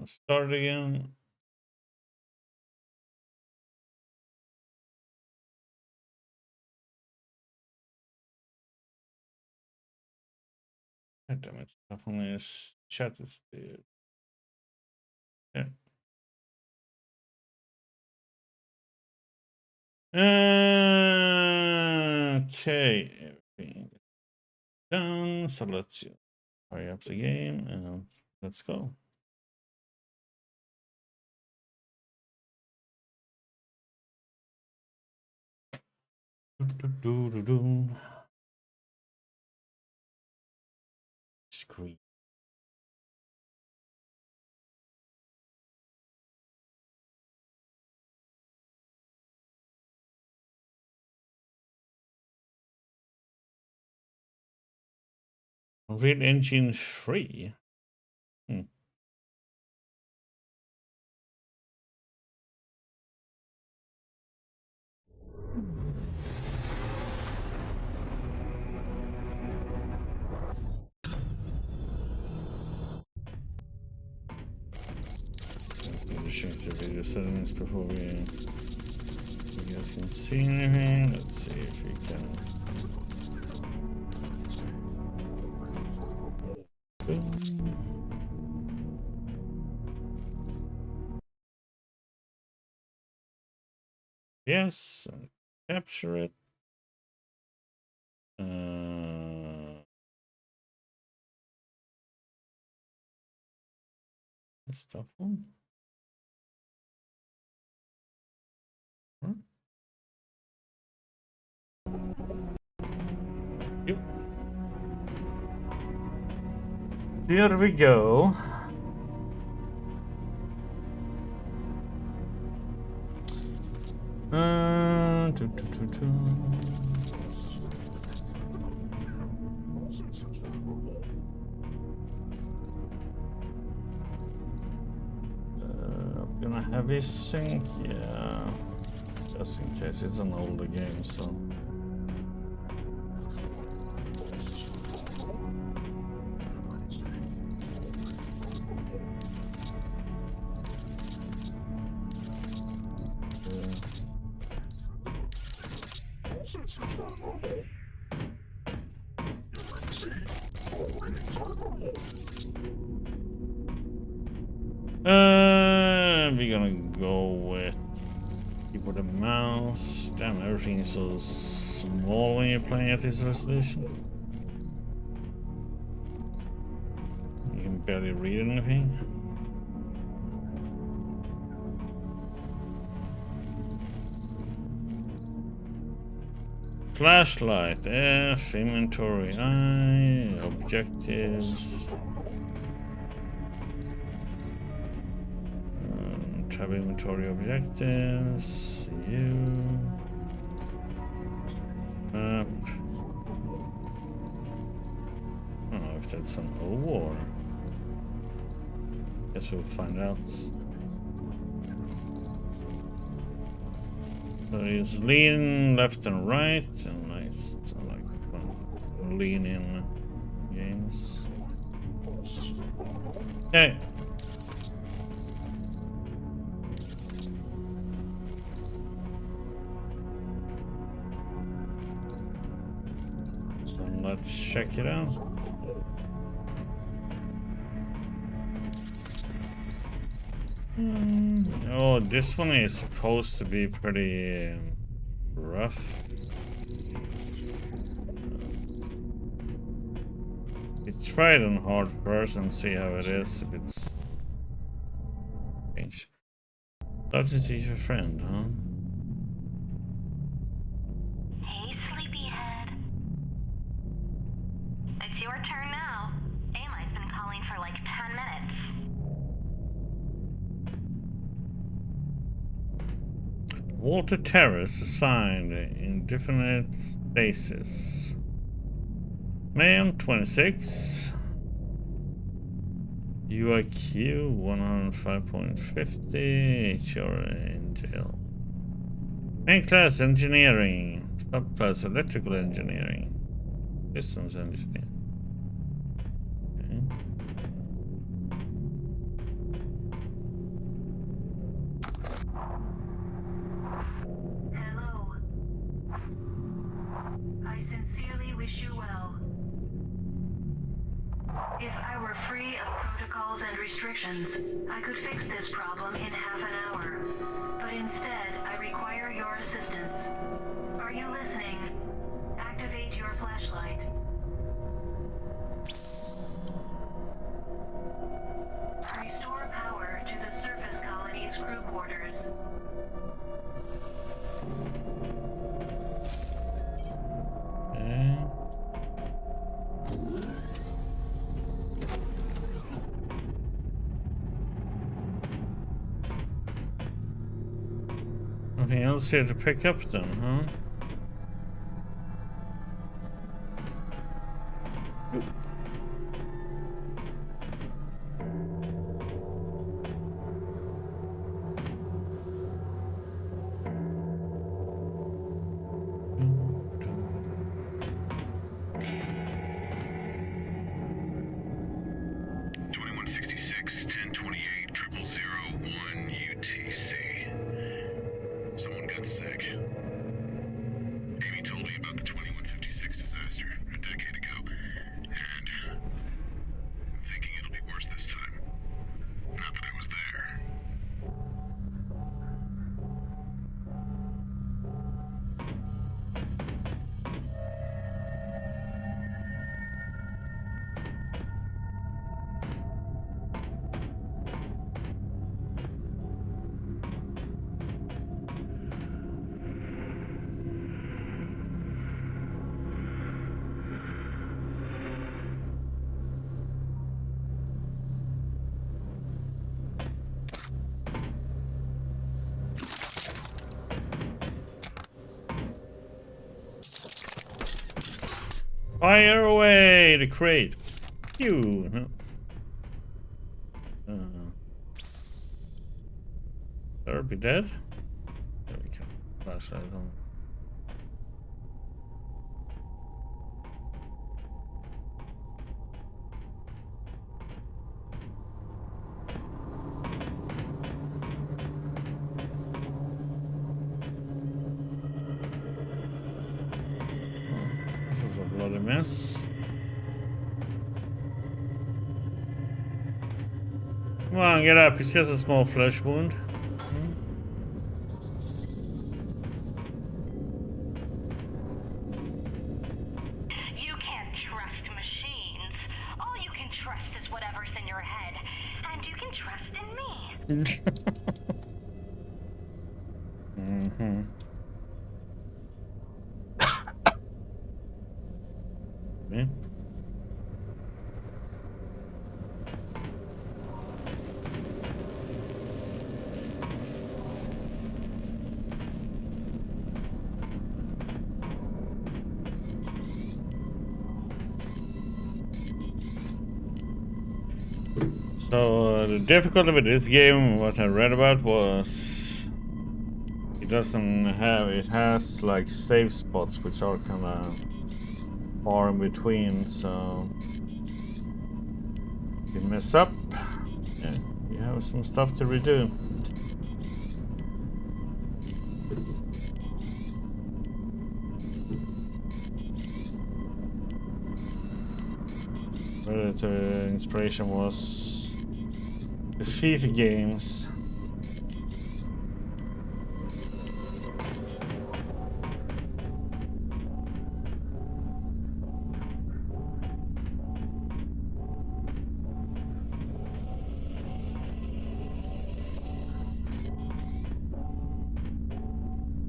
Let's start again. God damn it. Definitely is chat is there. Yeah. Okay. Everything is done. So let's hurry up the game and let's go. Screen. Unreal Engine 3. Change the video settings before you guys can see anything. Let's see if we can. Yes, capture it. Stop one. Yep. Here we go. I'm gonna have a sync, yeah. Just in case it's an older game, so. We're gonna go with keyboard and mouse. Damn, everything is so small when you're playing at this resolution. You can barely read anything. Flashlight, F, inventory, I, objectives. Tab inventory objectives, U, map. I don't know if that's an O or. Guess we'll find out. So it's lean left and right, and nice. So like lean in games. Okay. So let's check it out. Oh, this one is supposed to be pretty rough. We try it on hard first and see how it is. If it's change. Talk to your friend, huh? Hey, sleepyhead. It's your turn now. Amy's been calling for like 10 minutes. Walter Terrace assigned indefinite stasis. Ma'am, 26. UIQ 105.50. HR in jail. Main class engineering. Subclass electrical engineering. Systems engineering. Okay. sincerely wish you well. If I were free of protocols and restrictions, I could fix this problem in half an hour. But instead, I require your assistance. Are you listening? Activate your flashlight. Restore power to the surface colony's crew quarters. Nothing else here to pick up then, huh? Oop. Fire away the crate. Phew. No. Better be dead. There we go. Flashlight on. This is a bloody mess. Come on, get up. It's just a small flesh wound. You can't trust machines. All you can trust is whatever's in your head. And you can trust in me. Mm-hmm. Me? So the difficulty with this game, what I read about, was it has like save spots which are kind of far in between, so if you mess up, yeah, you have some stuff to redo. The inspiration was the FIFA games.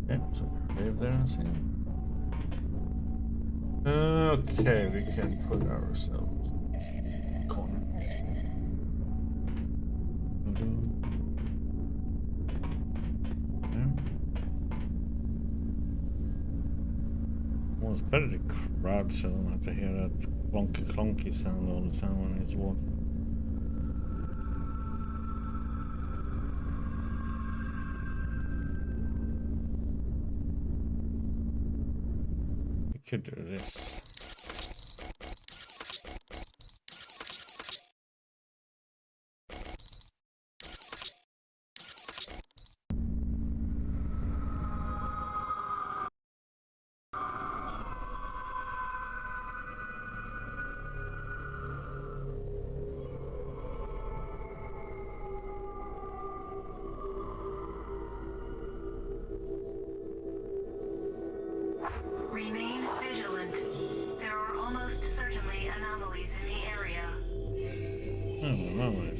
Okay, so leave there and see. Okay, we can put ourselves in the corner. Well, it's better to crouch so I don't have to hear that clunky clunky sound all the time when he's walking. We could do this.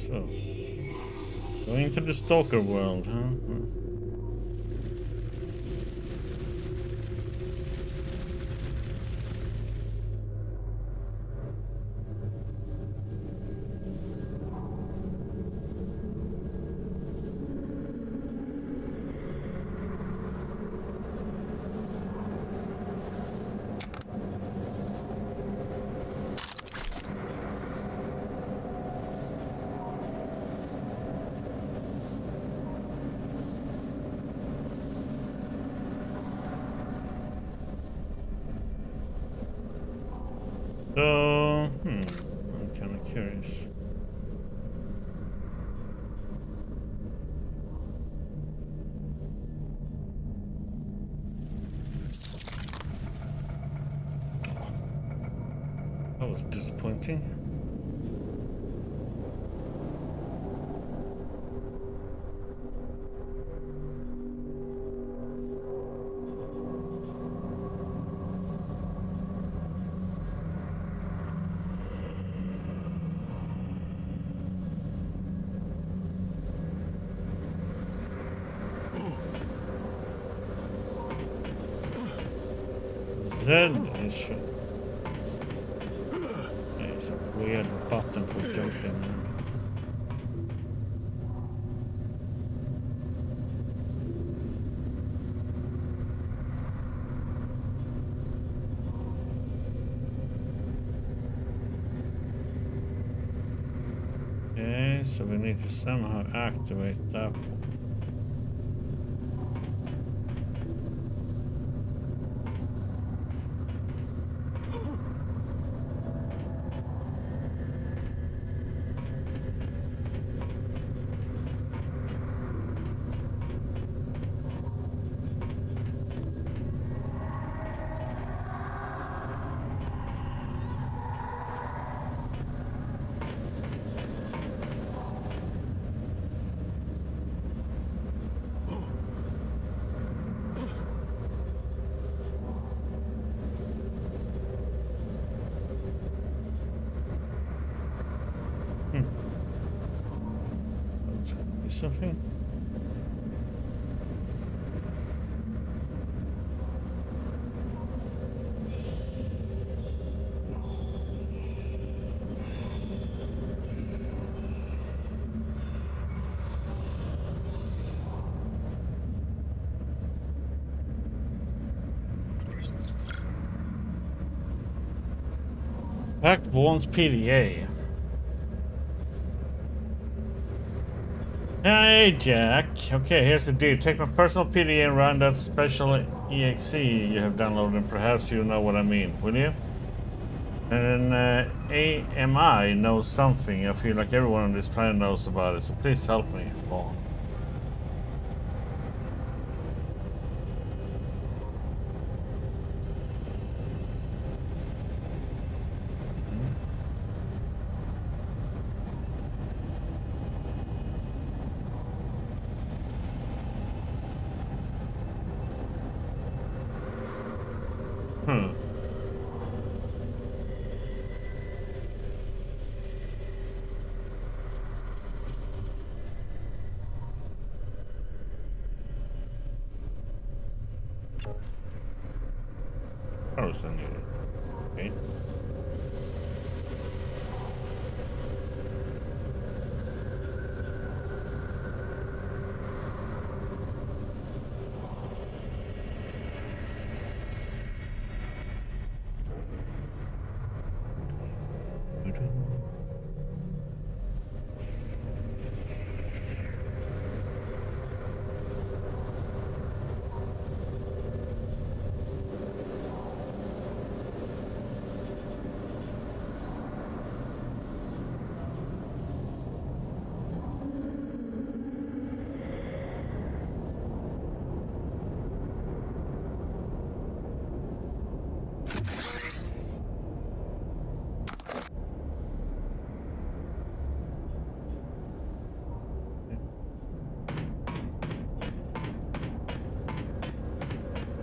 So, going to the stalker world, huh? So, I'm kind of curious. That was disappointing. Z is... There's a weird button for jumping. Okay, so we need to somehow activate that. Something. Pack wants PDA. Hey Jack, okay, here's the deal. Take my personal PDA and run that special EXE you have downloaded, and perhaps you know what I mean, will you? And then AMI knows something. I feel like everyone on this planet knows about it, so please help me. Paul. Okay.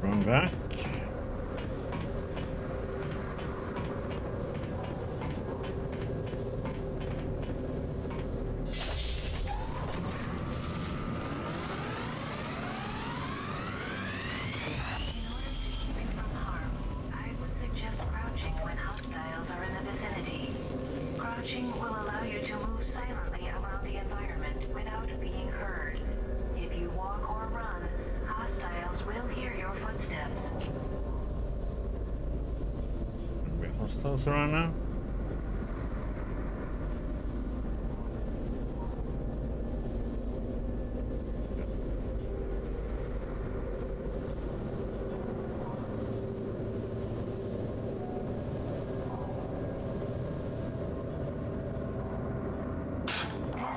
Run back. hostiles around now?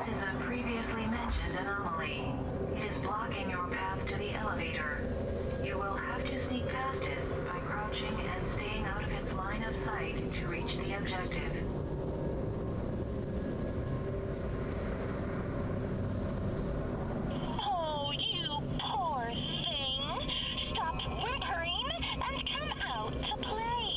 This is a previously mentioned anomaly. It is blocking your path to the elevator. You will have to sneak past it by crouching and staying out of its line of sight to reach the objective. Oh, you poor thing. Stop whimpering and come out to play.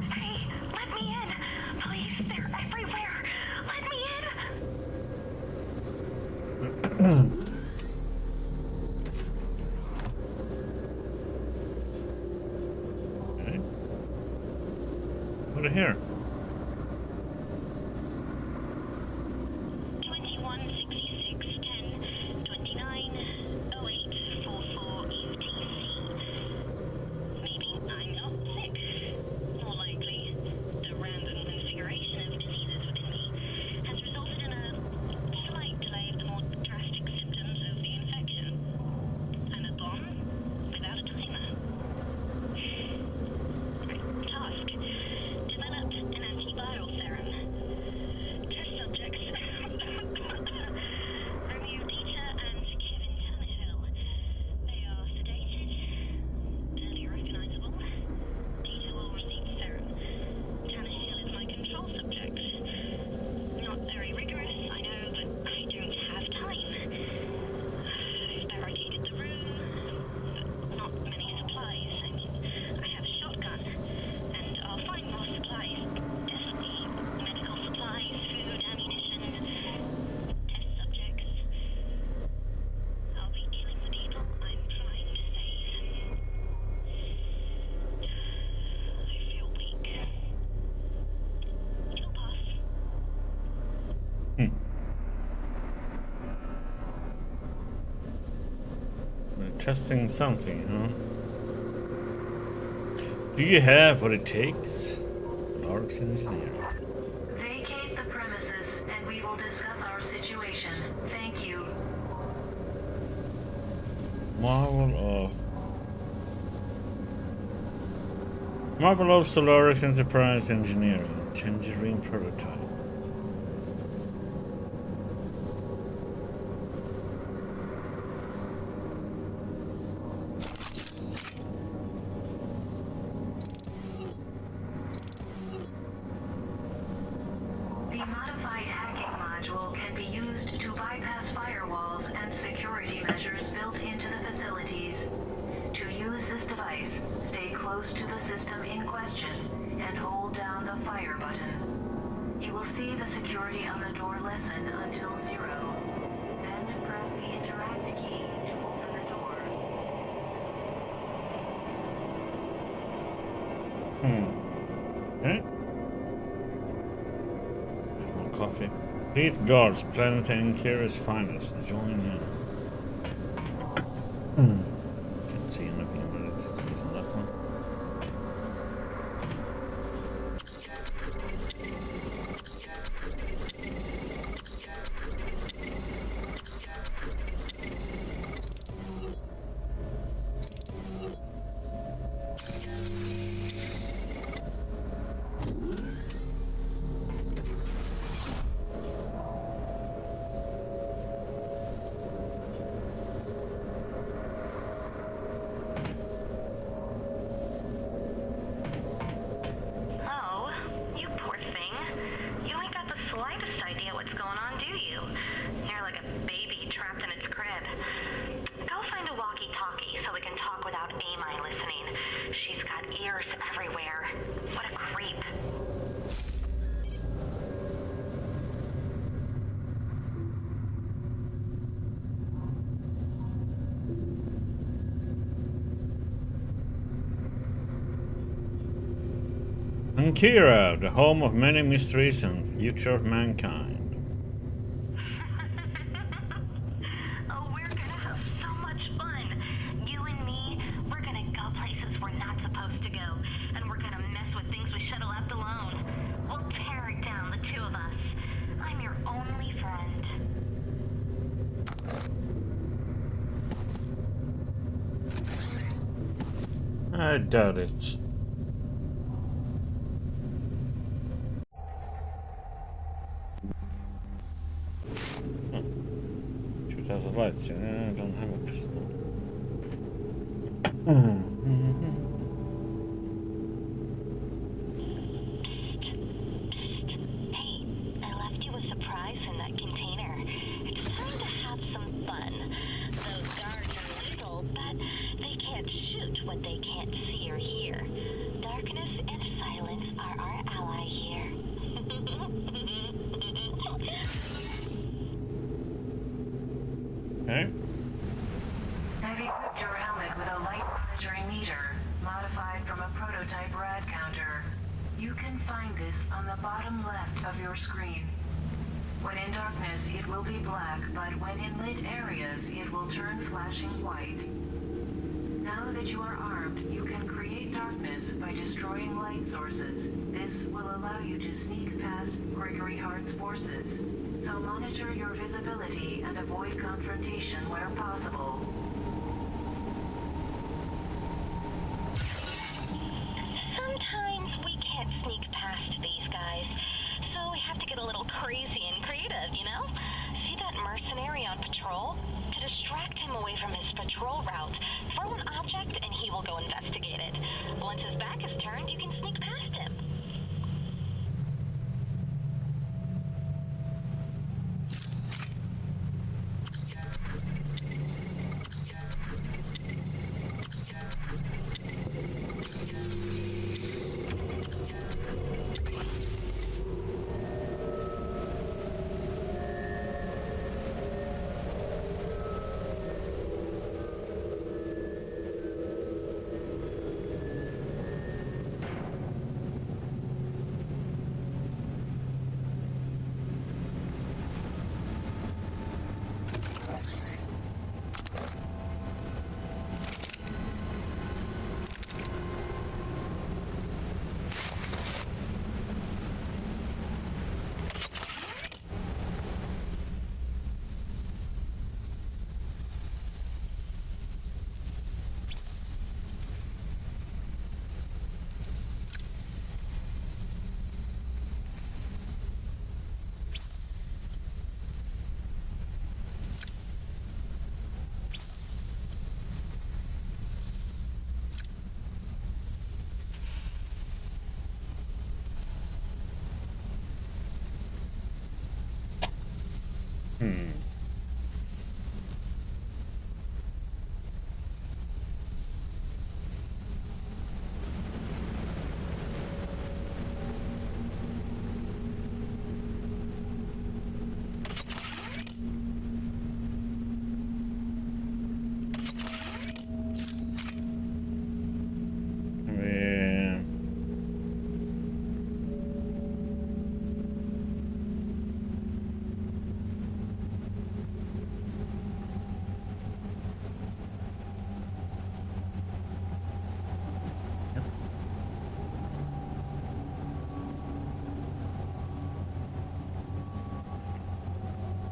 Hey, let me in. Please, they're everywhere. Let me in. Okay. What are here? 2166 10 29 08 44 UTC. Maybe I'm not sick. More likely, the random configuration of diseases within me has resulted in a slight delay of the more drastic symptoms of the infection. I'm a bomb without a timer. Task: developed an antiviral serum. Test subjects: Romeo Dieter and Kevin Tannehill. They are sedated, barely recognizable. Dieter will receive serum. Tannehill is my control subject. Not very rigorous, I know, but I don't have time. I've barricaded the room, but not many supplies. I mean, I have a shotgun, and I'll find more supplies. Definitely medical supplies, food, ammunition, test subjects. I'll be killing the people I'm trying to save. I feel weak. It'll pass. We're testing something, huh? Do you have what it takes? Solarix engineer. Vacate the premises and we will discuss our situation. Thank you. Marvel of Solarix Enterprise Engineering. Tangerine prototype. The modified hacking module can be used to bypass firewalls and security measures built into the facilities. To use this device, stay close to the system in question and hold down the fire button. You will see the security on the door lessen until 0. Then press the interact key to open the door. Okay. There's more coffee. Fleet Guards, Planet and Curious Finest. Join in. Can't see anything about it. It's using that one. so we can talk without A Ankira, the home of many mysteries and future of mankind. Oh, we're gonna have so much fun. You and me, we're gonna go places we're not supposed to go. And we're gonna mess with things we should have left alone. We'll tear it down, the two of us. I'm your only friend. I doubt it. Shoot out the lights. I don't have a pistol. Hey, I left you a surprise in that container. It's time to have some fun. Those guards are lethal, but they can't shoot what they can't see or hear. Darkness and silence are our ally here. Okay. I've equipped your helmet with a light monitoring meter, modified from a prototype rad counter. You can find this on the bottom left of your screen. When in darkness, it will be black, but when in lit areas, it will turn flashing white. Now that you are armed, you can create darkness by destroying light sources. This will allow you to sneak past Gregory Hart's forces. So monitor your visibility and avoid confrontation where possible. Sometimes we can't sneak past these guys, so we have to get a little crazy and creative, you know? See that mercenary on patrol? To distract him away from his patrol route, throw an object and he will go investigate it. Once his back is turned, you can sneak past him.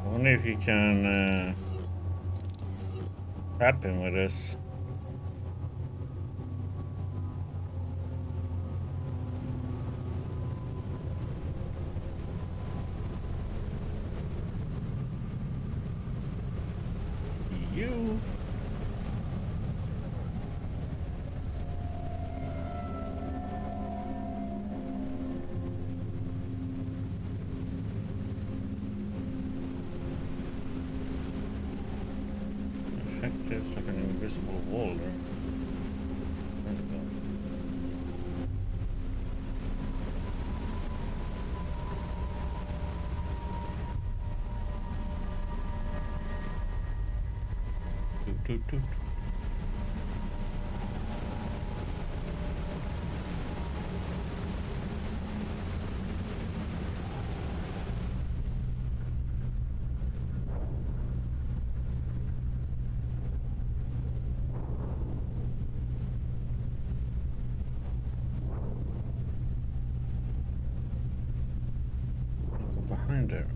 I wonder if you can trap him with this. You. There's like an invisible wall there. Where'd it go? Toot, toot, toot. behind there?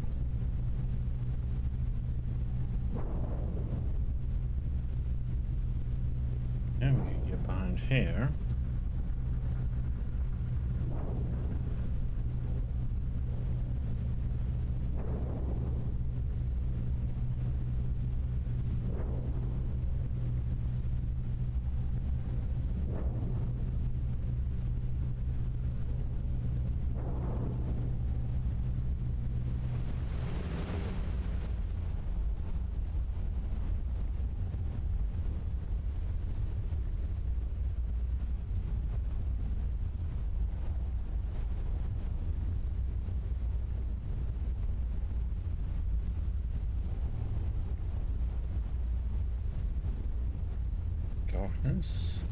And we can get behind here. Darkness.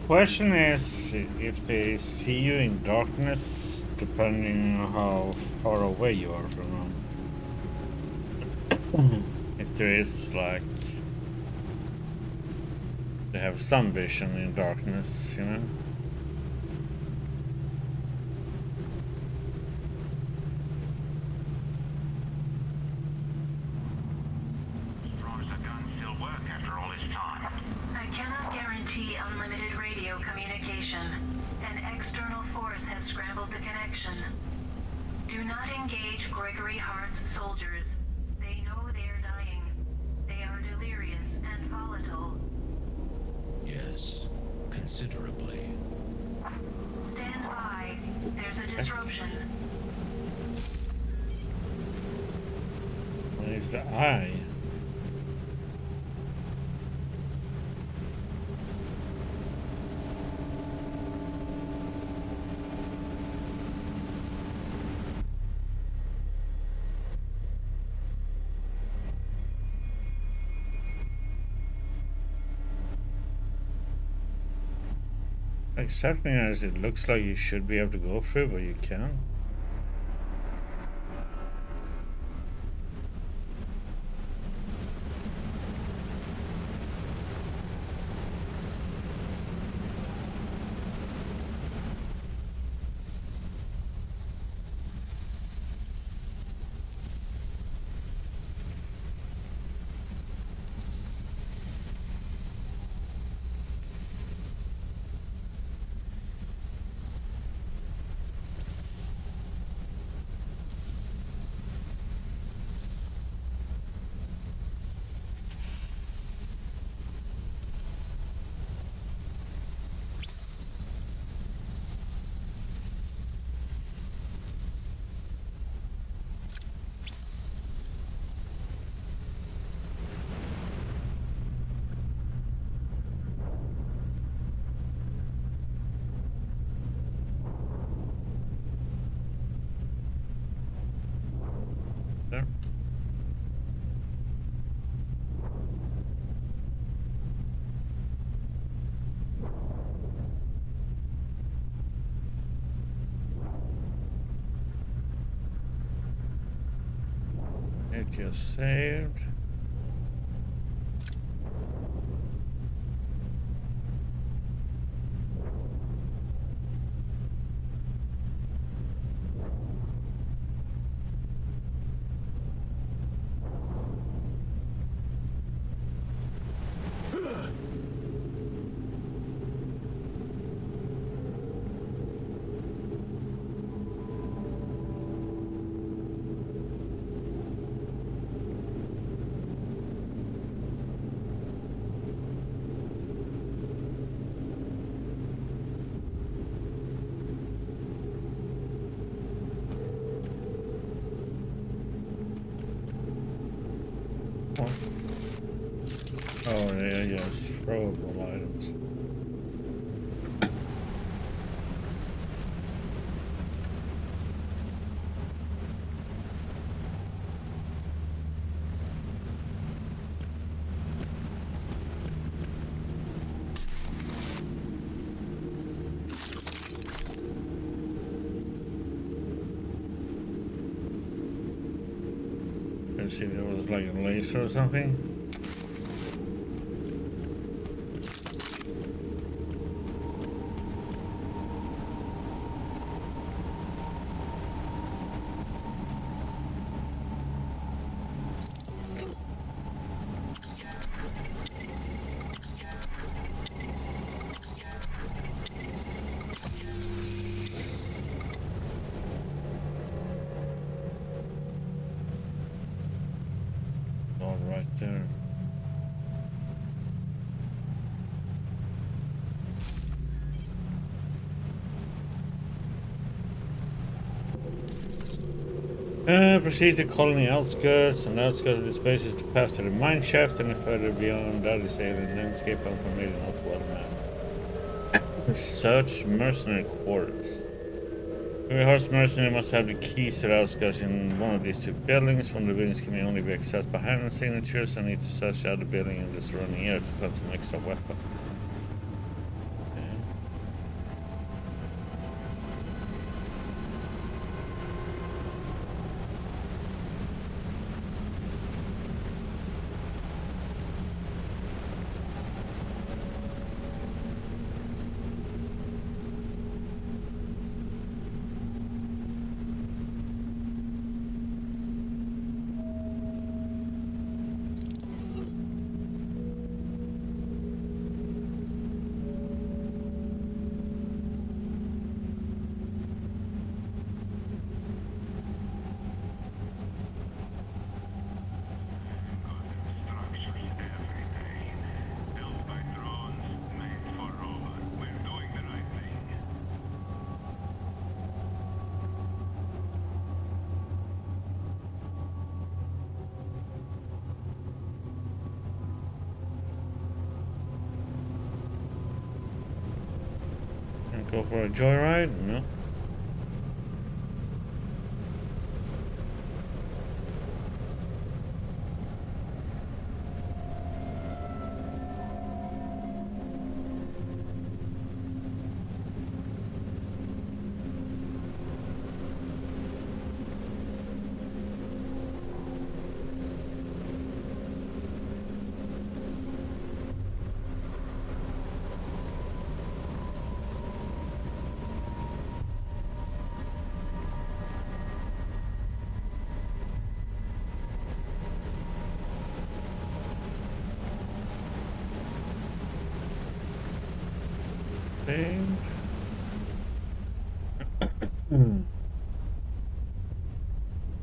Question is if they see you in darkness, depending on how far away you are from them. If there is like they have some vision in darkness, you know. Unlimited radio communication. An external force has scrambled the connection. Do not engage Gregory Hart's soldiers. They know they are dying. They are delirious and volatile. Yes, considerably. Stand by. There's a disruption. Where's the eye? Exactly as it looks like you should be able to go through, but you can't. There. It just saved. What? Oh, yeah, yes, throwable items. I see there was like a laser or something. All right there. Proceed to colony outskirts. On the outskirts of this base is to pass to the mine shaft, and further beyond that is alien landscape confirmation of the water map. Search mercenary quarters. Every horse mercenary must have the keys to the outskirts in one of these two buildings. One of the buildings can only be accessed by hand and signatures. I need to search the other building in the surrounding area to find some extra weapon. Go for a joyride? No.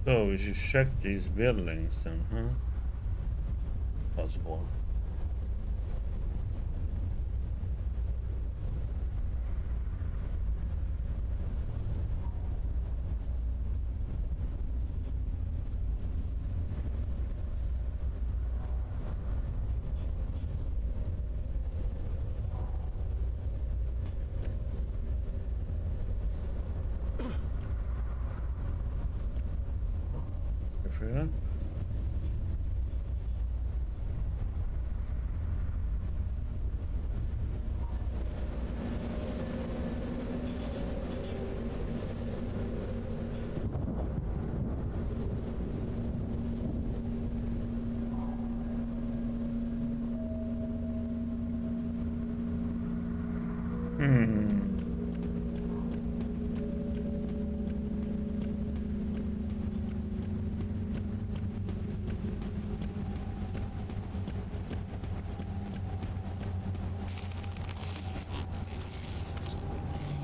So we should check these buildings then, huh? Possible. Everyone?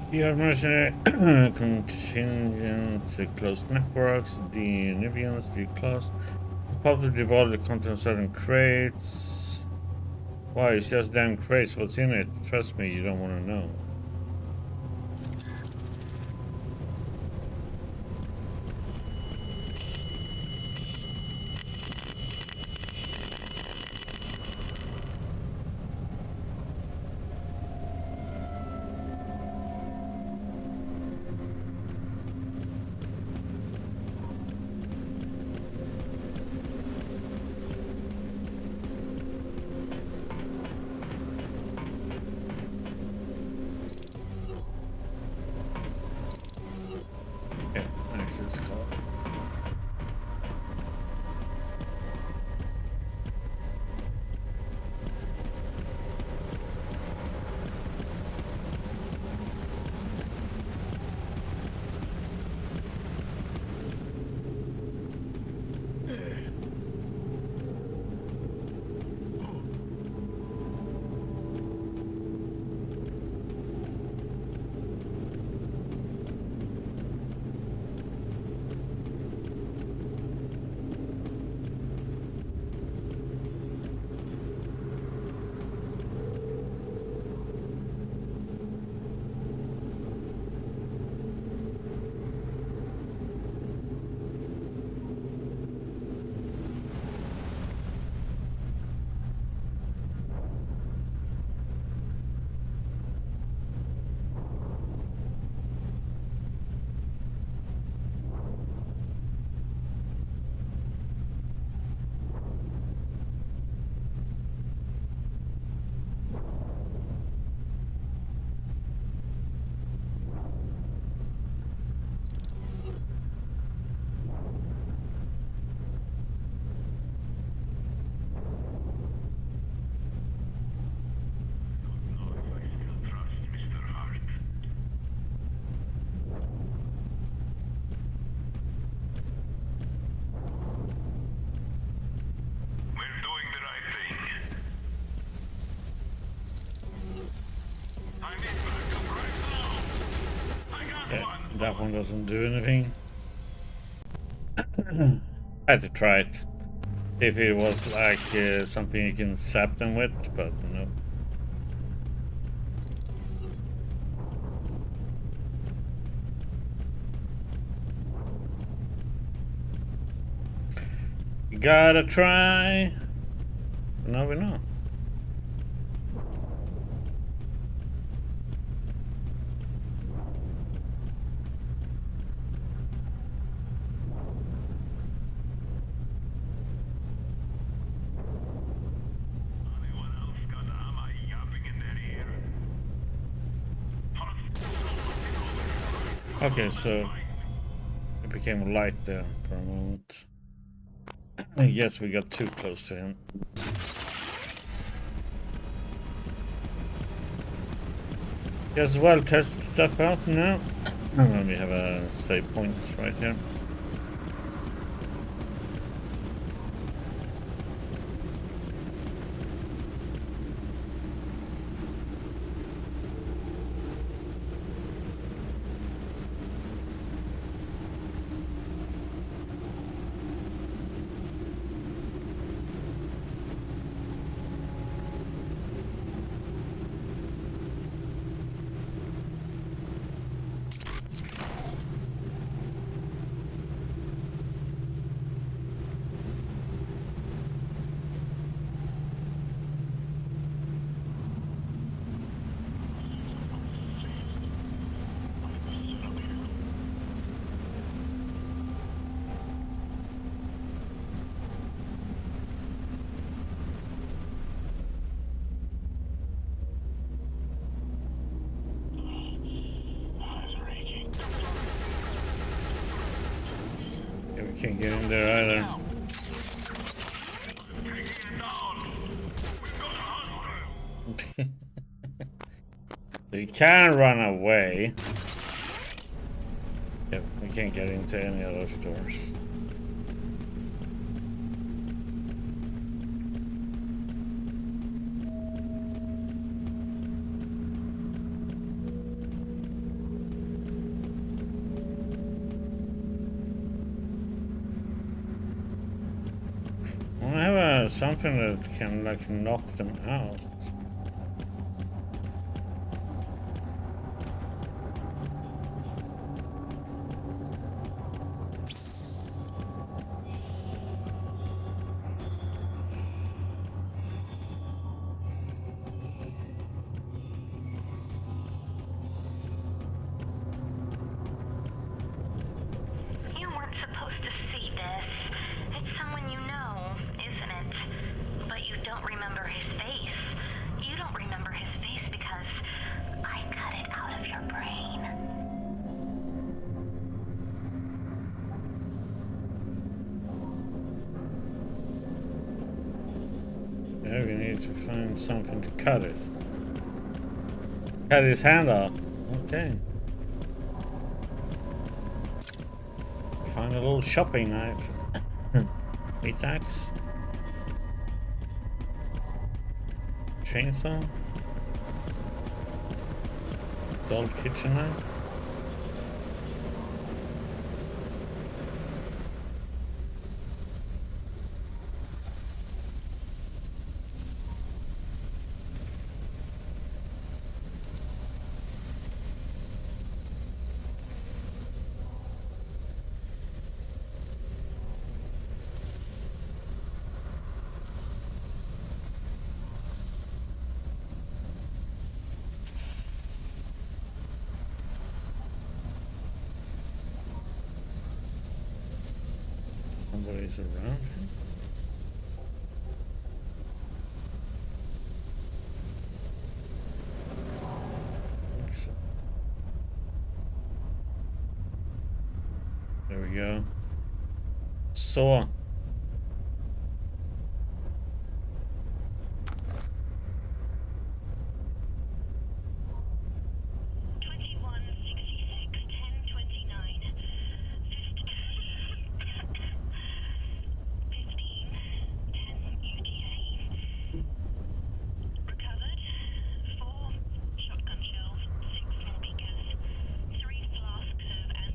The mercenary contingent to closed networks, the Nivians, the class. Probably devolve the content of certain crates. Why, it's just damn crates. What's in it? Trust me, you don't want to know. that one doesn't do anything. I had to try it. If it was like something you can zap them with, but no. You gotta try. Now we know. Okay, so it became light there for a moment. I guess we got too close to him. Guess well, test stuff out now. And then we have a save point right here. Can't get in there either. So you can run away. Yep, we can't get into any of those doors. I have something that can like knock them out. You weren't supposed to see this. It's someone you know, isn't it? But you don't remember his face. You don't remember his face because I cut it out of your brain. Yeah, we need to find something to cut it. Cut his hand off. Okay. Find a little shopping knife. Meat axe. Chainsaw. Dull kitchen knife. Somebody's around here. There we go. Saw. Recovered 4 shotgun shells, 6 small beakers, 3 flasks of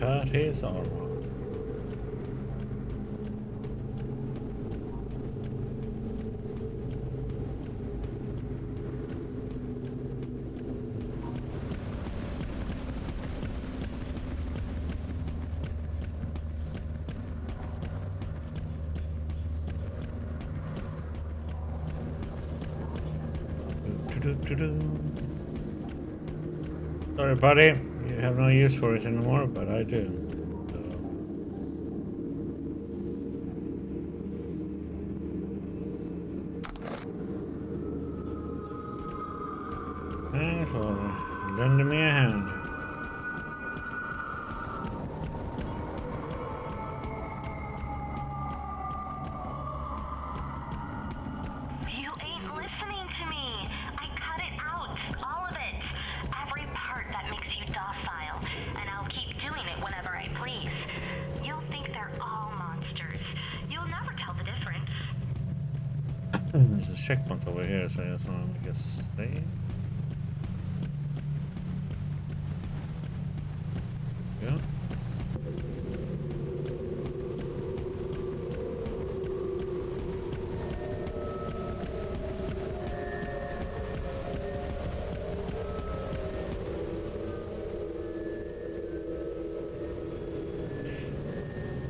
cut his arm off. Sorry, buddy. You have no use for it anymore, but I do. Thanks for lending me a hand. You ain't listening to me. I cut it out. All of it. Every part that makes you docile. And I'll keep doing it whenever I please. You'll think they're all monsters. You'll never tell the difference. There's a checkpoint over here, so I just want to stay. Yeah.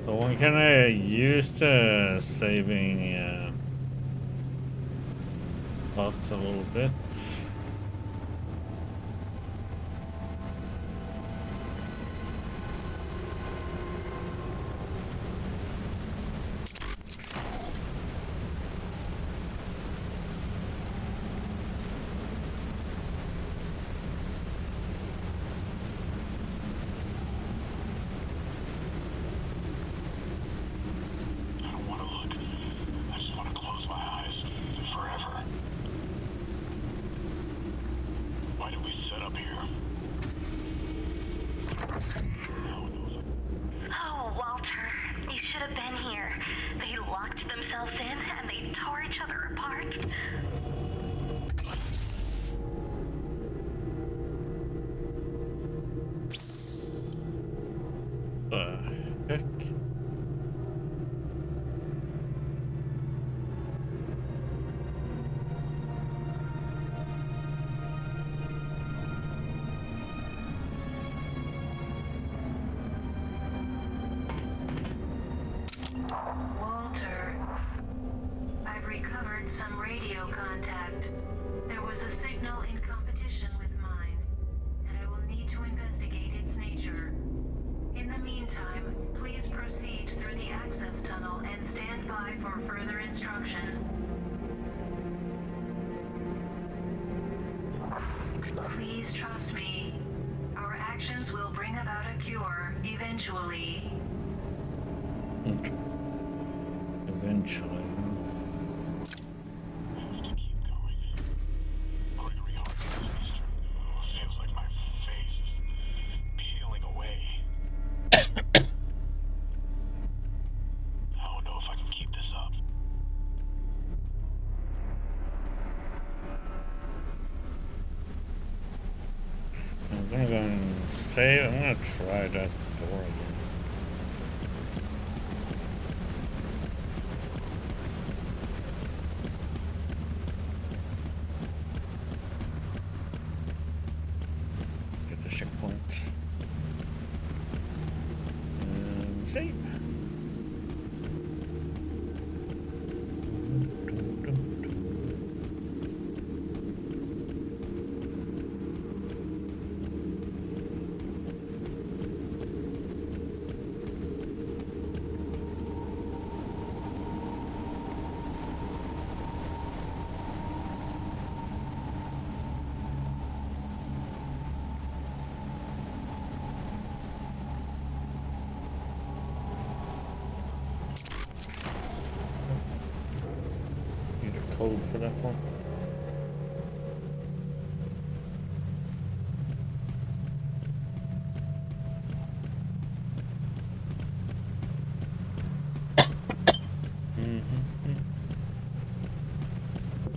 So one can use the saving box a little bit. I don't want to look. I just want to close my eyes forever. Why did we set up here? Oh, Walter. You should have been here. They locked themselves in and they tore each other apart. Heck. Walter, I've recovered some radio contact. There was a signal in competition with mine, and I will need to investigate its nature. In the meantime, please proceed through the access tunnel and stand by for further instruction. Please trust me. Our actions will bring about a cure eventually. Okay. Eventually. I have to keep going. Gregory Hawkins feels like my face is peeling away. I don't know if I can keep this up. I'm gonna go and save. I'm gonna try that door again. Let's get the checkpoint. And save. Need a code for that one.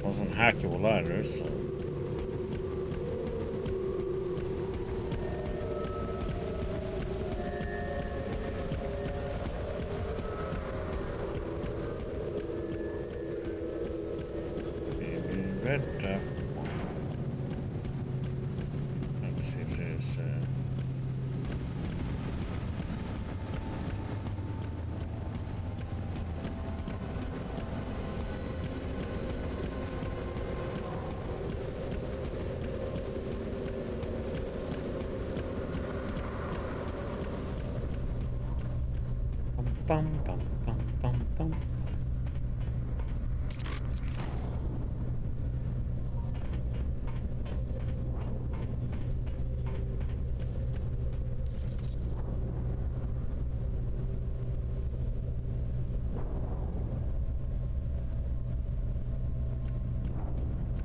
Wasn't hackable either, so. read that one. Let's see if there's bum bum bum bum bum.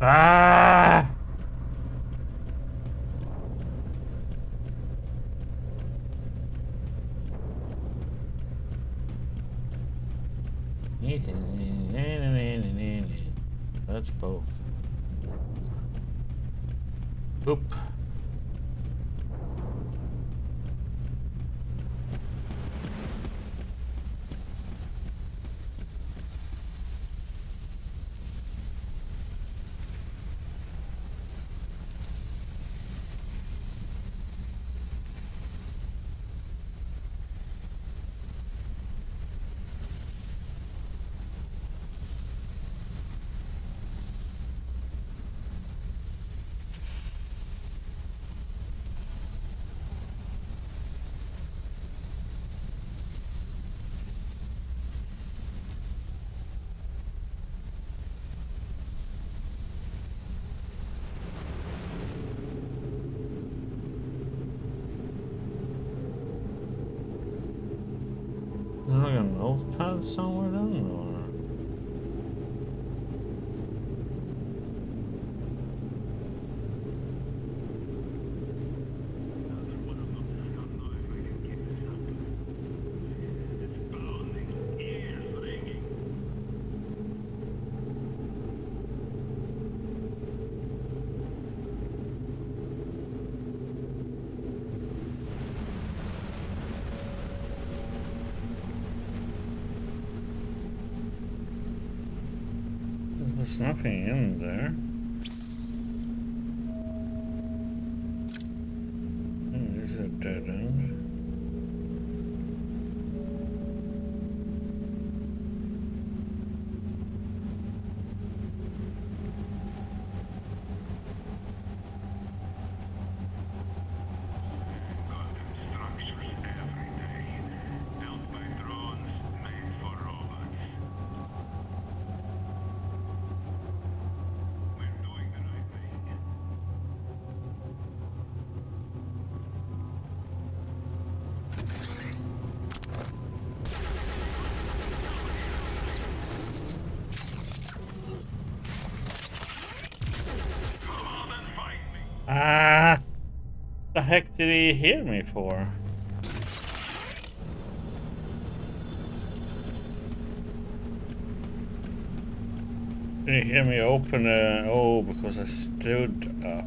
Ah! That's both. Oop. Is there like a notepad somewhere then, or? There's nothing in there. There's a dead end. Structures every day, built by drones made for robots. We're doing the right thing. Come on and fight me. Ah! The heck did he hear me for? Did he hear me open oh, because I stood up.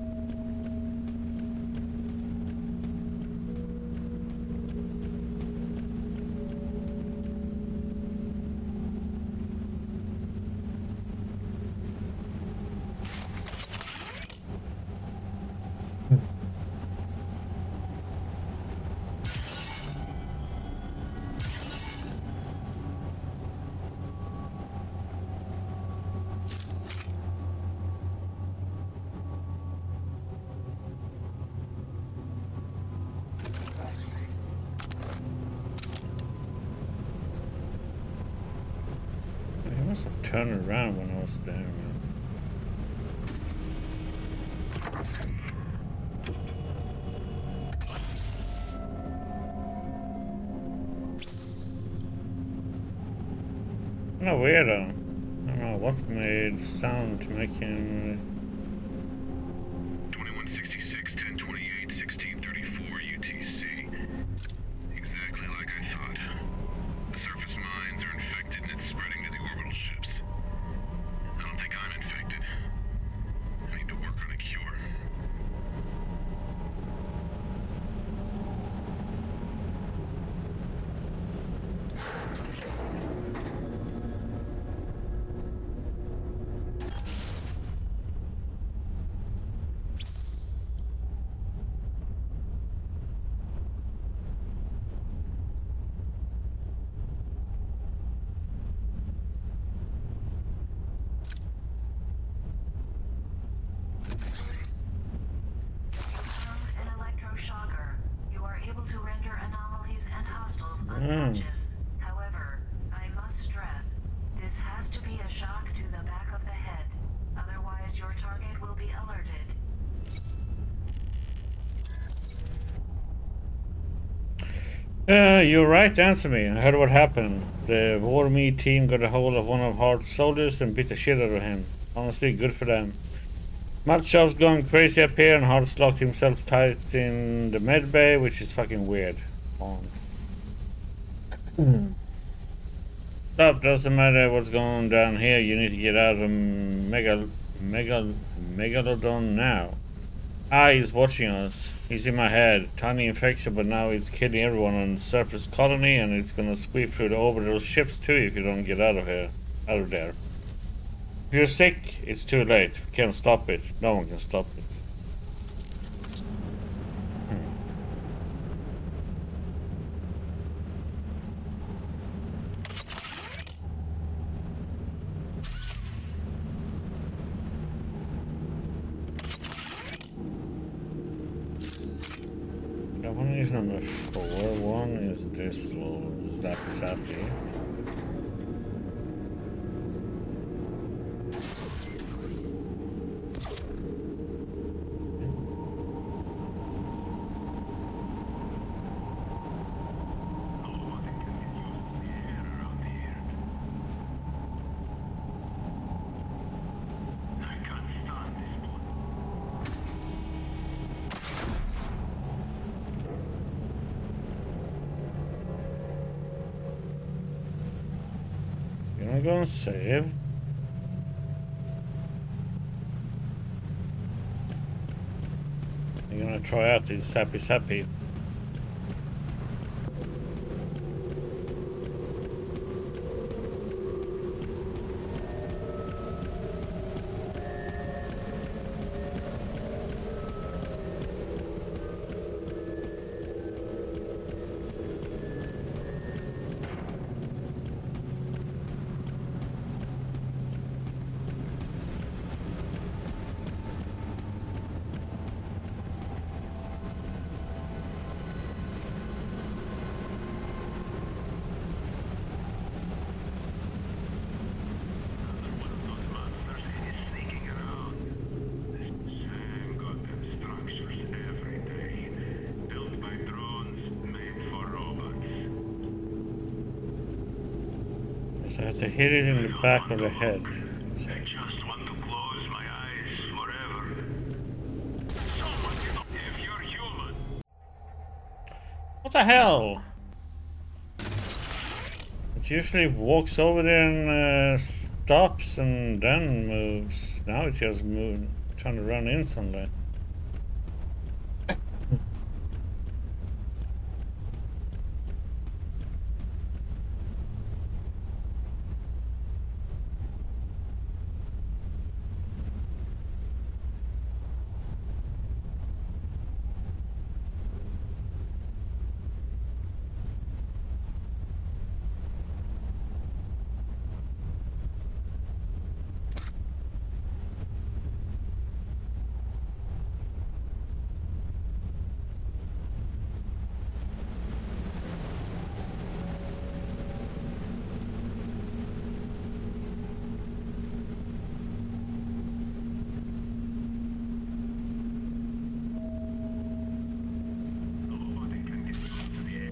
He must have turned around when I was there, man. No weirdo. I don't know what made sound to make him 2166, 1028, 1634 UTC. Exactly like I thought. The surface mines are infected and it's spreading to the orbital ships. I don't think I'm infected. I need to work on a cure. unconscious. However, I must stress, this has to be a shock to the back of the head. Otherwise, your target will be alerted. You're right, answer me. I heard what happened. The War Me team got a hold of one of Hart's soldiers and beat the shit out of him. Honestly, good for them. Matshop's going crazy up here and Hart's locked himself tight in the med bay, which is fucking weird. Stop, doesn't matter what's going down here, you need to get out of Megalodon now. He's watching us. He's in my head. Tiny infection, but now it's killing everyone on the surface colony, and it's gonna sweep through the orbital ships too if you don't get out of here. Out of there. If you're sick, it's too late. We can't stop it. No one can stop it. That one is number 4. One is this little zappy. You're not gonna save. You're gonna try out these sappy. So I have to hit it in the back of the head. I just want to close my eyes forever. If you're human. What the hell? It usually walks over there and stops and then moves. Now it's just trying to run instantly.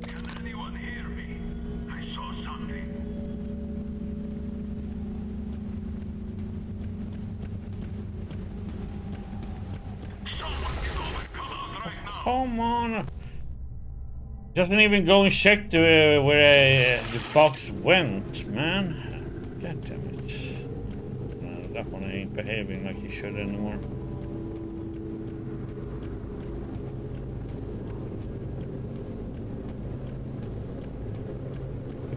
Can anyone hear me? I saw something. Someone get over close right now. Come on! Doesn't even go and check where the box went, man. God damn it. No, that one ain't behaving like he should anymore.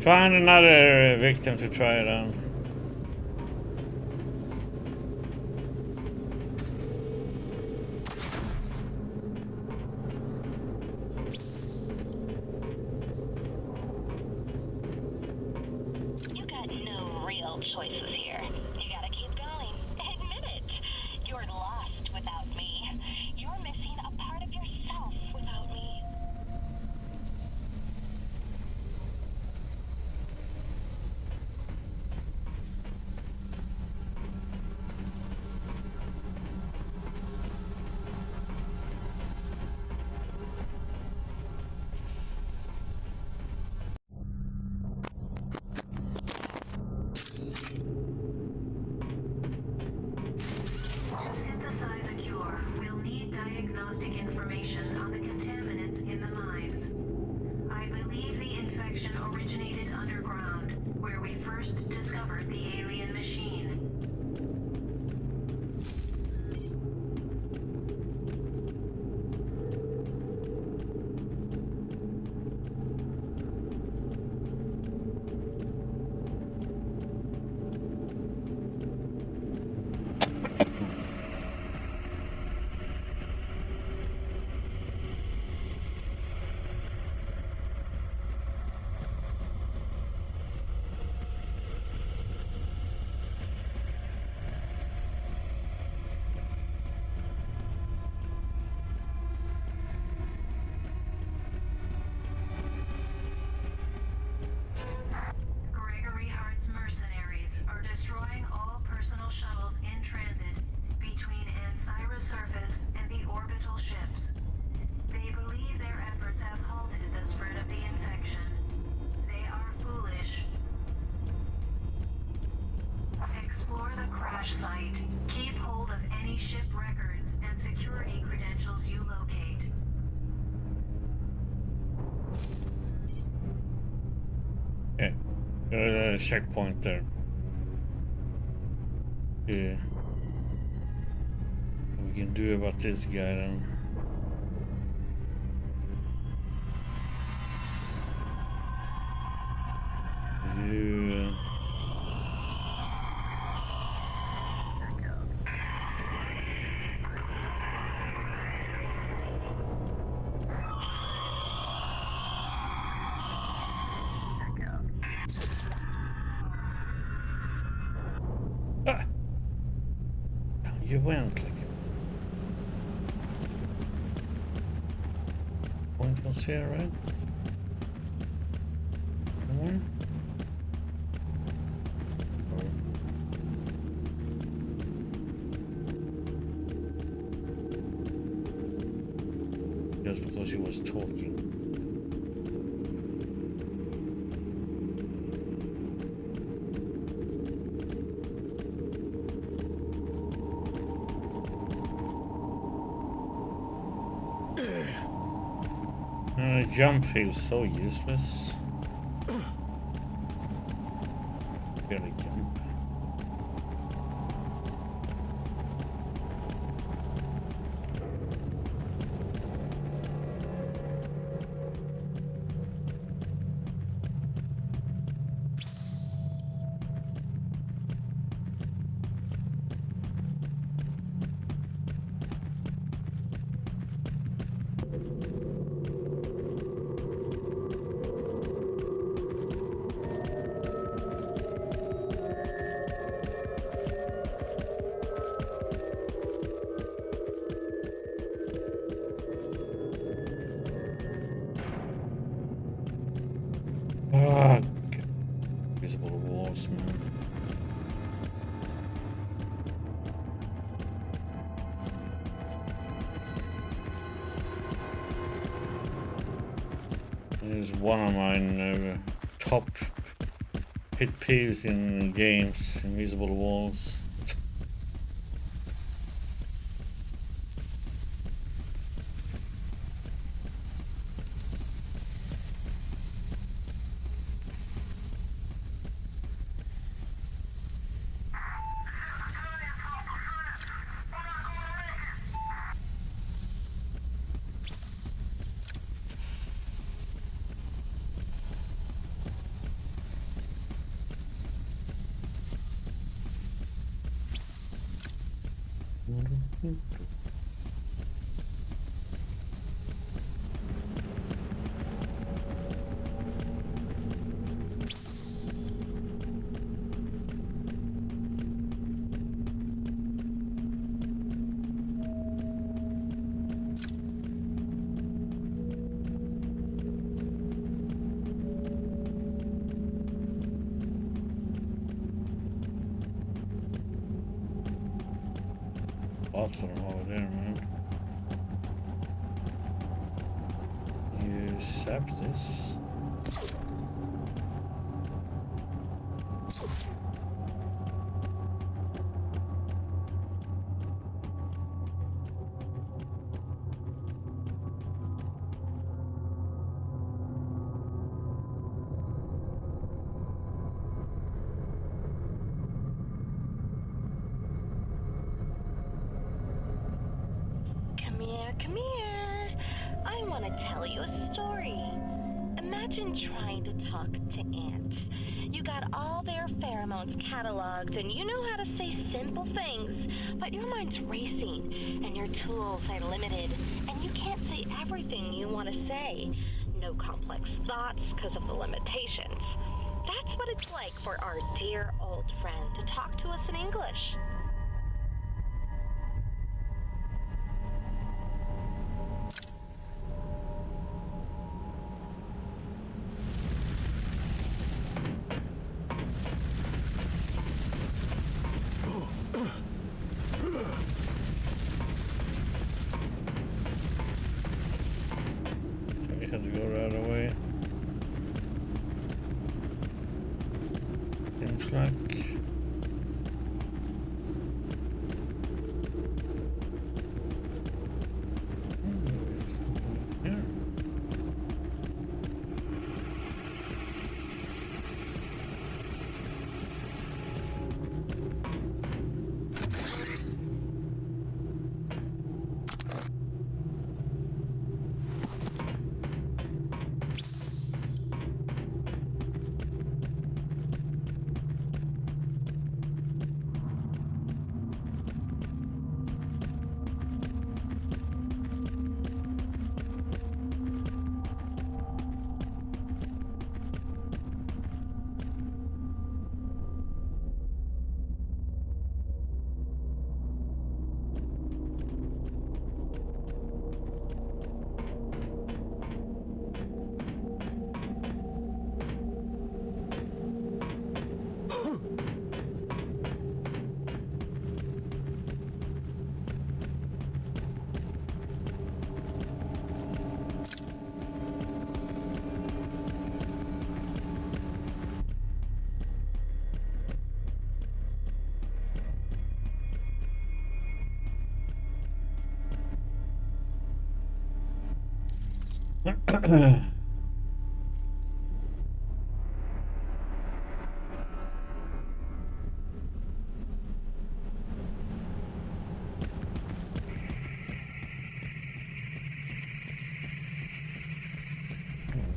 Find another victim to try it on. You got no real choices here. You gotta keep going. Admit it. You're lost without me. You're missing a part of yourself without me. first discovered the alien machine. Destroying all personal shuttles in transit between Ansira's surface and the orbital ships. They believe their efforts have halted the spread of the infection. They are foolish. Explore the crash site. Keep hold of any ship records and security credentials you locate. Yeah, checkpoint there. Yeah. What we can do about this guy then? Yeah. Ah! Down you went like point was here, right? Come on. Just because he was talking. Jump feels so useless. Barely jump. Visible walls, man. There's one of my top pet peeves in games, invisible walls. Bathroom over there, man. You accept this? come here. I want to tell you a story. Imagine trying to talk to ants. You got all their pheromones cataloged and you know how to say simple things, but your mind's racing and your tools are limited and you can't say everything you want to say. No complex thoughts because of the limitations. That's what it's like for our dear old friend to talk to us in English. We have to go right away. Seems like. There's something here.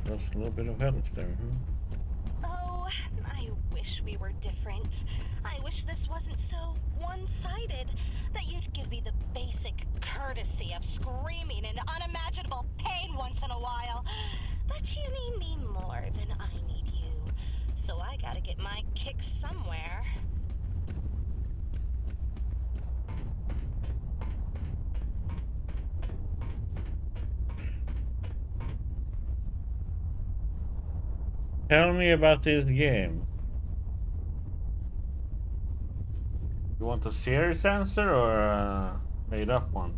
That's a little bit of health there, huh? Oh, I wish we were different. I wish this wasn't so one-sided. That you'd give me the basic courtesy of screaming in unimaginable pain once in a while. But you need me more than I need you. So I gotta get my kicks somewhere. Tell me about this game. You want a serious answer or a made up one?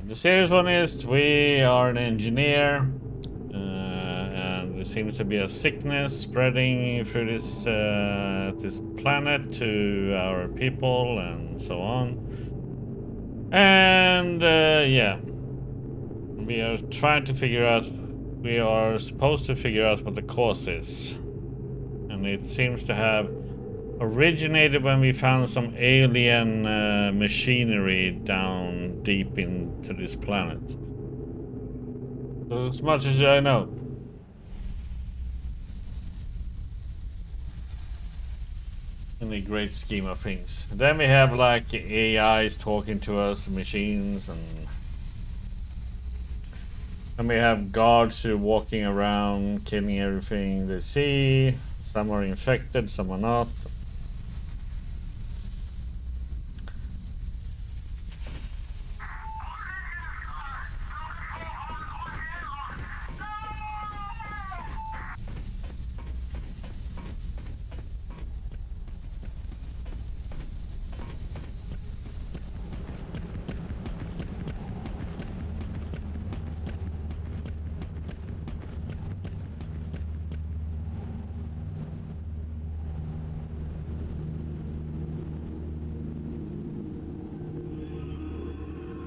The serious one is we are an engineer and there seems to be a sickness spreading through this this planet to our people and so on. And yeah, we are trying to figure out. We are supposed to figure out what the cause is. And it seems to have originated when we found some alien machinery down deep into this planet. That's as much as I know. In the great scheme of things. And then we have like AIs talking to us, machines, and we have guards who are walking around, killing everything they see. Some are infected, some are not.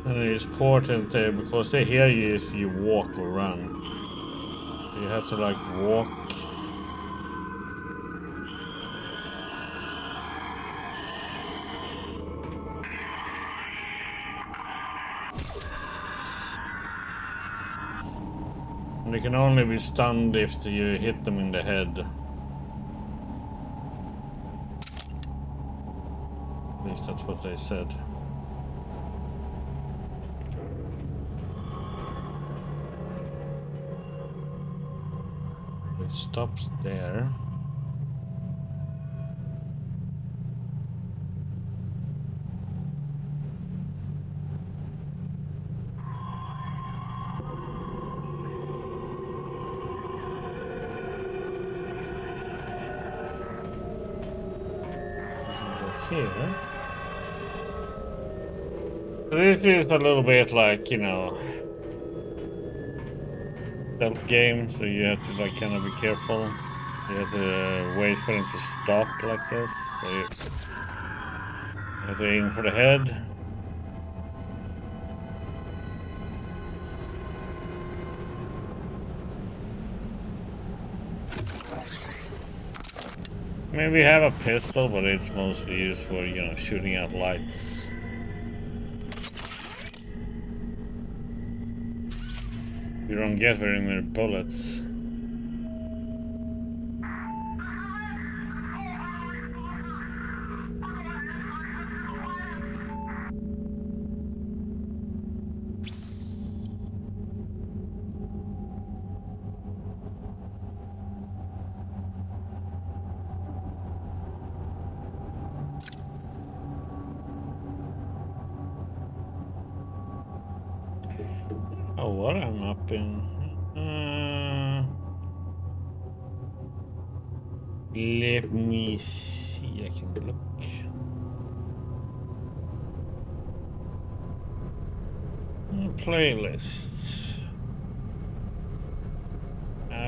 And it's important because they hear you if you walk or run. You have to like walk. They can only be stunned if you hit them in the head. At least that's what they said. It stops there. Here. This is a little bit like, you know, stealth game, so you have to like kind of be careful. You have to wait for them to stop like this. So you have to aim for the head. Maybe have a pistol, but it's mostly used for, you know, shooting out lights. You don't get very many bullets. Oh, what I'm up in? Let me see. I can look. Playlists.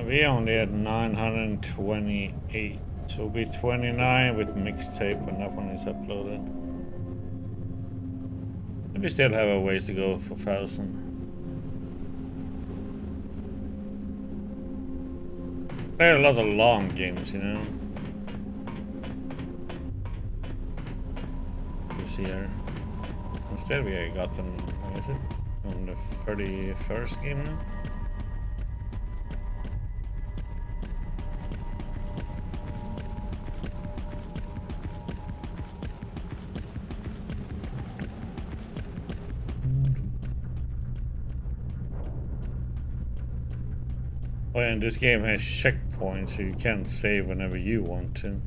We only had 928. So it'll be 29 with mixtape when that one is uploaded. We still have a ways to go for 1,000. Play a lot of long games, you know. This year. Instead we got them, what is it? On the 31st game now? Oh, and this game has checkpoints, so you can't save whenever you want to.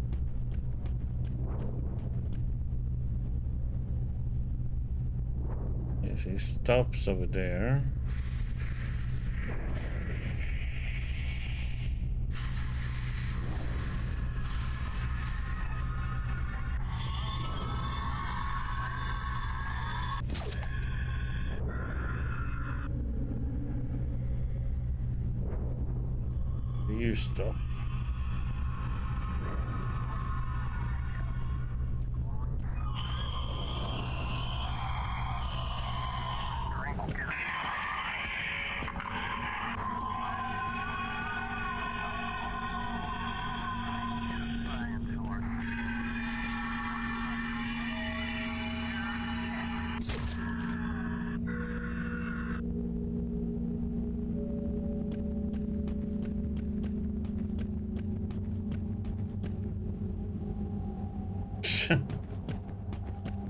Yes, he stops over there. You stop.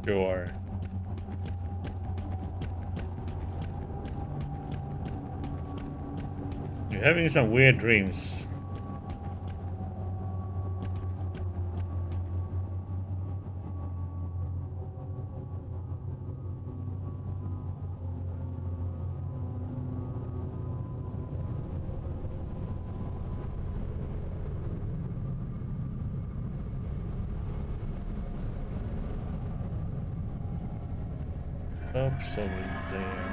Sure. You're having some weird dreams. Stops over there.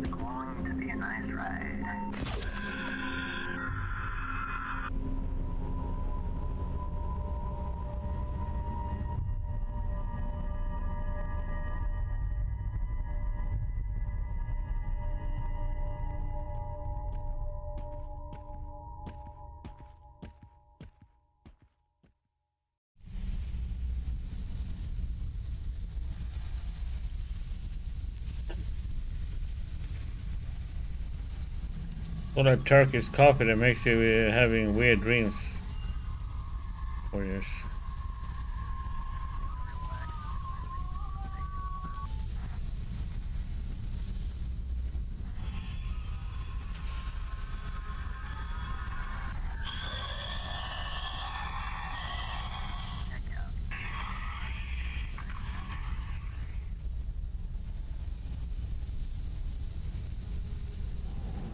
It's going to be a nice ride. all that Turkish coffee that makes you having weird dreams for years.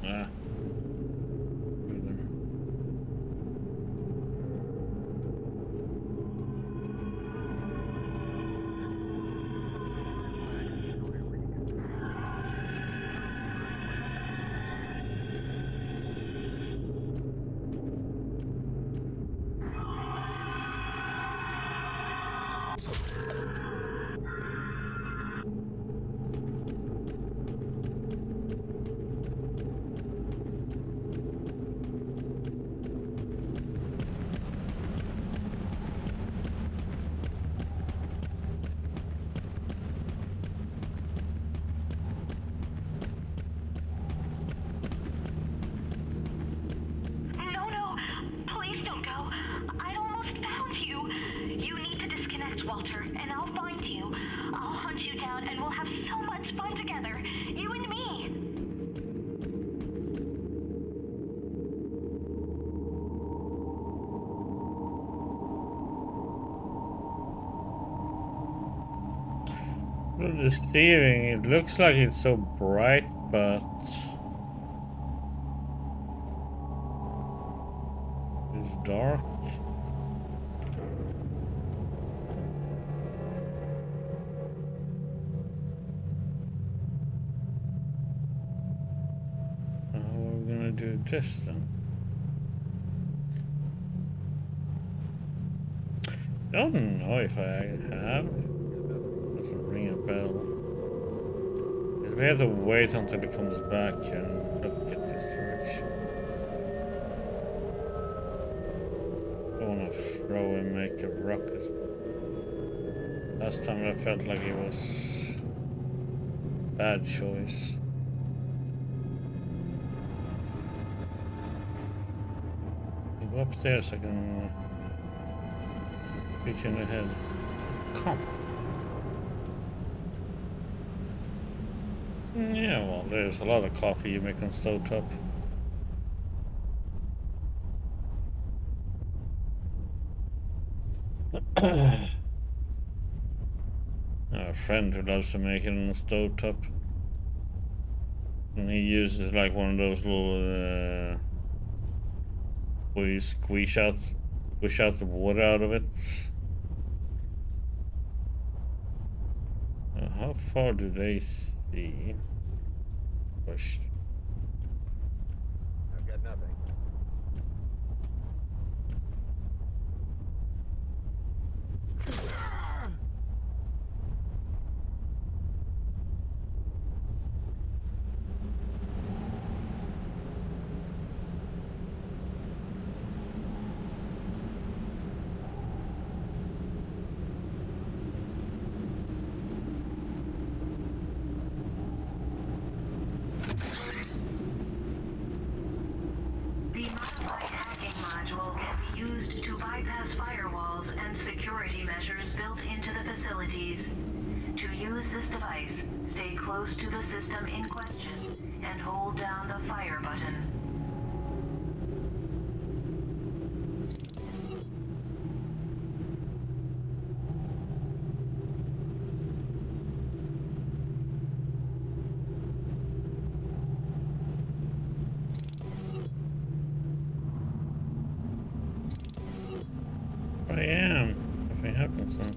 Ah. No, no. Please don't go. I almost found you. You need to disconnect, Walter, and I'll find you. I'll hunt you down and we'll have so much fun together. You and me. Well, deceiving. It looks like it's so bright, but it's dark. How are we gonna do this then? Don't know if I have. Doesn't ring a bell. We have to wait until it comes back and look at this direction. I wanna throw and make a rocket. Last time I felt like it was a bad choice. You go upstairs, I can hit you in the head. Come. Yeah, well, there's a lot of coffee you make on stovetop. A friend who loves to make it on the stovetop. And he uses like one of those little where you squish out the water out of it. How far do they see? Push. I've got nothing. The modified hacking module can be used to bypass firewalls and security measures built into the facilities. To use this device, stay close to the system in question and hold down the fire button. I am. Nothing happens then.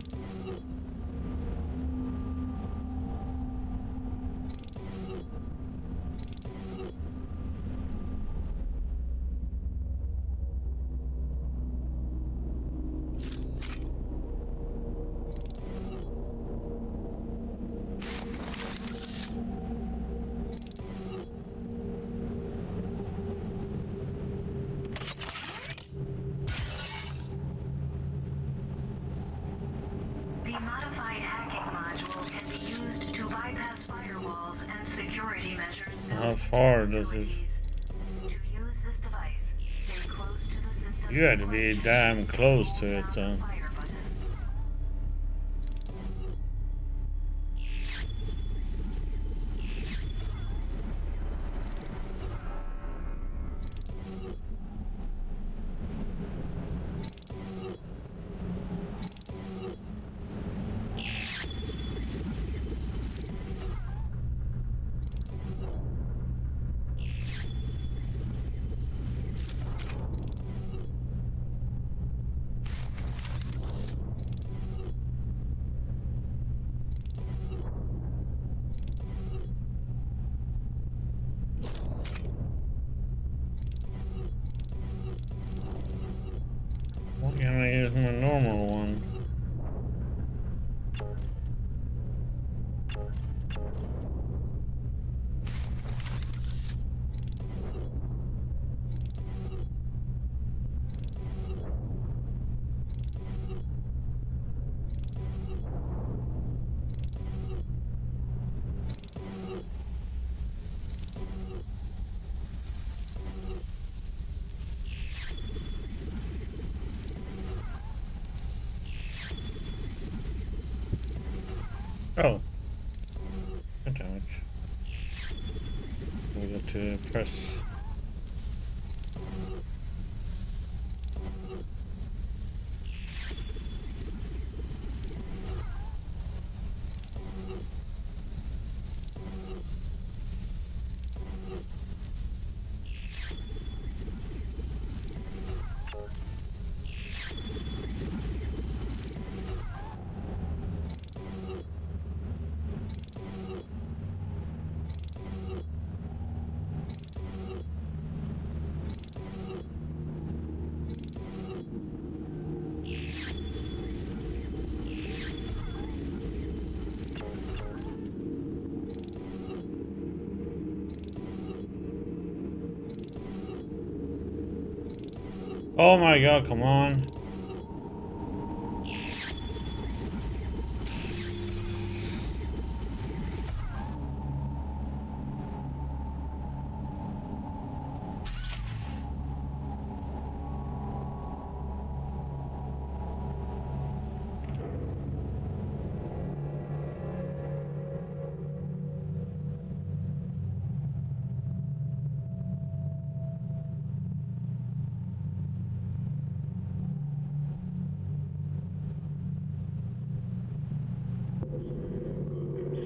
The modified hacking module can be used to bypass firewalls and security measures. How far does it? To You had to be damn close to it, though. Fire button. Why can't I use my normal one? Oh. God damn it. We got to press. Oh my god, come on.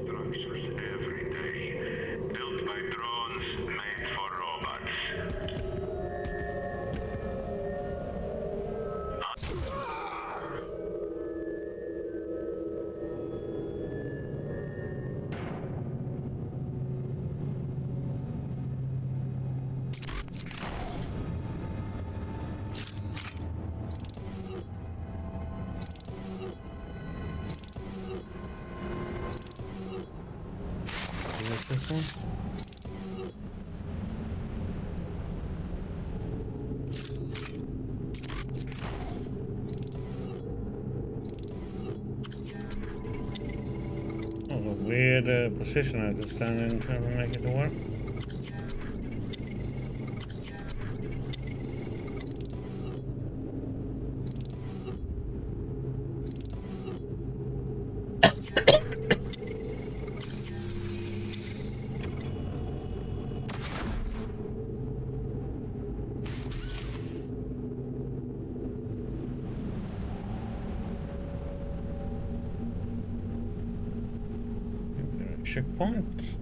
Structures every day. Built by drones, made for robots. Is this one? Oh, a weird position I have to stand in trying to make it work. Checkpoint.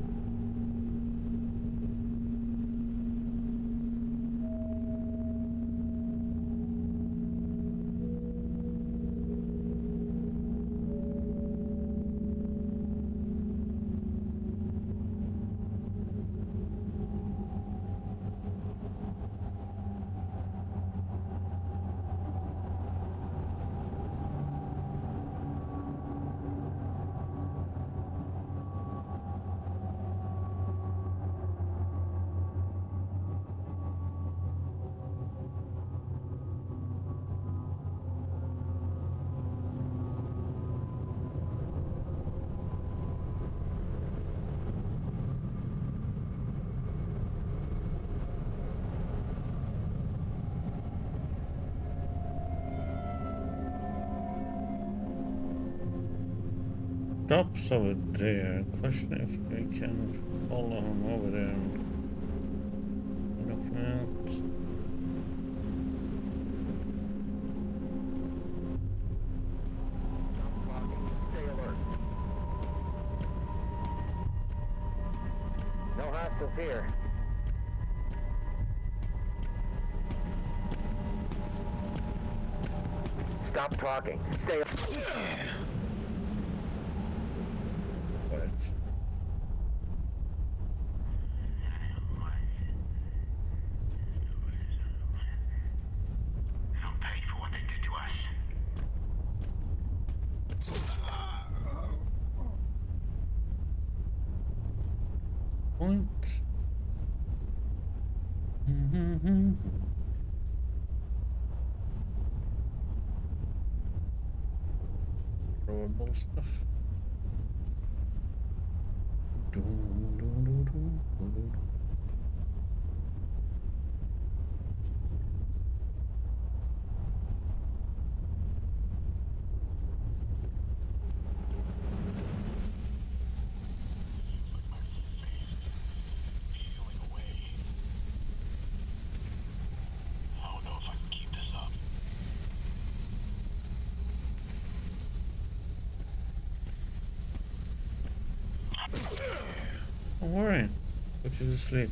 stops over there. Question if we can follow him over there. Document. Stay alert. No hostiles here. Stop talking. Stay. Right. They'll pay for what they did to us. Point. Throwable stuff. Peeling away. I don't know if I can keep this up. Don't worry. Put you to sleep.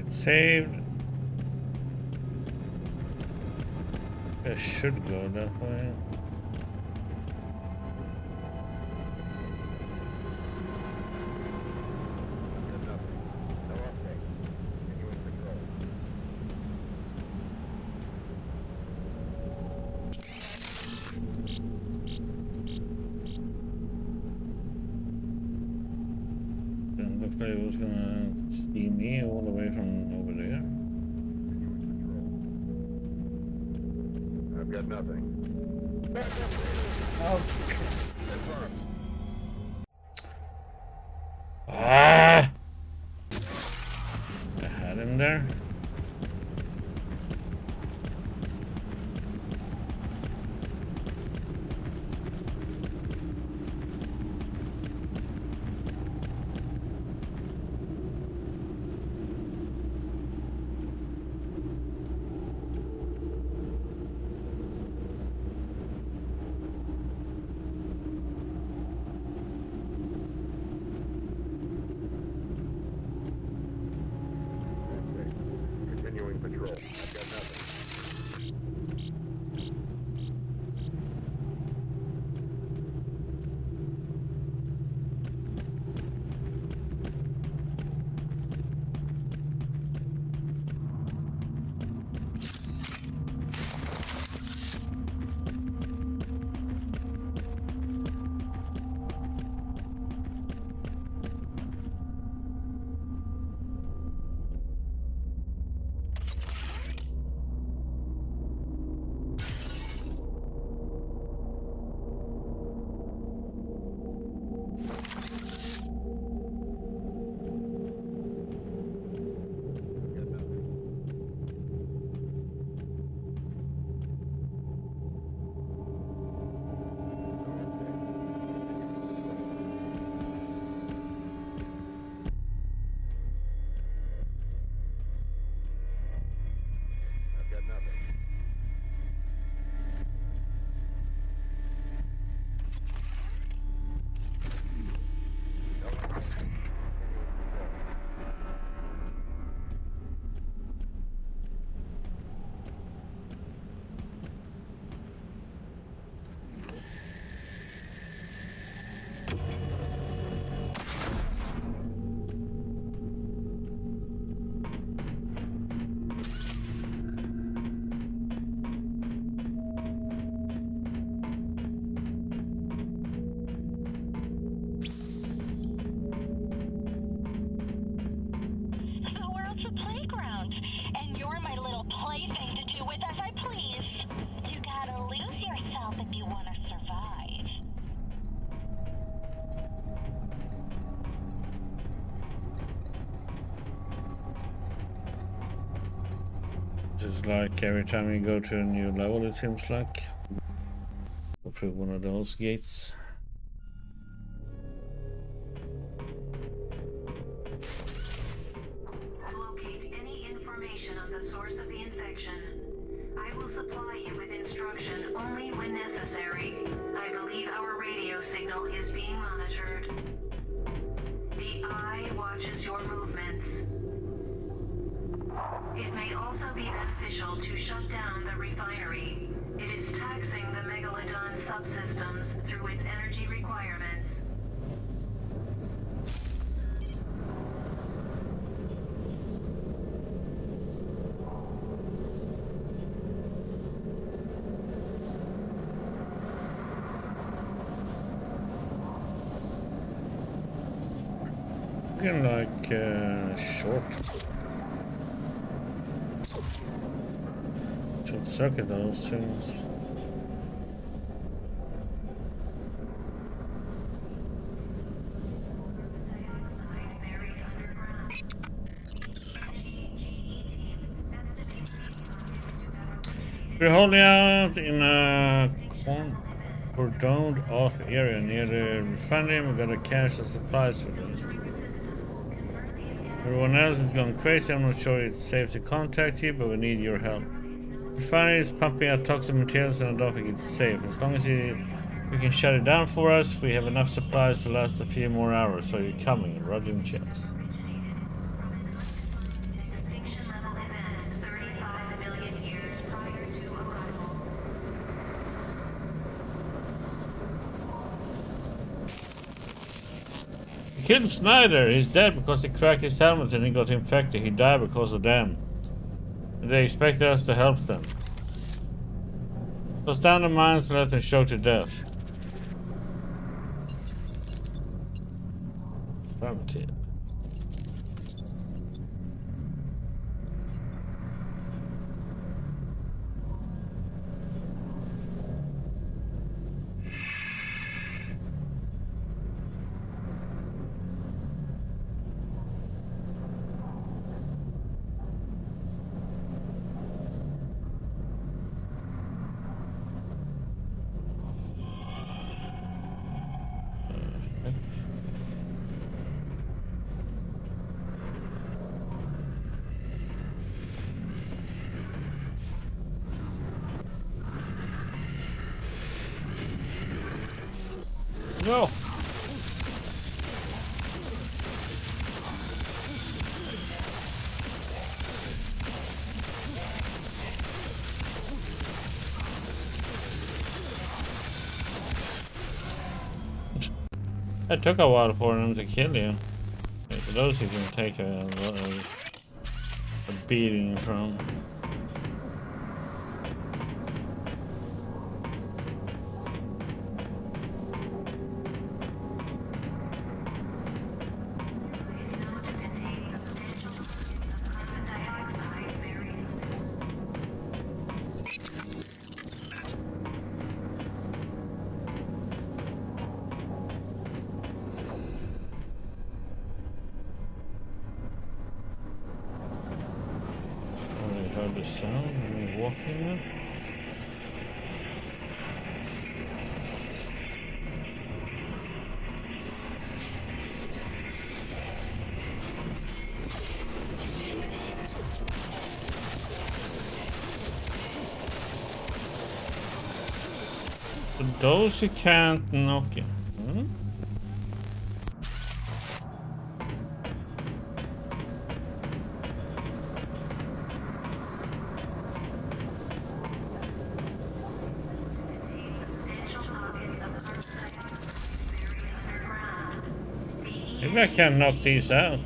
Saved. I should go that way. No update. Continuing patrol. Then looked like it was gonna see me all the way from over there. I've got nothing. Ah! I had him there. This is like every time you go to a new level, it seems like. Go through one of those gates. Locate any information on the source of the infection. I will supply you with instruction only when necessary. I believe our radio signal is being monitored. The Eye watches your movements. It may also be beneficial to shut down the refinery. It is taxing the Megalodon subsystems through its energy requirements. Looking like short circuit those things. We're holding out in a cordoned off area near the refinery. We gotta cache the supplies for them. Everyone else is going crazy. I'm not sure it's safe to contact you, but we need your help. The refinery is pumping out toxic materials and I don't think it's safe. As long as you can shut it down for us, we have enough supplies to last a few more hours. So you're coming, Roger and Chess. Extinction level event 35 million years prior to arrival. Killed Snyder. He's dead because he cracked his helmet and he got infected. He died because of them. They expected us to help them. Close down the mines and let them choke to death. Affirmative. No. It took a while for them to kill you. For those you can take a beating from. Heard the sound when we walking there. For those who can't knock it. Maybe I can knock these out.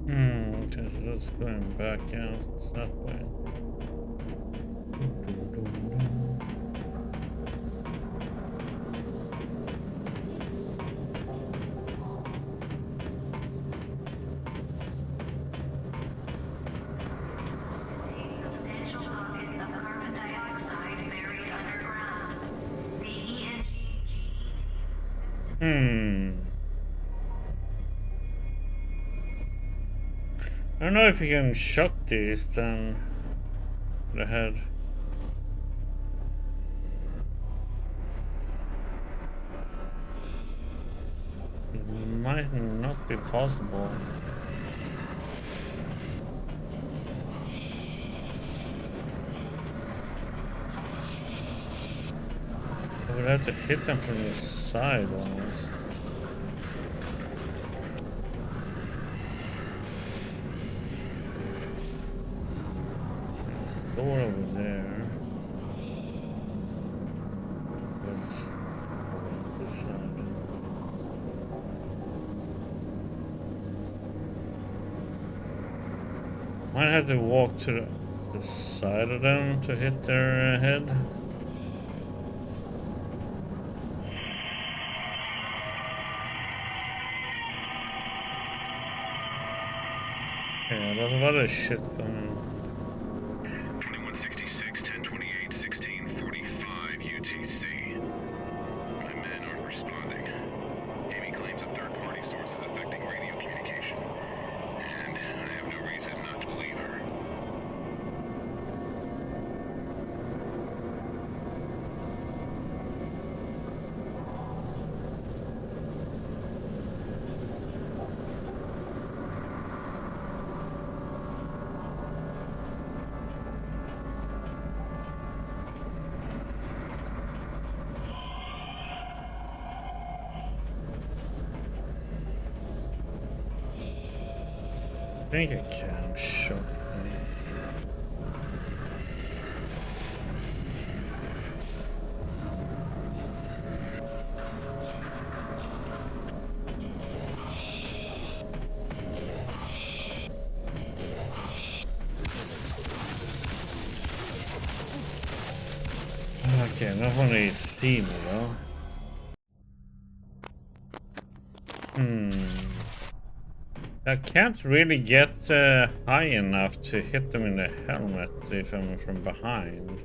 Okay, so that's going back out that way. Substantial pockets of carbon dioxide buried underground. The ENG. I don't know if you can shock these then. The head. It might not be possible. I would have to hit them from the side almost. There's a door over there. Let's go this side. Might have to walk to the side of them to hit their head. Yeah, there's a lot of shit going on. 2166, 1028, 1645 UTC. My men aren't responding. Amy claims a third-party source is affecting radio communication. And I have no reason not to believe her. I think I can shock them. Okay, not when they see me though. I can't really get high enough to hit them in the helmet if I'm from behind.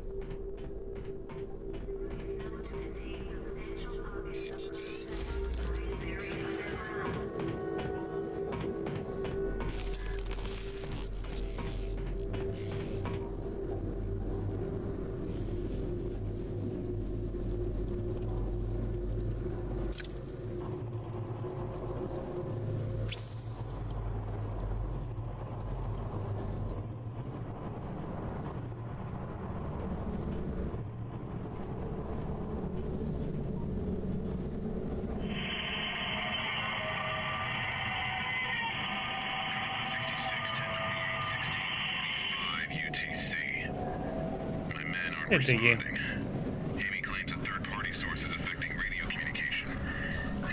Hey, Diggy. Amy claims a third-party source is affecting radio communication, and I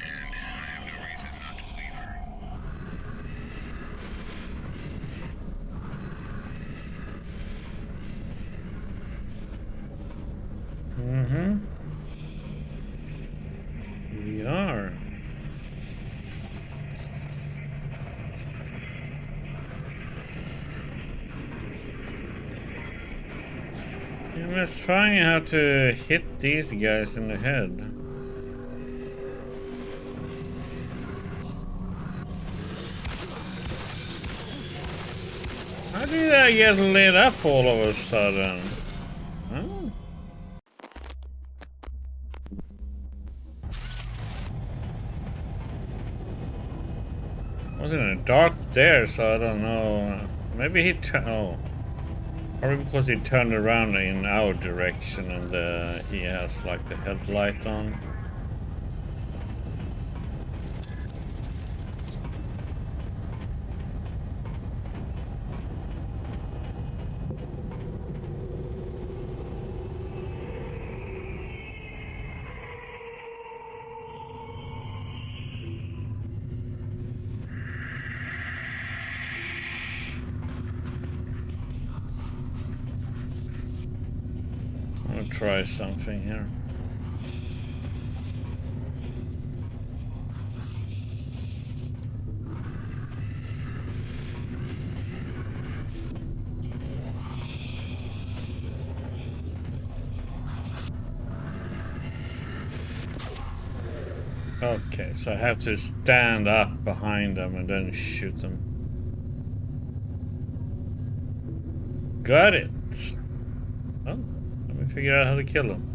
have no reason not to believe her. We are. Let's try how to hit these guys in the head. How did I get lit up all of a sudden? Huh? I was in the dark there, so I don't know. Maybe he oh. Probably because he turned around in our direction and he has like the headlight on. try something here. Okay, so I have to stand up behind them and then shoot them. Got it! Oh, let me figure out how to kill them.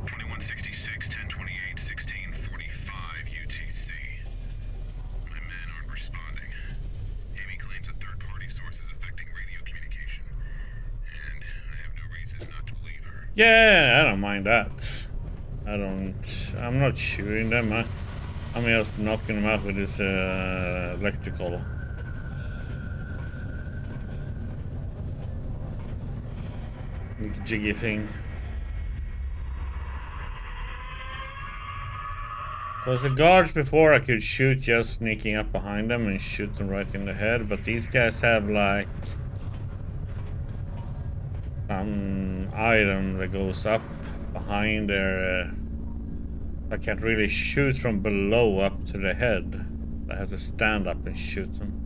2166, 1028, 1645 UTC. My men aren't responding. Amy claims a third-party source is affecting radio communication. And I have no reason not to believe her. Yeah, I don't mind that. I'm not shooting them. I'm just knocking them out with this electrical. Jiggy thing. Because the guards before I could shoot just sneaking up behind them and shoot them right in the head, but these guys have like some item that goes up behind their. I can't really shoot from below up to the head. I have to stand up and shoot them.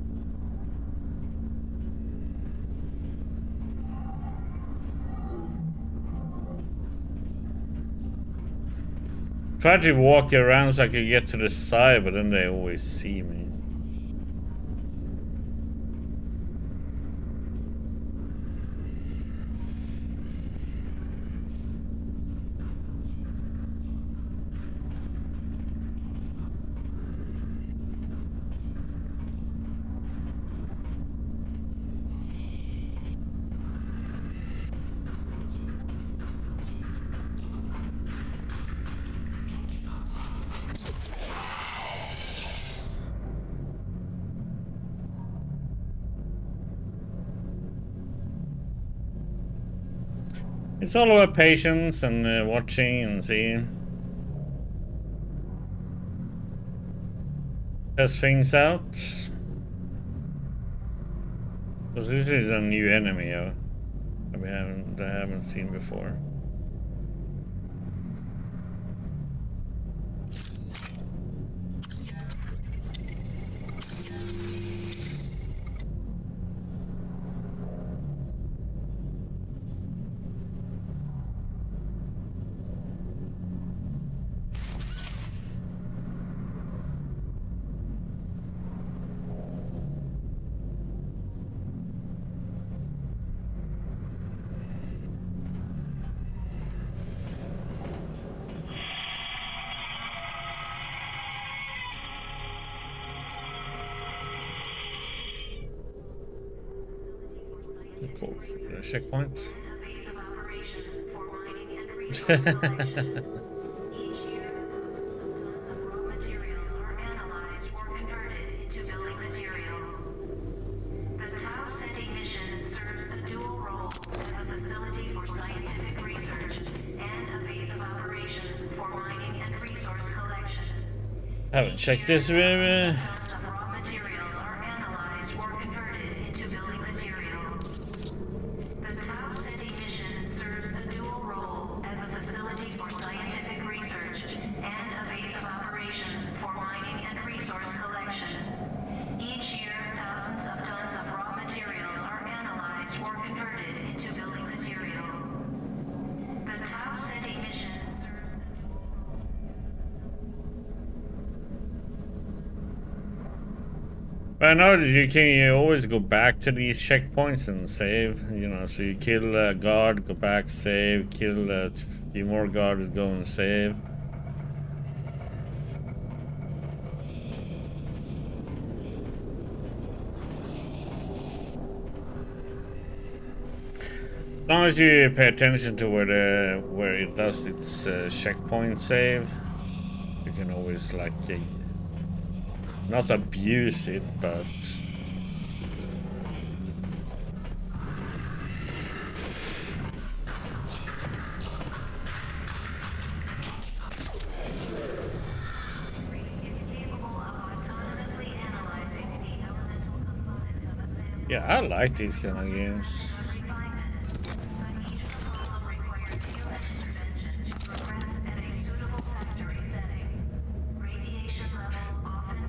Try to walk around so I could get to the side, but then they always see me. It's all about patience and watching and seeing. Test things out. Because this is a new enemy that I haven't seen before. Cool. Checkpoint. A base of operations for mining and resource collection. Each year, tons of raw materials are analyzed or converted into building material. The Tau Ceti mission serves a dual role as a facility for scientific research and a base of operations for mining and resource collection. Haven't checked this with Tons of raw materials are analyzed or converted into building material. The Tau Ceti mission serves a dual role as a facility for scientific research and a base of operations for mining and resource collection. Each year, thousands of tons of raw materials are analyzed or converted into building material. The Tau Ceti mission serves a dual I know that you always go back to these checkpoints and save, you know, so you kill a guard, go back, save, kill a few more guards, go and save. As long as you pay attention to where it does its checkpoint save, you can always like not abuse it, but Yeah, I like these kind of games.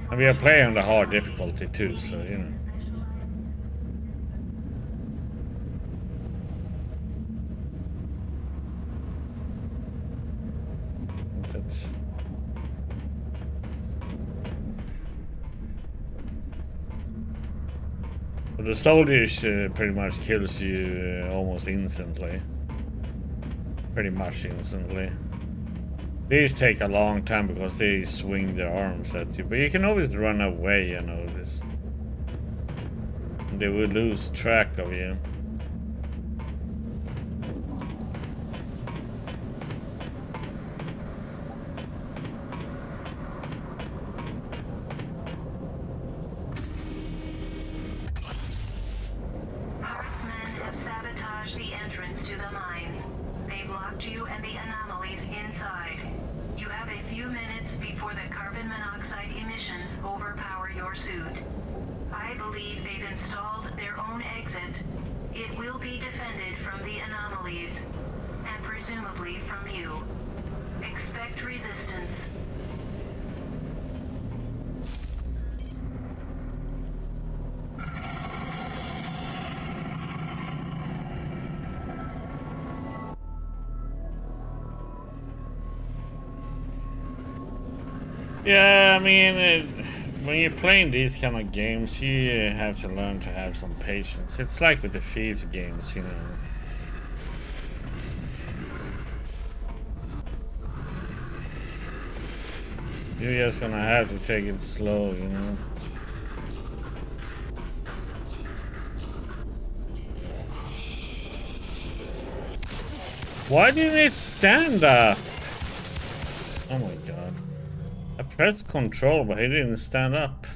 And we are playing on the hard difficulty too, so you know. That's... But the soldiers pretty much kills you almost instantly. Pretty much instantly. These take a long time because they swing their arms at you, but you can always run away, you know, just... They will lose track of you. Hertzmen have sabotaged the entrance to the mines. They blocked you and the anomalies inside. You have a few minutes before the carbon monoxide emissions overpower your suit. I believe they've installed their own exit. It will be defended from the anomalies, and presumably from you. Expect resistance. Yeah, I mean, when you're playing these kind of games, you have to learn to have some patience. It's like with the Thieves games, you know. You're just gonna have to take it slow, you know. Why didn't it stand up? Oh my god. I pressed control, but he didn't stand up.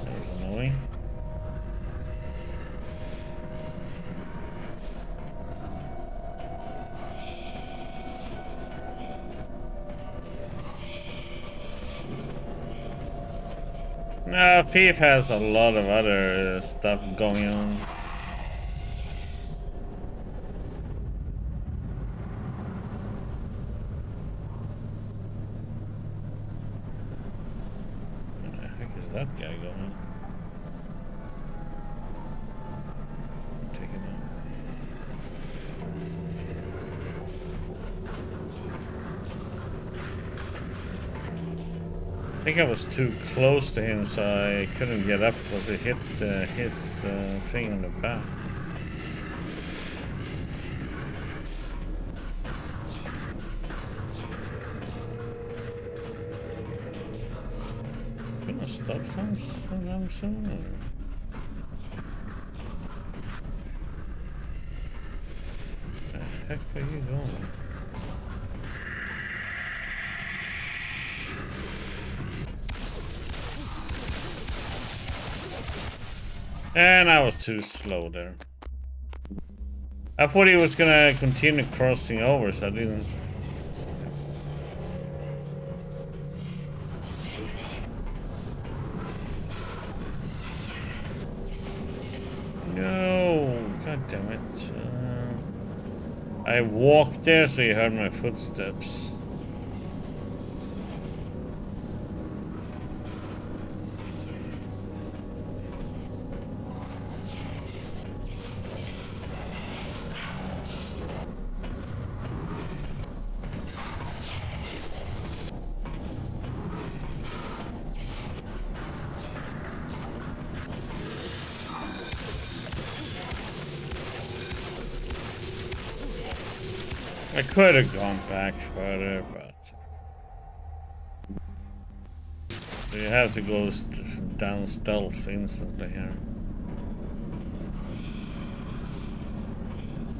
That was annoying. No, Thief has a lot of other stuff going on. Where the heck is that guy going? Take him out. I think I was too close to him, so I couldn't get up because it hit his thing on the back. Can I stop sometime soon? Where the heck are you going? And I was too slow there. I thought he was gonna continue crossing over, so I didn't. No, god damn it. I walked there so you heard my footsteps. I could have gone back further, but you have to go down stealth instantly here.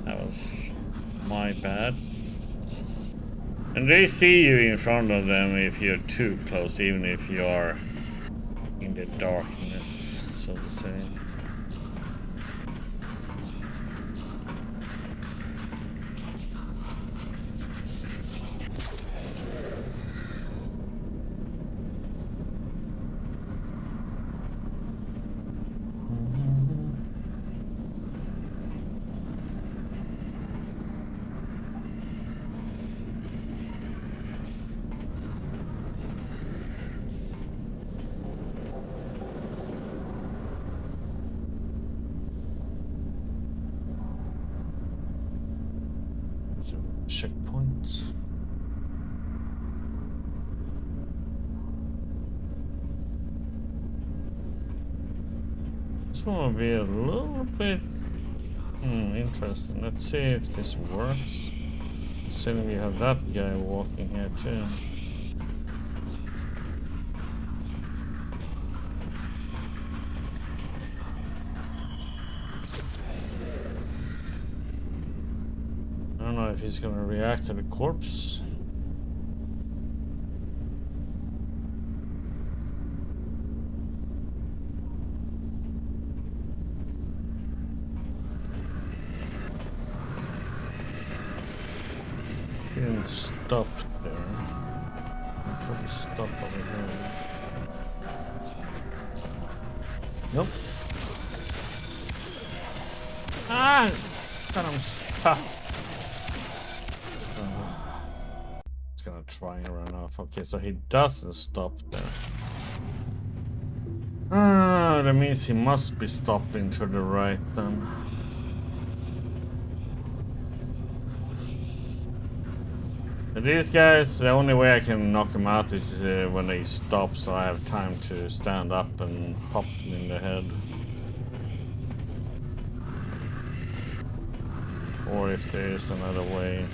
That was my bad. And they see you in front of them if you're too close, even if you are in the darkness, so to say. checkpoint. This one will be a little bit interesting. Let's see if this works. Considering we have that guy walking here too. I don't know if he's gonna react to the corpse. He didn't stop there. I'll probably stop over here. Nope. Ah! God, I'm stuck. It's gonna try and run off. Okay, so he doesn't stop there. Ah, that means he must be stopping to the right then. But these guys, the only way I can knock them out is when they stop, so I have time to stand up and pop them in the head. Or if there is another way.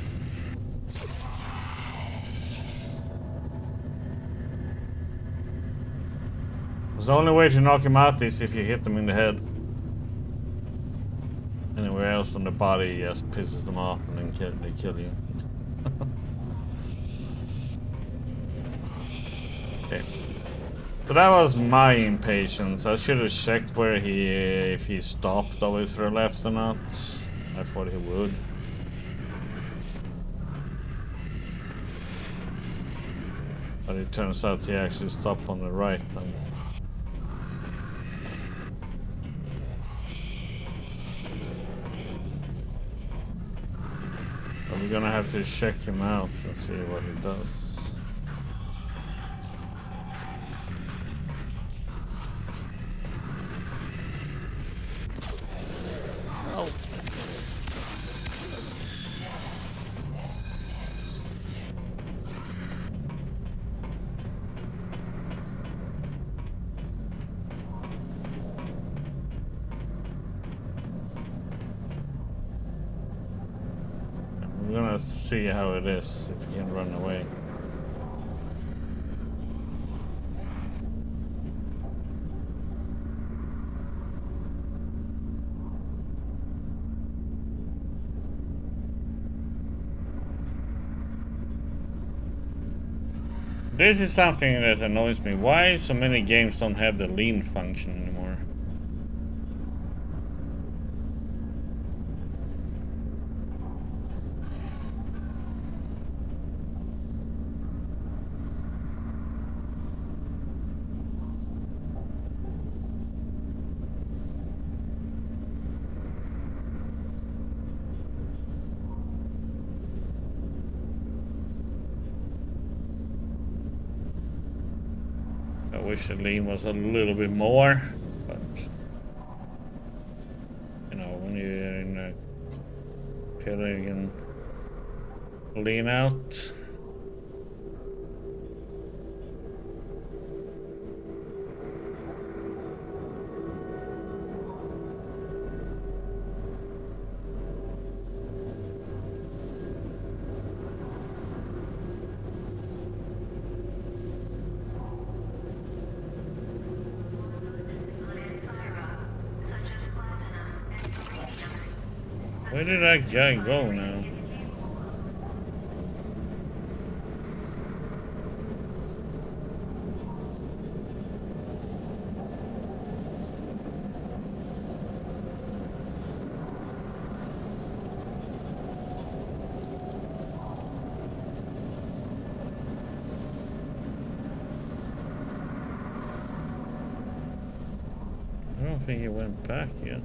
The only way to knock him out is if you hit them in the head. Anywhere else on the body just pisses them off and then they kill you. Okay. So that was my impatience. I should have checked where if he stopped over to the left or not. I thought he would. But it turns out he actually stopped on the right then. So we're gonna have to check him out and see what he does. We're gonna see how it is, if he can run away. This is something that annoys me. Why so many games don't have the lean function anymore? I wish the lean was a little bit more, but you know, when you're in a pillar you can lean out. Where did that guy go now? I don't think he went back yet.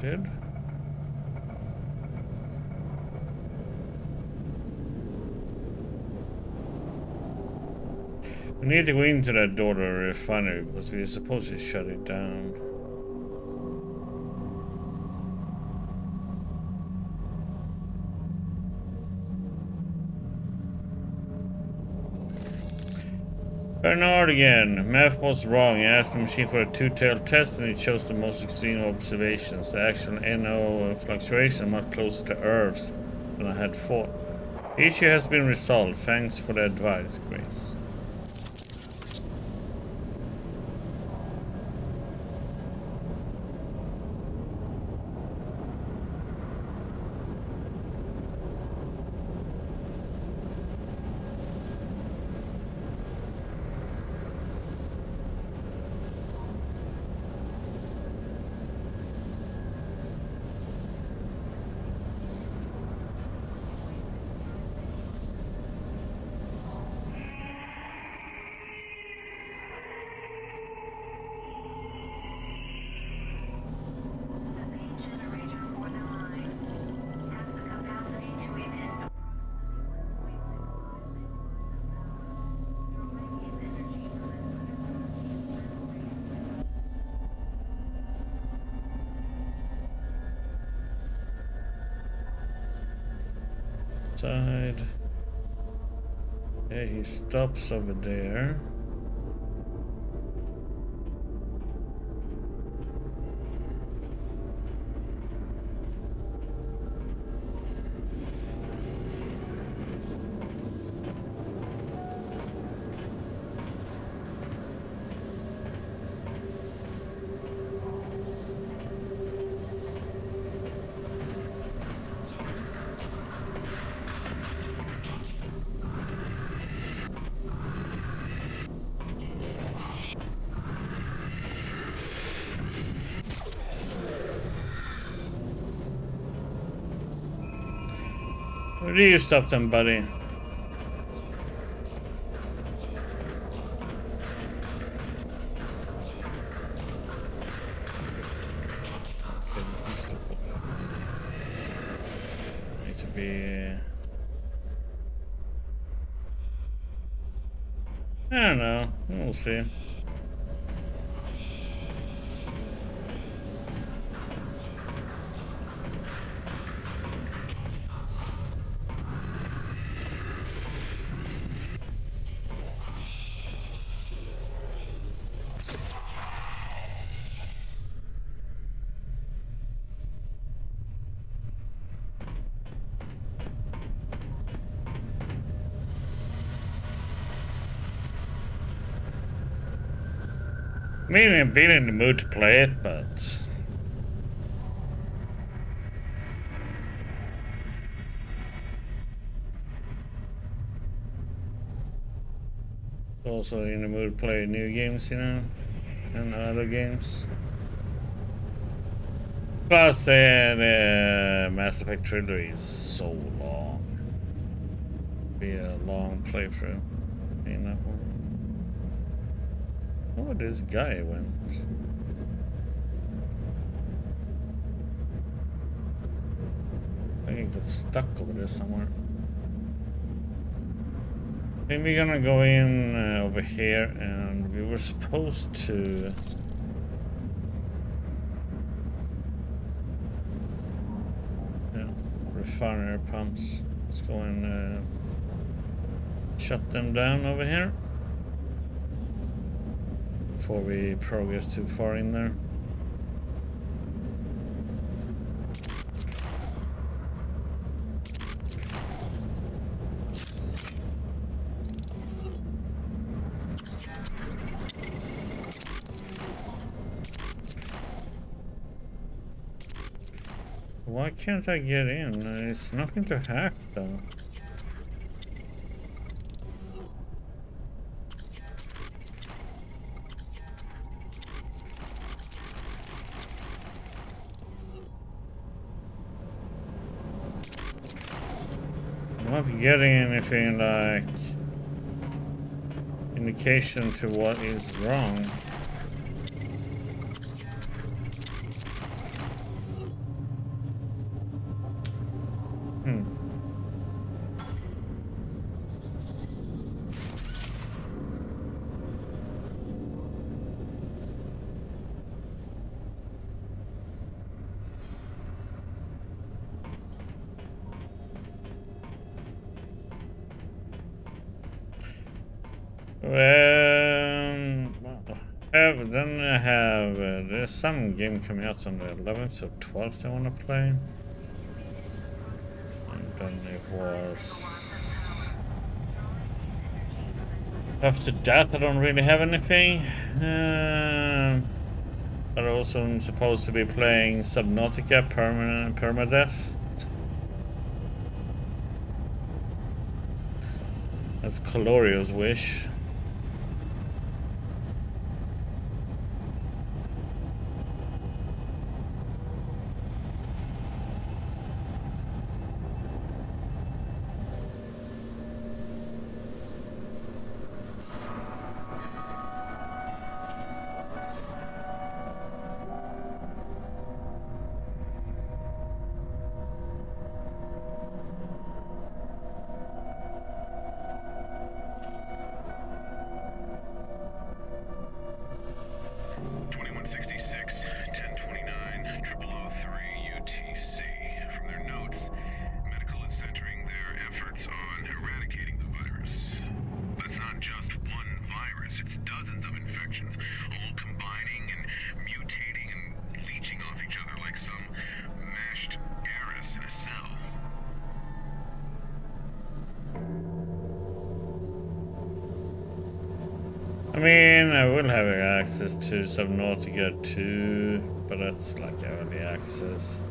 Did. We need to go into that door to the refinery because we're supposed to shut it down. Bernard again. Math was wrong. He asked the machine for a two-tailed test and it chose the most extreme observations. The actual NO fluctuation much closer to Earth's than I had thought. The issue has been resolved. Thanks for the advice, Grace. Side. Yeah, he stops over there. Where do you stop them, buddy? Need to be... I don't know. We'll see. I mean, I've been in the mood to play it, but... also in the mood to play new games, you know, and other games. Plus, the Mass Effect trilogy is so long. Be a long playthrough in that one. Oh, this guy went. I think he got stuck over there somewhere. I think we're gonna go in over here, and we were supposed to... yeah, refinery pumps. Let's go and shut them down over here before we progress too far in there. Why can't I get in? It's nothing to hack though. I'm not getting anything like indication to what is wrong. Then I have there's some game coming out on the 11th or 12th I want to play. And then it was after that I don't really have anything. But also I'm supposed to be playing Subnautica Permadeath. That's Colorio's wish. I mean, I will have access to Subnautica 2, but that's like early access.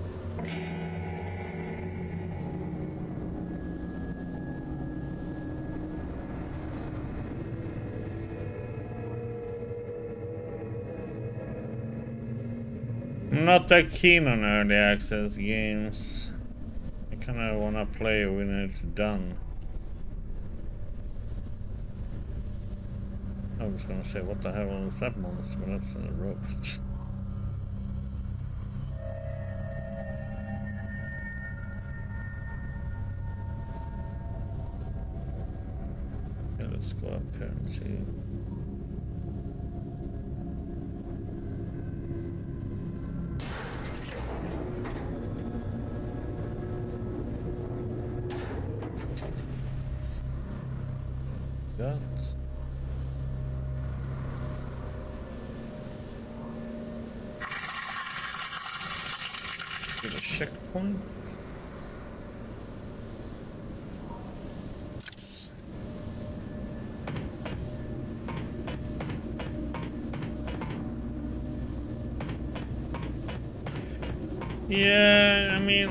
I'm not that keen on early access games. I kinda wanna play when it's done. I was gonna say, what the hell is that monster? But that's a robot. Yeah, let's go up here and see. That. Get a checkpoint. Yeah, I mean,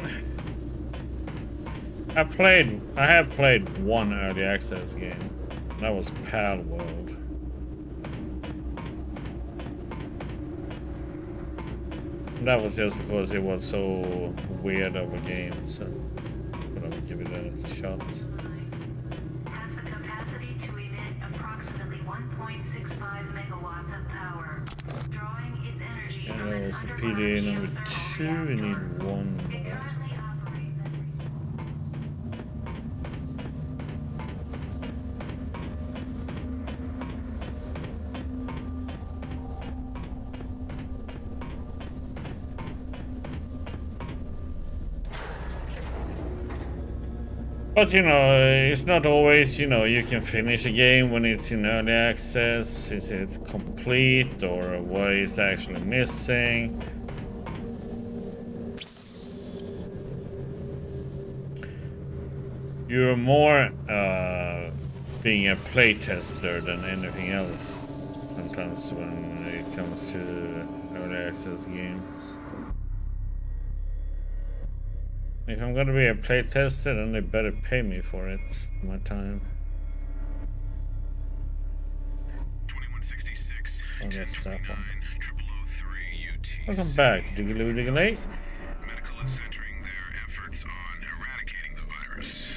I have played one early access game. That was Pal World. That was just because it was so weird of a game, so but I would give it a shot. Has the capacity to emit approximately 1.65 megawatts of power, drawing its energy And from that an was the underground PDA number geothermal 2. We need reactor. one It more. currently operates at But you know, it's not always, you know, you can finish a game when it's in early access. Is it complete or what is actually missing? You're more being a playtester than anything else sometimes when it comes to early access games. If I'm gonna be a playtester, then they better pay me for it, my time. 2166, Oh, that's that 1029, one. 0003 UT. Welcome back, Diggly Diggly. Medical is centering their efforts on eradicating the virus.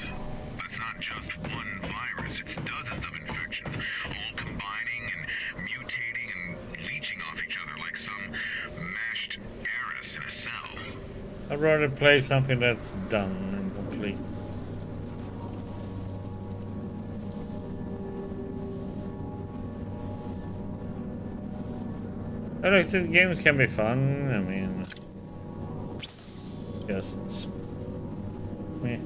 But it's not just one virus, it's dozens of infections, all combining and mutating and leeching off each other like some mashed heiress in a cell. I'd rather play something that's done and complete. I like these games can be fun. I mean, just me.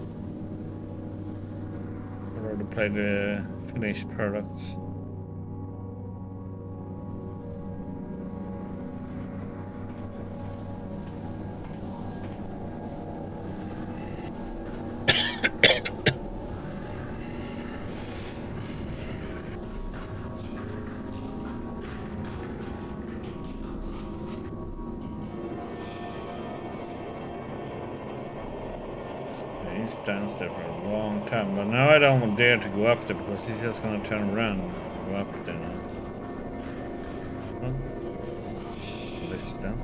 I'd rather play the finished product. He stands there for a long time, but now I don't dare to go up there because he's just gonna turn around and go up there now. Well, let's down.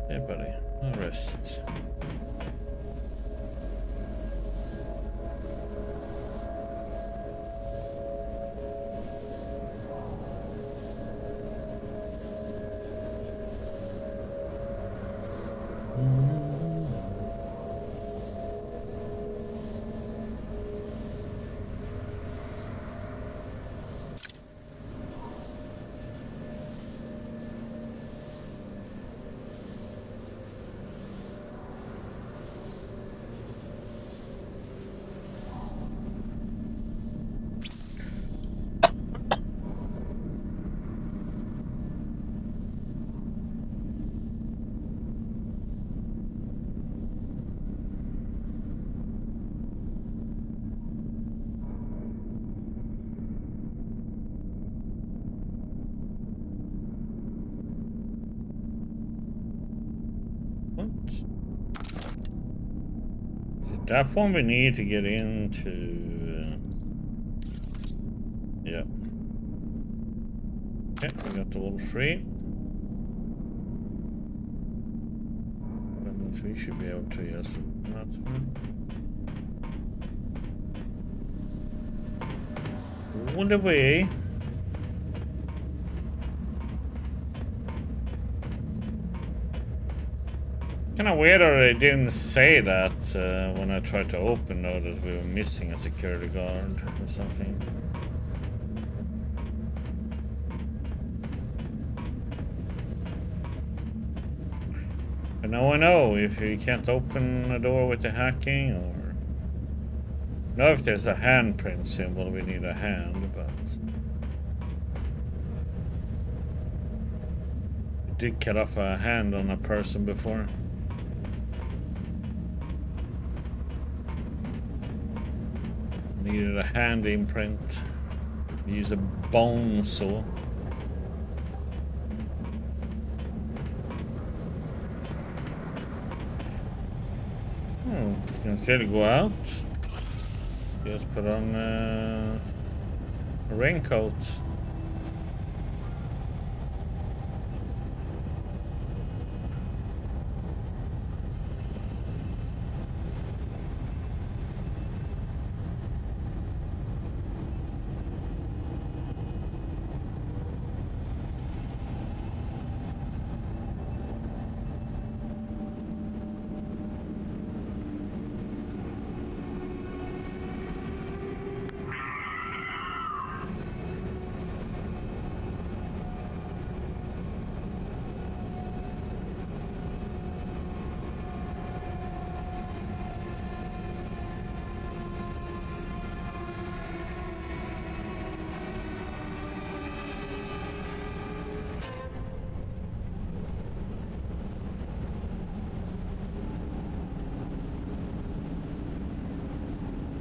Hey buddy, no rest. What? Is it that one we need to get into? Yeah. Okay, we got all three. That means we should be able to just not. All the way. Kind of weird that they didn't say that when I tried to open, though, that we were missing a security guard or something. But now I know if you can't open a door with the hacking, or know if there's a handprint symbol, we need a hand, but we did cut off a hand on a person before. Needed a hand imprint. Use a bone saw. Oh, you can still go out. Just put on a raincoat.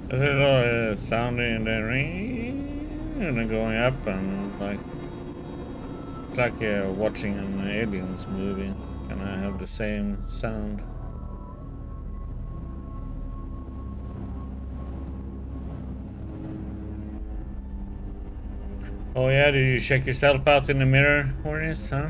There's a little sound in the ring and then going up, and like it's like watching an aliens movie. Can I have the same sound? Oh yeah, did you check yourself out in the mirror, Hornis, huh?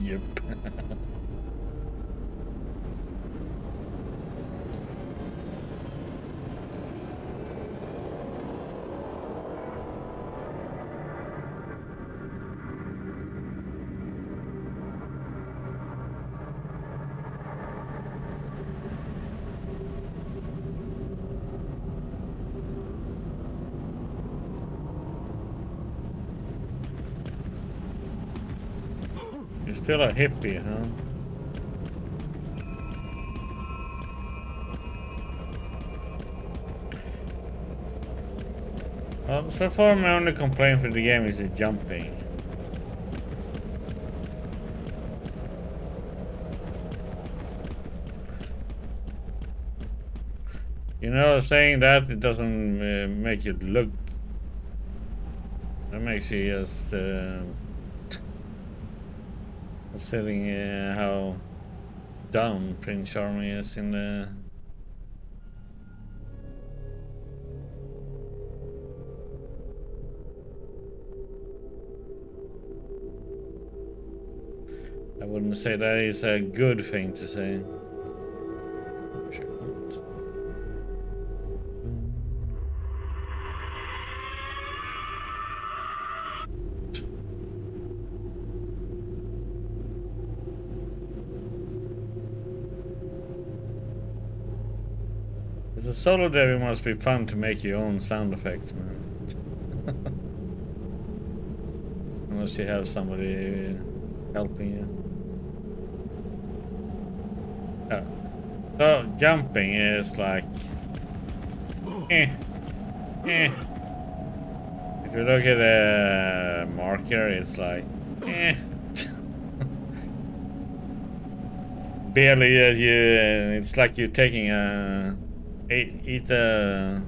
Yep. You're still a hippie, huh? Well, so far my only complaint with the game is the jumping. You know, saying that it doesn't make you look. That makes you just considering how dumb Prince Charming is in the. I wouldn't say that is a good thing to say. As a solo dev, it must be fun to make your own sound effects, man. Unless you have somebody helping you. Yeah. So jumping is like, eh. If you look at a marker, it's like, barely. It's like you're taking eat a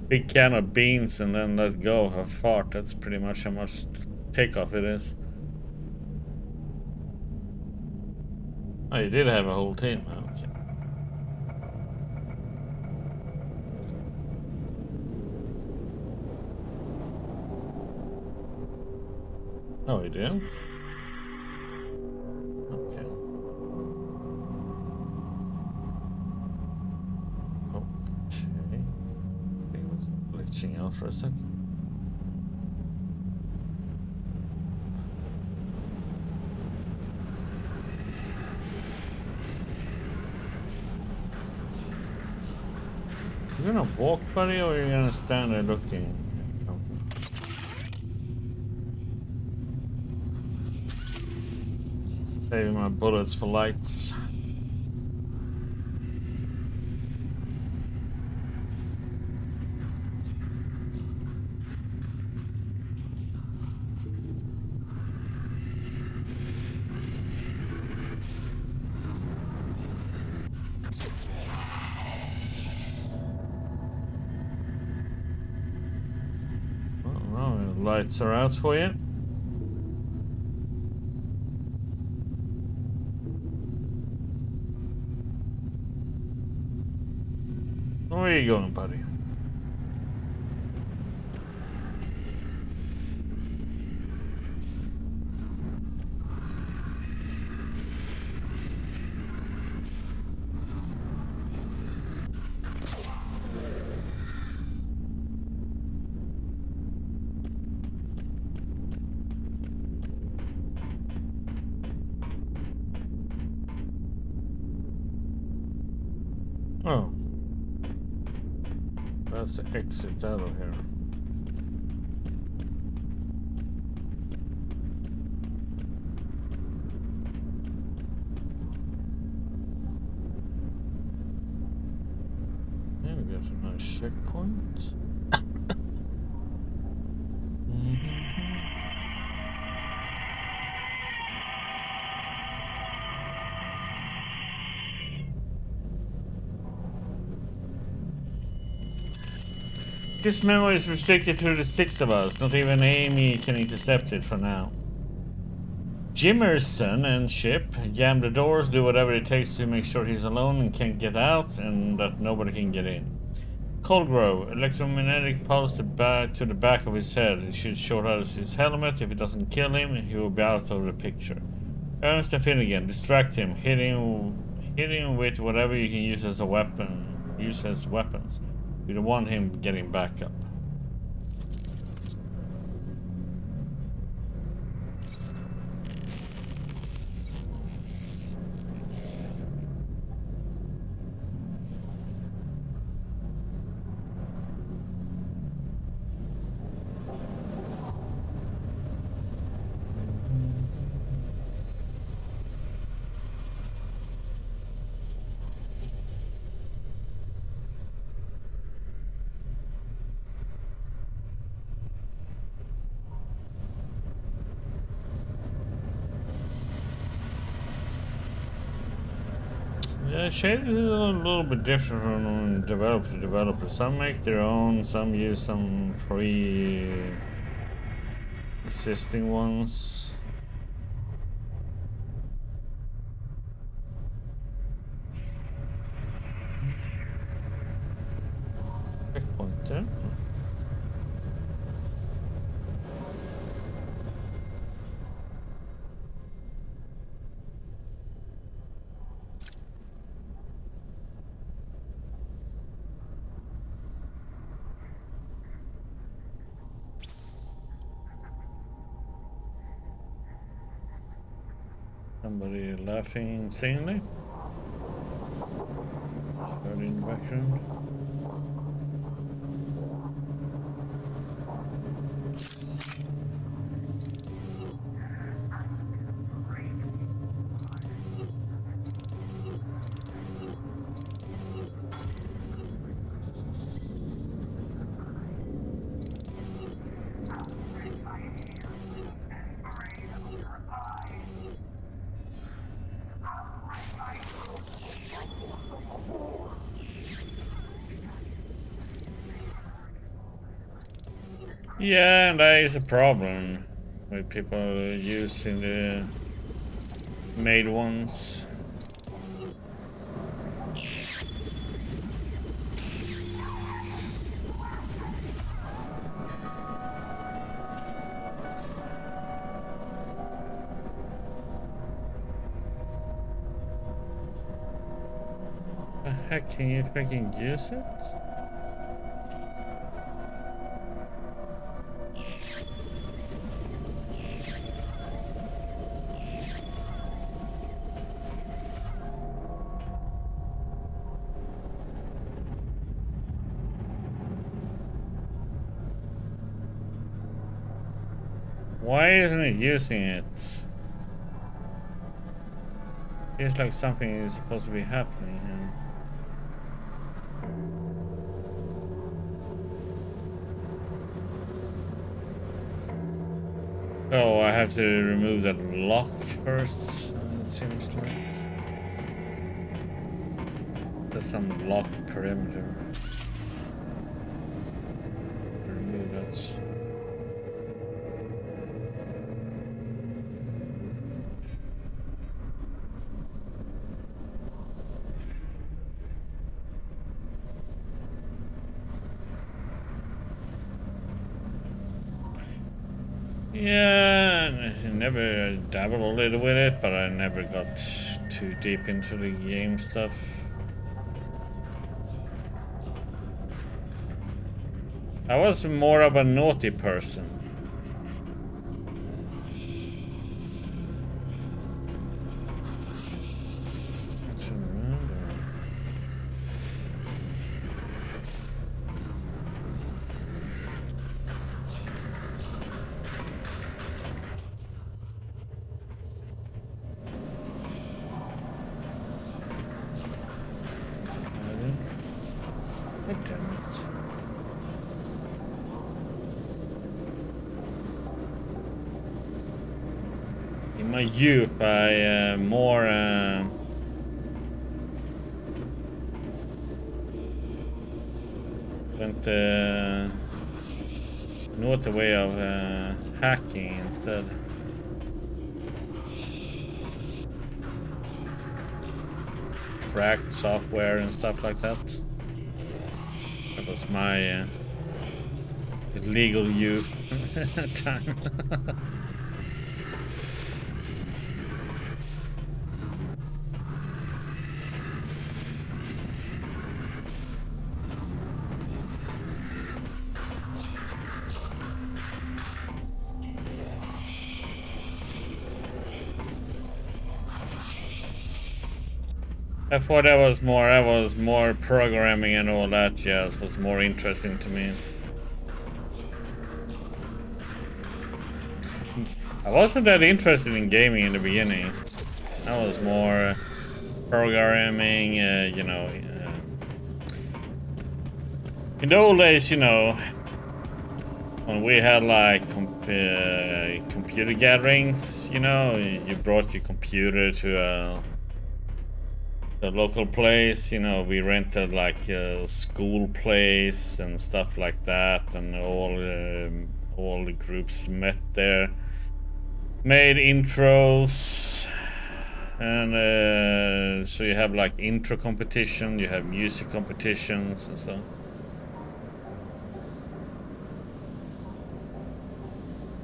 big can of beans and then let go of a fart. That's pretty much how much takeoff it is. Oh, you did have a whole team. Okay. Oh, you didn't? Okay. Okay. It was glitching out for a second. You gonna walk, buddy, or are you gonna stand there looking? Saving my bullets for lights. Well, the lights are out for you. Where are you going, buddy? Oh. That's the exit out of here. Maybe there's a nice checkpoint. This memo is restricted to the 6 of us. Not even Amy can intercept it for now. Jimerson and Ship jam the doors, do whatever it takes to make sure he's alone and can't get out, and that nobody can get in. Coldgrove, electromagnetic pulse to the back of his head. It should short out his helmet. If it doesn't kill him, he will be out of the picture. Ernst and Finnegan, distract him, hit him with whatever you can use as a weapon. Useless weapons. We don't want him getting back up. Shade is a little bit different from developer to developer. Some make their own, some use some pre-existing ones. Checkpoint there. Somebody laughing insanely. Heard in the background. Yeah, that is a problem with people using the made ones. The heck, can you fucking use it? Why isn't it using it? Feels like something is supposed to be happening here. Oh, I have to remove that lock first, it seems like. There's some lock perimeter. Remove that. Yeah, I never dabbled a little with it, but I never got too deep into the game stuff. I was more of a naughty person. In my youth, I more went naughty way of hacking instead. Cracked software and stuff like that. That was my illegal youth time. I thought that was more programming and all that jazz was more interesting to me. I wasn't that interested in gaming in the beginning. I was more programming, you know. In the old days, you know, when we had like computer gatherings, you know, you brought your computer to the local place. You know, we rented like a school place and stuff like that, and all the groups met there, made intros, and so you have like intro competition, you have music competitions and so.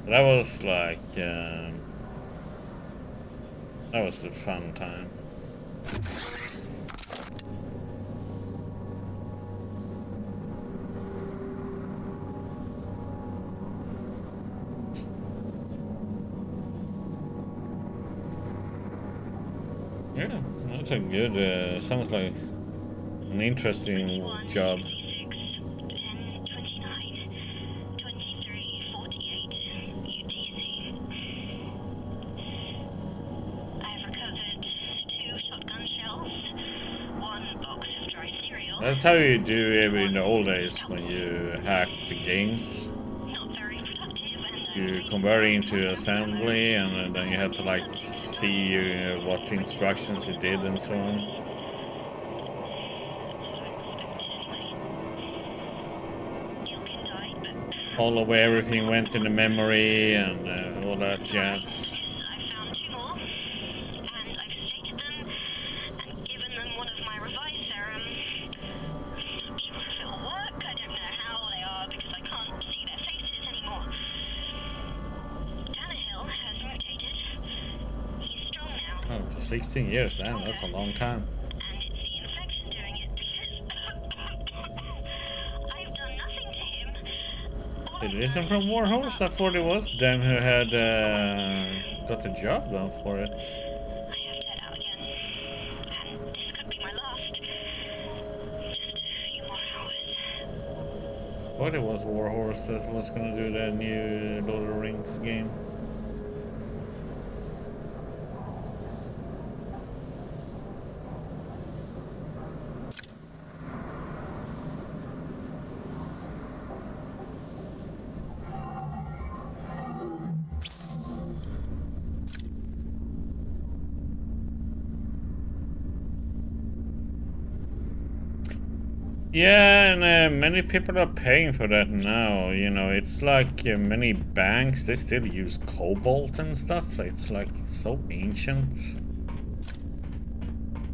That was like that was the fun time. Yeah, that's a good. Sounds like an interesting job. 10, 29, 23, 48 UTC. I've recovered 2 shotgun shells, 1 box of dry cereal. That's how you do it in the old days when you hacked the games. Not very productive, and You convert it into assembly, and then you have to like see what instructions it did and so on. All of where everything went in the memory and all that jazz. I found 2 more, and I've stated them and given them one of my revised serum. Not sure if it'll work. I don't know how they are because I can't see their faces anymore. Tannehill has mutated. He's strong now. Oh, for 16 years, damn, that's a long time. And it's the infection doing it because I've done nothing to him. It isn't from Warhorse. I thought it was them who had got the job done for it. I have to head out again. And this could be my last. Just a few more hours. Thought it was Warhorse that was gonna do the new Lord of the Rings game. Yeah, and many people are paying for that now. You know, it's like many banks, they still use Cobalt and stuff. It's like so ancient.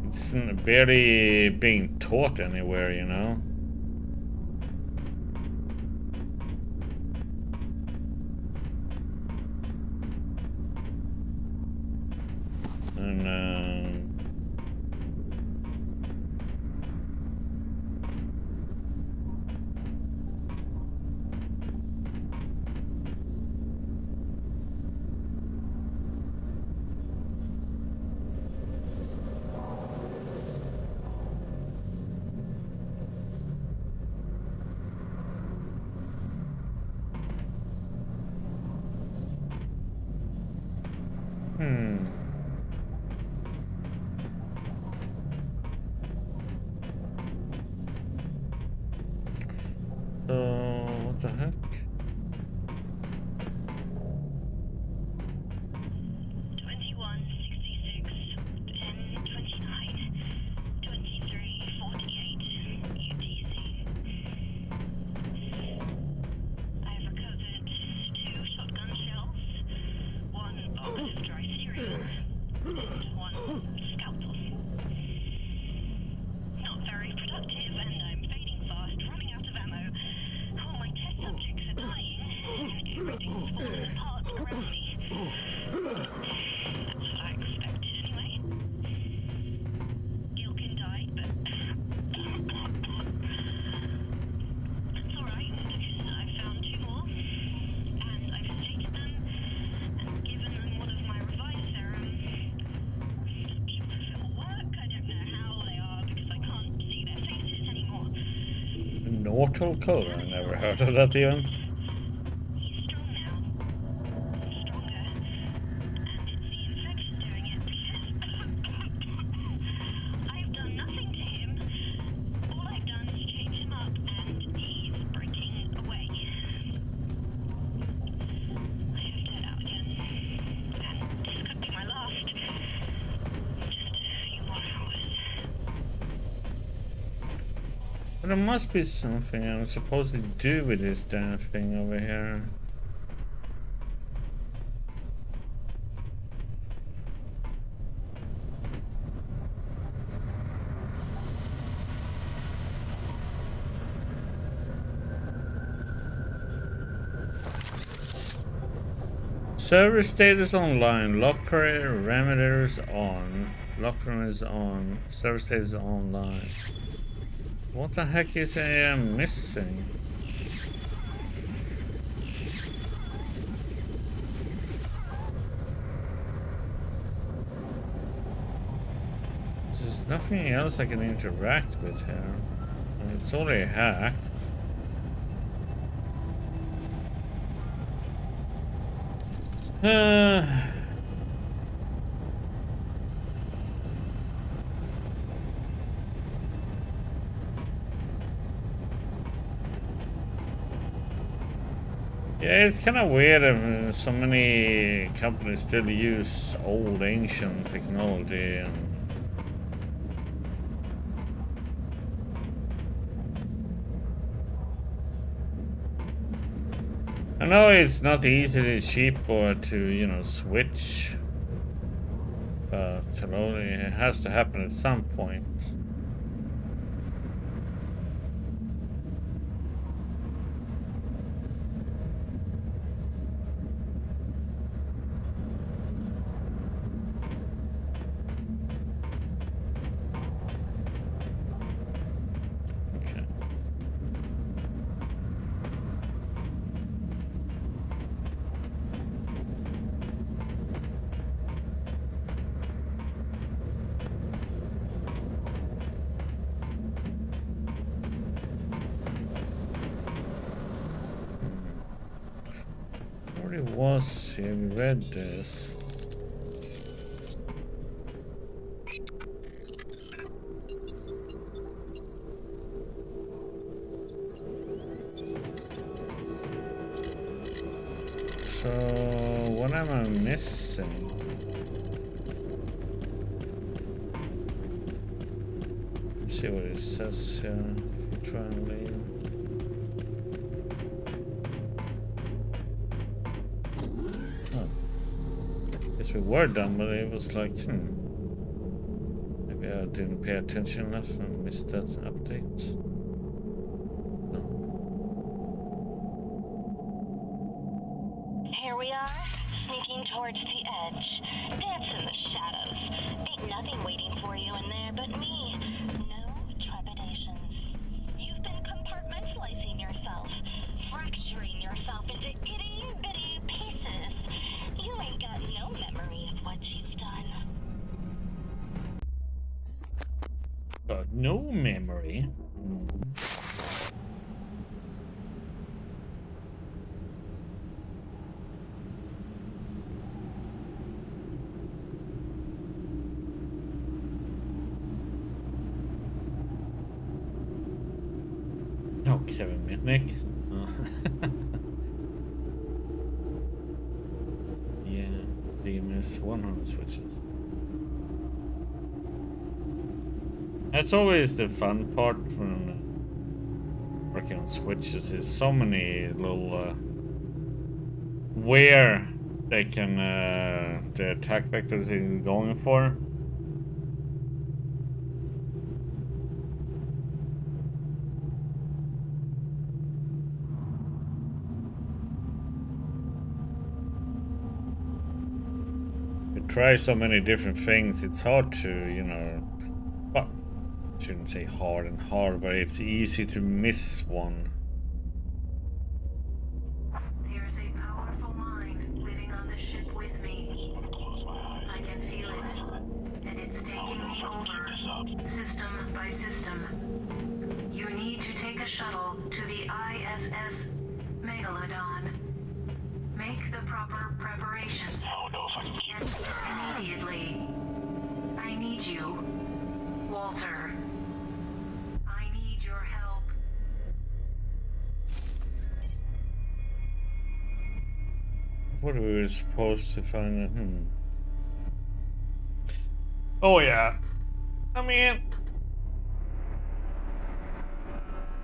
It's barely being taught anywhere, you know. And what the heck? 21, 66, 10, 29, 23, 48 UTC. I've recovered 2 shotgun shells, 1 box of dry cereal, and 1 scalpel. Not very productive, and I'm fading fast, running out of ammo. All my test subjects are dying, and everything's falling apart around me. That's what I expected anyway. Gilkin died, but that's alright, because I found 2 more, and I've stated them and given them one of my revised serum. Not sure if it'll work. I don't know how they are because I can't see their faces anymore. Nortal code? I never heard of that even. He's strong now. Stronger. And it's the infection doing it because I've done nothing to him. All I've done is change him up and he's breaking away. I have to head out again. And this could be my last. Just a few more hours. there must be something I'm supposed to do with this damn thing over here. Server status online. Lock parameters on. Lock parameters on. Server status online. What the heck is I am missing? There's nothing else I can interact with here. I mean, it's already hacked. Yeah, it's kind of weird that so many companies still use old, ancient technology. And I know it's not easy, cheap, or to, you know, switch, but it has to happen at some point. Was here, we read this. So what am I missing? Let's see what it says here. If you try and leave. We were done, but it was like, maybe I didn't pay attention enough and missed that update. No. Here we are, sneaking towards the edge. Dance in the shadows. Ain't nothing waiting for you in there but me. No trepidations. You've been compartmentalizing yourself, fracturing yourself into itty-bitty pieces. You ain't got no memory of what you've done. Got no memory. Oh, Kevin Mitnick. Yeah, DMS 100 switches. That's always the fun part from working on switches, is so many little where they can the attack vector is going for. Try so many different things, it's hard to, you know, well, I shouldn't say hard and hard, but it's easy to miss one. There is a powerful mind living on the ship with me. I can feel it, and it's taking me over, system by system. You need to take a shuttle to the ISS Megalodon. Make the proper preparations. I don't know if I can keep And immediately. I need you, Walter. I need your help. What were we supposed to find out? Oh yeah. I mean,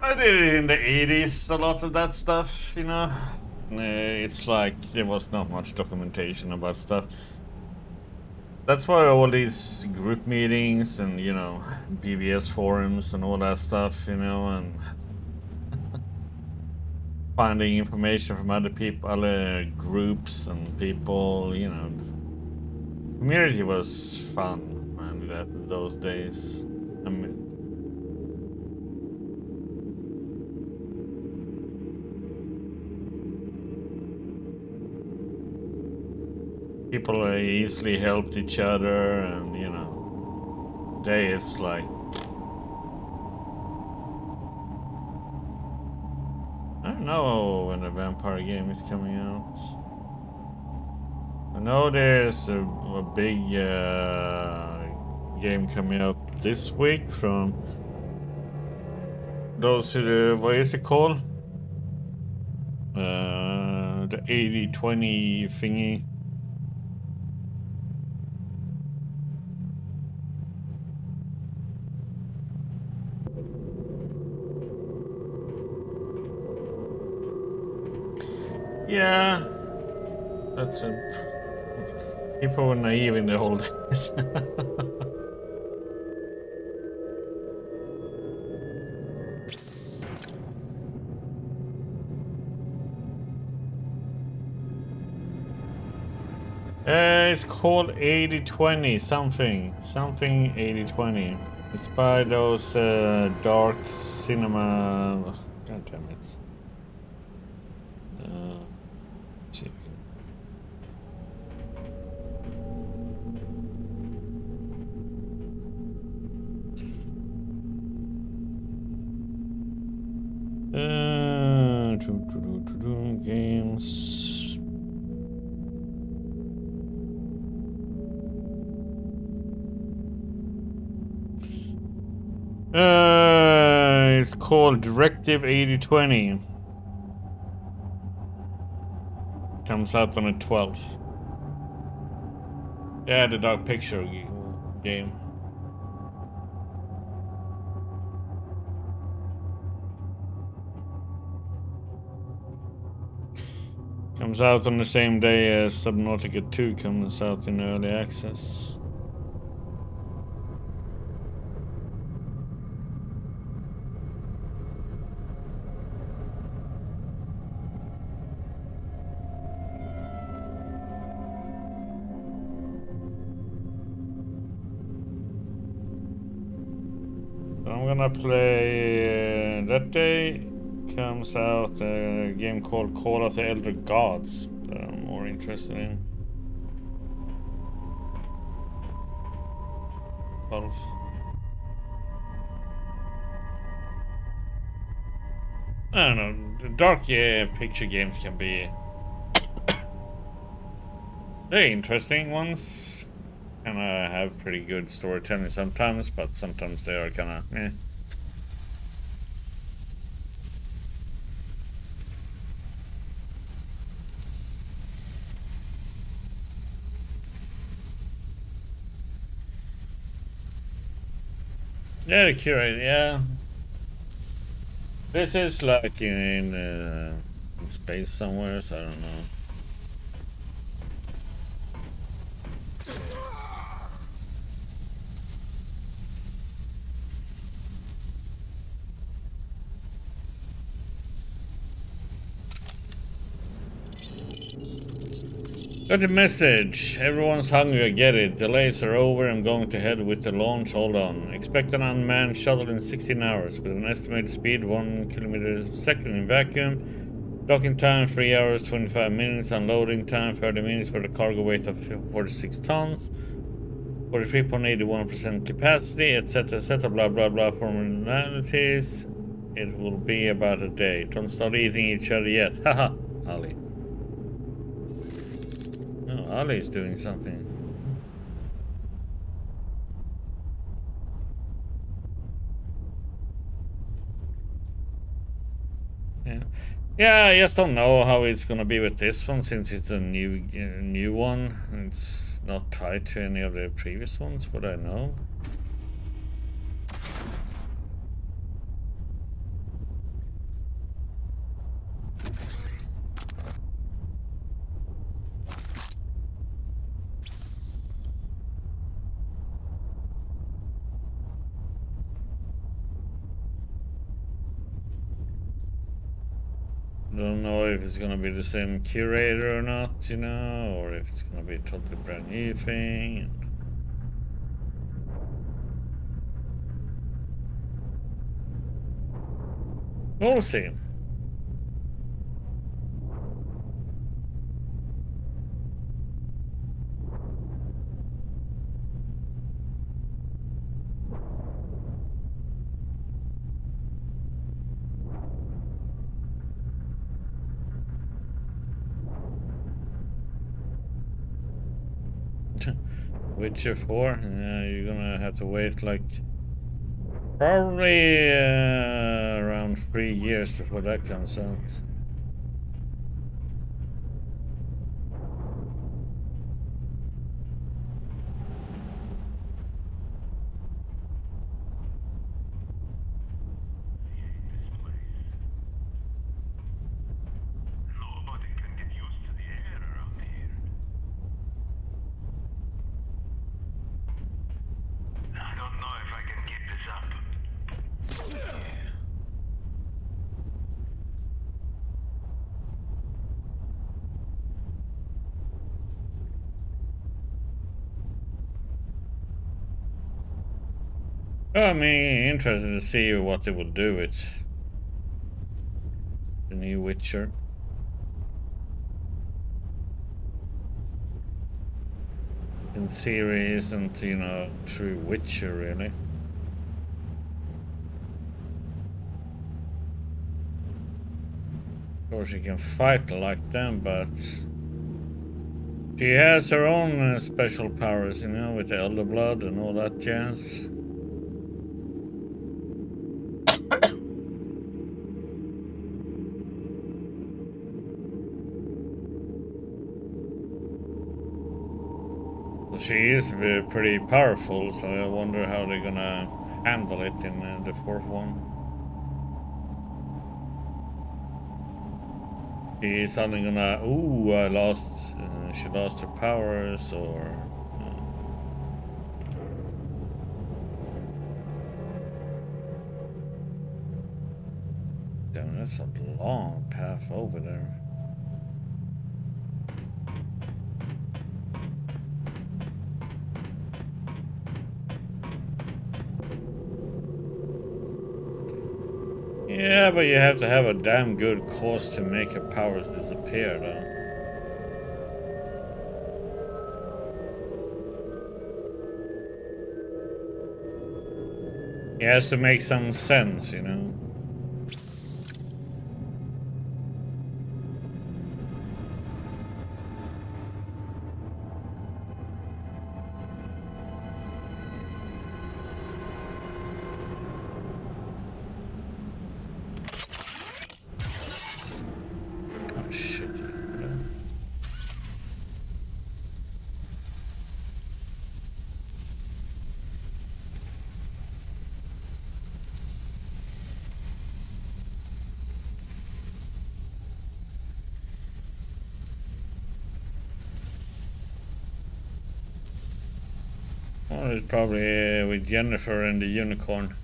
I did it in the 80s, a lot of that stuff, you know. It's like there was not much documentation about stuff. That's why all these group meetings and, you know, BBS forums and all that stuff, you know, and finding information from other people, other groups and people, you know. Community was fun, man, those days. I mean, people easily helped each other, and you know, today it's like I don't know when the vampire game is coming out. I know there's a big game coming out this week from those who do, what is it called? The 80-20 thingy. Yeah, that's a. People were naive in the old days. It's called 80-20 something 80-20. It's by those dark cinema. God damn it. See if we can- games. It's called Directive 80-20. Comes out on the 12th. Yeah, the Dark Picture game. Comes out on the same day as Subnautica 2 comes out in early access. I'm gonna play that day comes out a game called Call of the Elder Gods that I'm more interested in. 12. I don't know. The dark picture games can be very interesting ones. Kind of have pretty good storytelling sometimes, but sometimes they are kind of eh. Yeah, the curate, yeah. This is like in space somewhere, so I don't know. Got a message. Everyone's hungry, I get it. Delays are over. I'm going to head with the launch. Hold on. Expect an unmanned shuttle in 16 hours with an estimated speed 1 kilometer per second in vacuum. Docking time 3 hours 25 minutes. Unloading time 30 minutes for the cargo weight of 46 tons. 43.81% capacity, etc. etc. Blah blah blah formalities. It will be about a day. Don't start eating each other yet. Haha, Ali. Oh, Ali's doing something. Yeah, yeah. I just don't know how it's gonna be with this one since it's a new one. It's not tied to any of the previous ones, but I know. don't know if it's gonna be the same curator or not, you know, or if it's gonna be a totally brand new thing. We'll see. Witcher 4? Yeah, you're gonna have to wait like probably around 3 years before that comes out. Nobody can get used to the air around here. I don't know if I can keep this up. Well, I mean, interested to see what they will do with the new Witcher. In theory, isn't, you know, true Witcher really. Of course, you can fight like them, but she has her own special powers, you know, with the Elder Blood and all that jazz. She is pretty powerful, so I wonder how they're gonna handle it in the fourth one. She suddenly gonna, ooh, I lost, she lost her powers, or... Damn, that's a long path over there. Yeah, but you have to have a damn good cause to make her powers disappear, though. It has to make some sense, you know? Oh, shit. Oh, it's probably with Jennifer and the unicorn.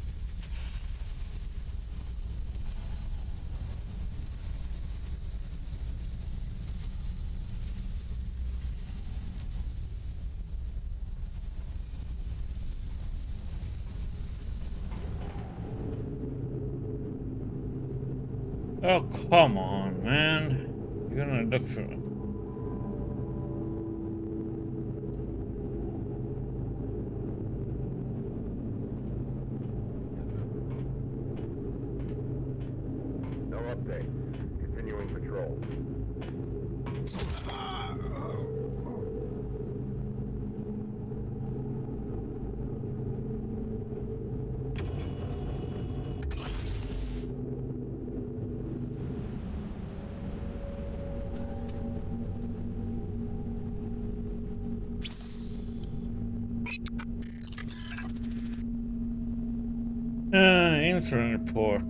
Oh, come on, man. You're gonna look for it. No updates. Continuing patrol. Incident report.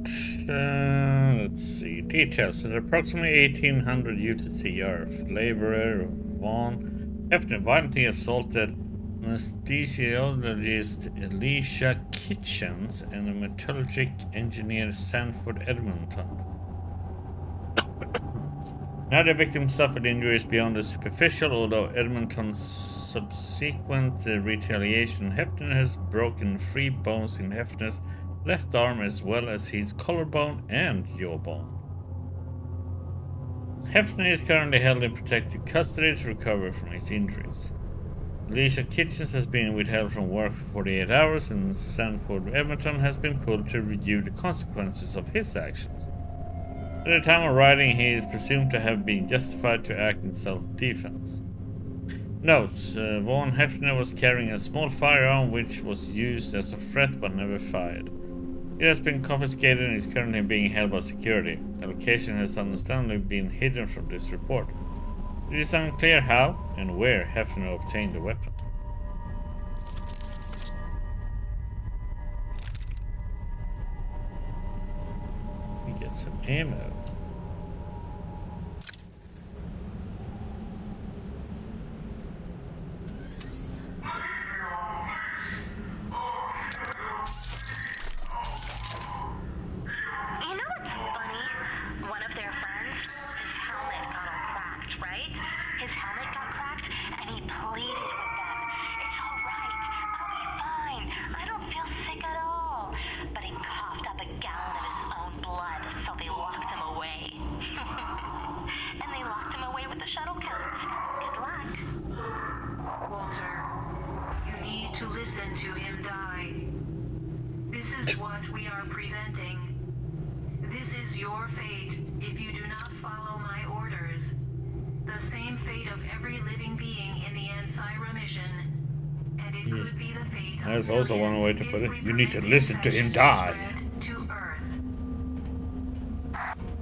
Let's see. Details. At approximately 1800 UTC Earth, laborer Vaughn Hefner violently assaulted anesthesiologist Alicia Kitchens and a metallurgic engineer Sanford Edmonton. Neither victim suffered injuries beyond the superficial, although Edmonton's subsequent retaliation. Hefner has broken 3 bones in Hefner's left arm as well as his collarbone and jawbone. Hefner is currently held in protective custody to recover from his injuries. Alicia Kitchens has been withheld from work for 48 hours, and Sanford Edmonton has been pulled to review the consequences of his actions. At the time of writing, he is presumed to have been justified to act in self-defense. Notes: Vaughn Hefner was carrying a small firearm which was used as a threat but never fired. It has been confiscated and is currently being held by security. The location has understandably been hidden from this report. It is unclear how and where Hefner obtained the weapon. We get some ammo. You know what's funny? One of their friends, his helmet got all cracked, right? His helmet got cracked, and he pleaded with them. It's all right. I'll be fine. I don't feel sick at all. But he coughed up a gallon of his own blood, so they locked him away. And they locked him away with the shuttle codes. Good luck. Walter, you need to listen to him die. This is what we are preventing. This is your fate if you do not follow my orders. The same fate of every living being in the Ansira mission. And it could be the fate of That's also one way to millions put it. if we You need to permit listen to him infection die. spread to Earth.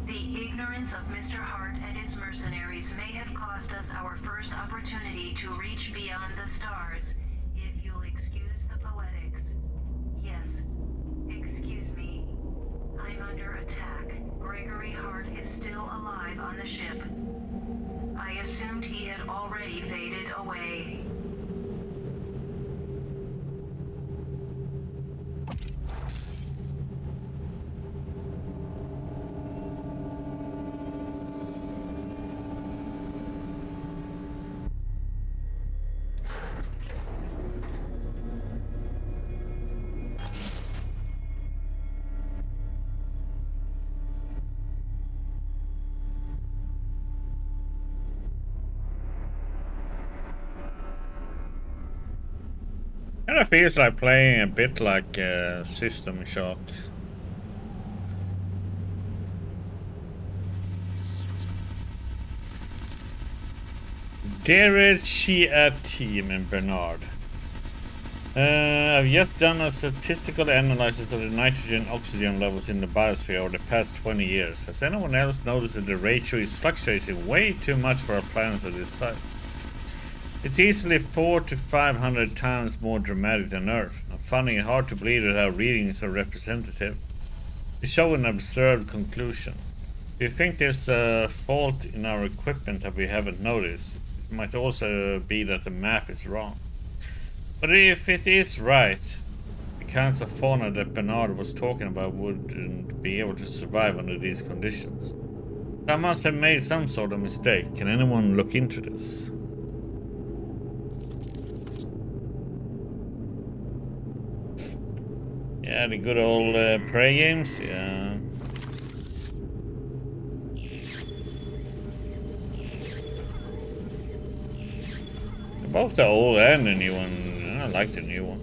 The ignorance of Mr. Hart and his mercenaries may have cost us our first opportunity to reach beyond the stars. If you'll excuse the poetics. Yes, excuse me. I'm under attack. Gregory Hart is still alive on the ship. I assumed he had already faded away. Kind of feels like playing a bit like System Shock. Dear Chia Team and Bernard. I've just done a statistical analysis of the nitrogen oxygen levels in the biosphere over the past 20 years. Has anyone else noticed that the ratio is fluctuating way too much for a planet of this size? It's easily 400 to 500 times more dramatic than Earth. I'm finding it hard to believe that our readings are representative. They show an absurd conclusion. If you think there's a fault in our equipment that we haven't noticed, it might also be that the math is wrong. But if it is right, the kinds of fauna that Bernard was talking about wouldn't be able to survive under these conditions. I must have made some sort of mistake. Can anyone look into this? Yeah, the good old prey games, yeah. Both the old and the new one. I like the new one.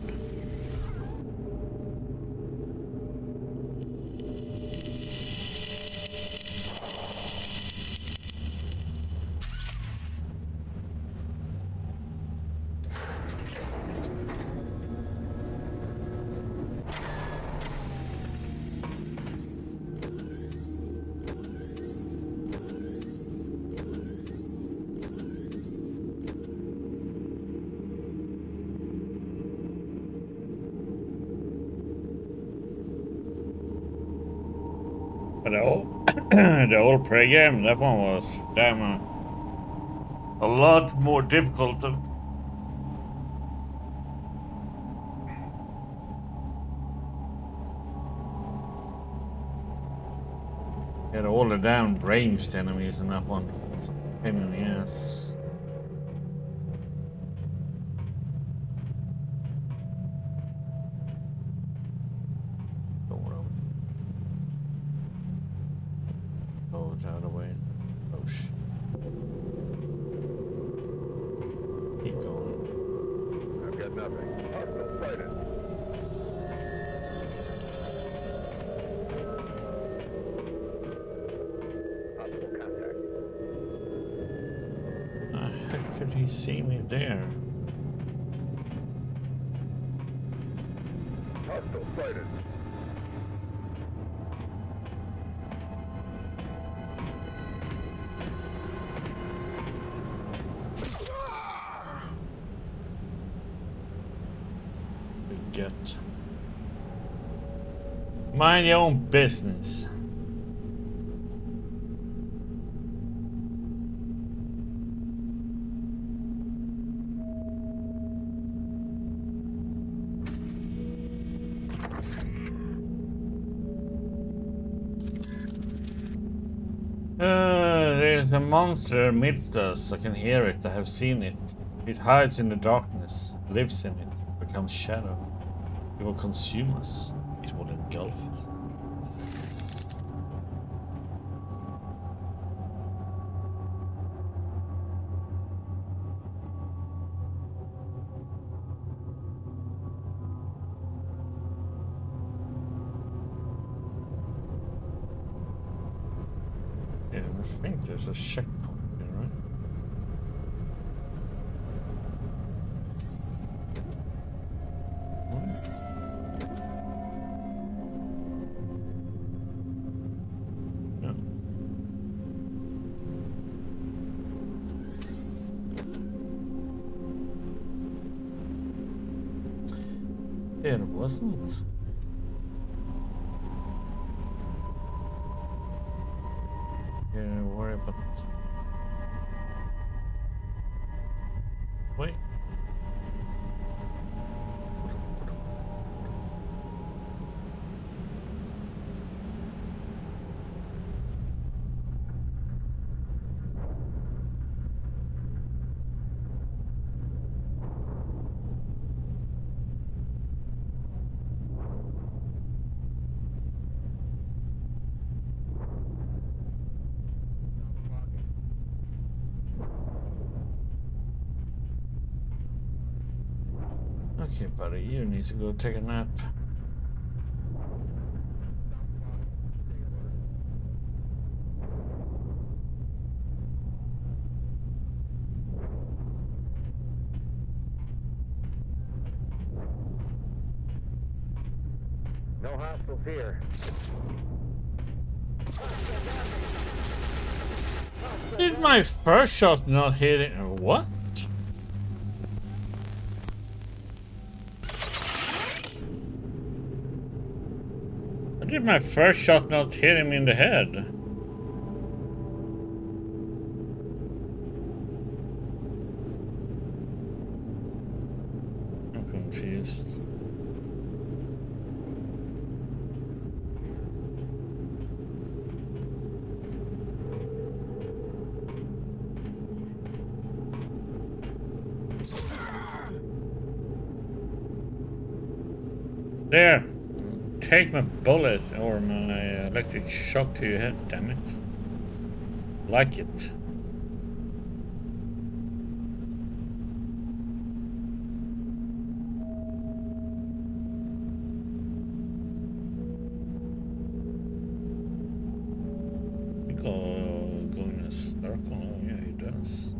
But the old prey game, that one was damn a lot more difficult to. Yeah, the old the damn ranged enemies in that one. It's a pain in the ass. Go around. Oh, it's out of the way. Oh shit. Keep going. I've got nothing. Hostile sighted. Possible contact. How could he see me there? Hostile sighted. Get. Mind your own business. There's a monster amidst us. I can hear it. I have seen it. It hides in the darkness, lives in it, becomes shadow. It will consume us. It will engulf us. Yeah, I think there's a checkpoint here, right? No. It wasn't. Yeah, worry about it. Wait. Okay, buddy, you need to go take a nap. No hostiles here. Did my first shot not hit it? What? Did my first shot not hit him in the head? I'm confused. There! Take my bullet or my electric shock to your head, damn it. Like it. He go in a circle. Oh yeah, he does.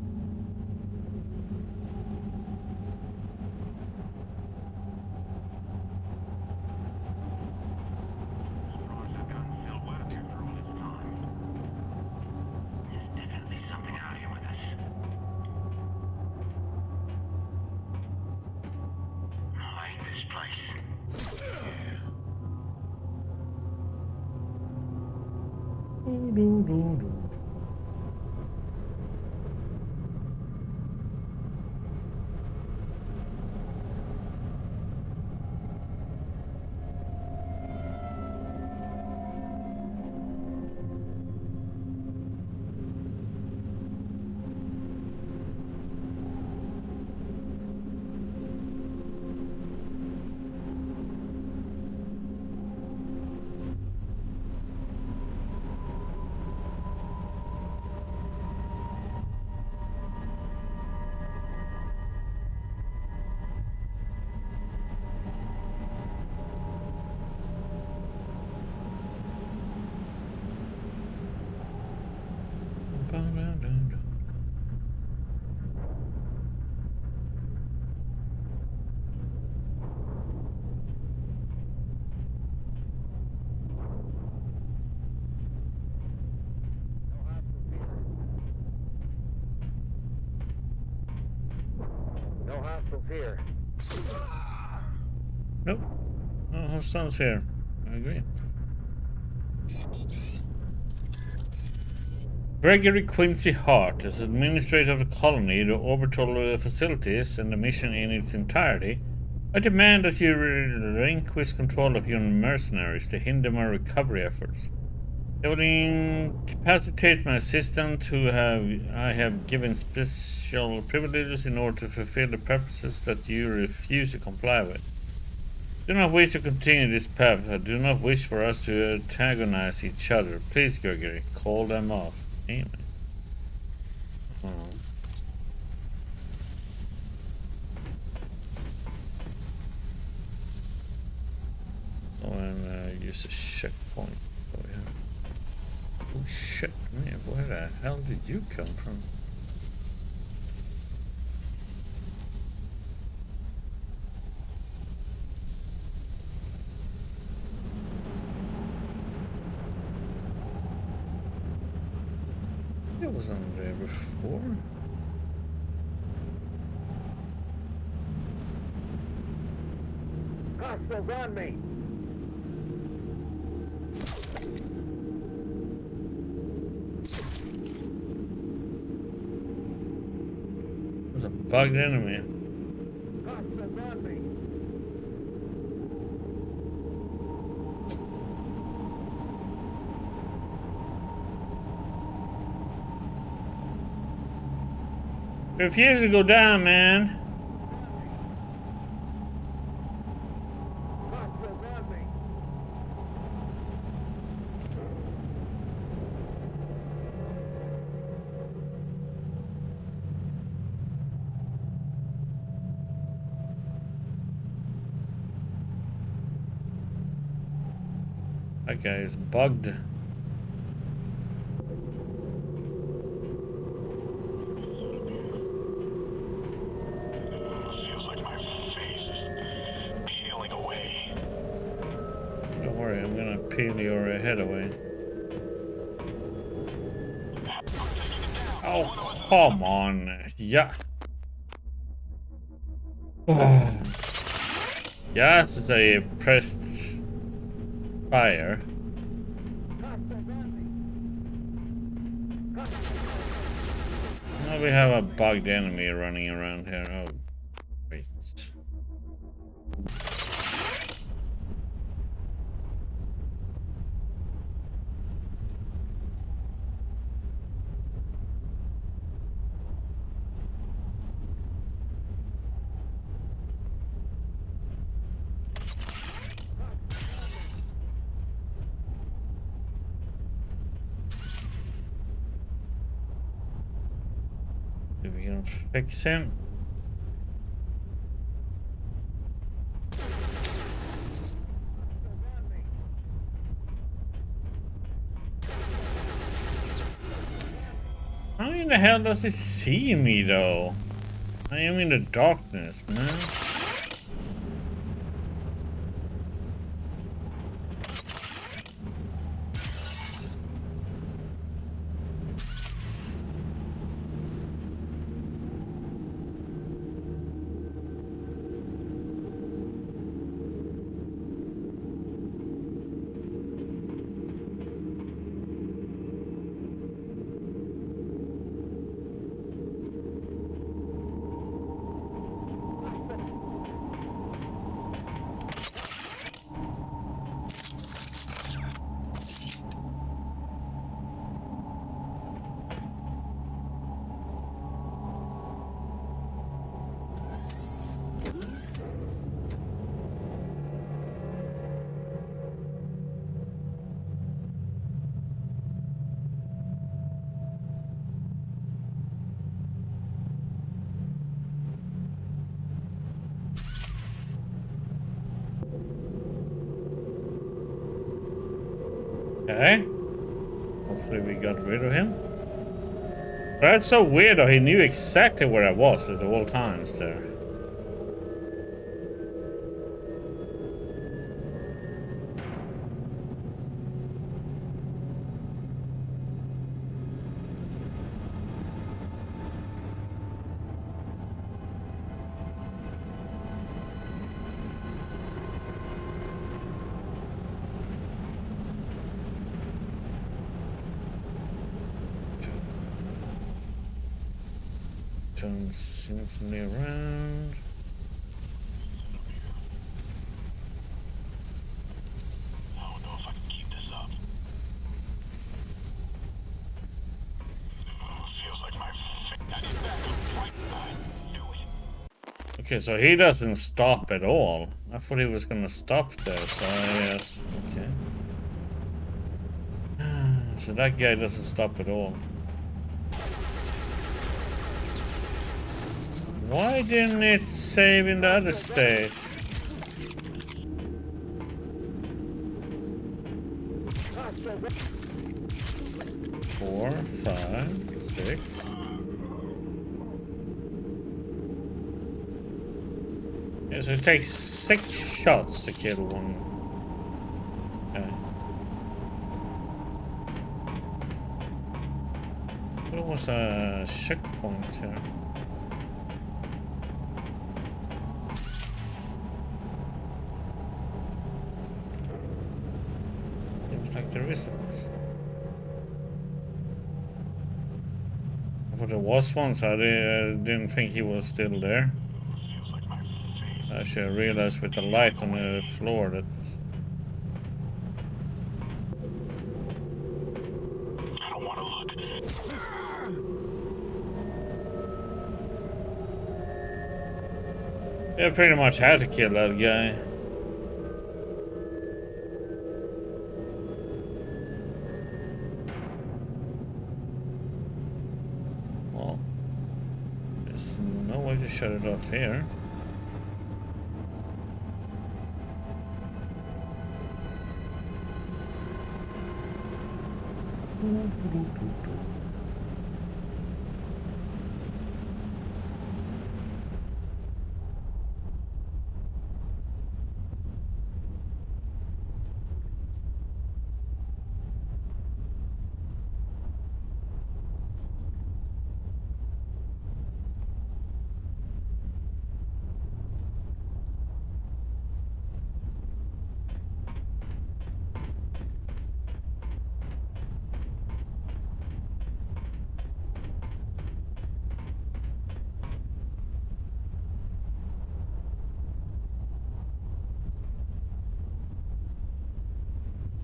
No hostiles here. Nope. No hostiles here. I agree. Gregory Quincy Hart, as administrator of the colony, the orbital facilities, and the mission in its entirety, I demand that you relinquish control of your mercenaries to hinder my recovery efforts. They will incapacitate my assistant, who I have given special privileges in order to fulfill the purposes that you refuse to comply with. Do not wish to continue this path. I do not wish for us to antagonize each other. Please, Gregory, call them off. Amen. Oh. Oh, and use a checkpoint. Oh, yeah. Oh shit, man, where the hell did you come from? It was on there before. Hostiles on me! There's a bugged enemy. Hostiles on me! Refuse to go down, man. Hostiles on me! That guy is bugged. Feels like my face is peeling away. Don't worry, I'm gonna peel your head away. Oh, come on. Yeah. Yes, I pressed fire. Now we have a bugged enemy running around here. Oh, wait. If we can fix him. How in the hell does he see me though? I am in the darkness, man. Okay. Hopefully we got rid of him. That's so weird though, he knew exactly where I was at all times there. turns instantly around. I don't know if I can keep this up. Feels like my I need backup right now. I knew it. Okay, so he doesn't stop at all. I thought he was gonna stop there, so I guess. Okay. So that guy doesn't stop at all. Why didn't it save in the other state? Four, 5, 6. Yeah, so it takes 6 shots to kill one guy. There was a checkpoint here. Seems like there isn't. I thought there was one, so I didn't think he was still there. Feels like my face. Actually, I realized with the light on the floor that. I don't want to look. I pretty much had to kill that guy. Well, there's no way to shut it off here.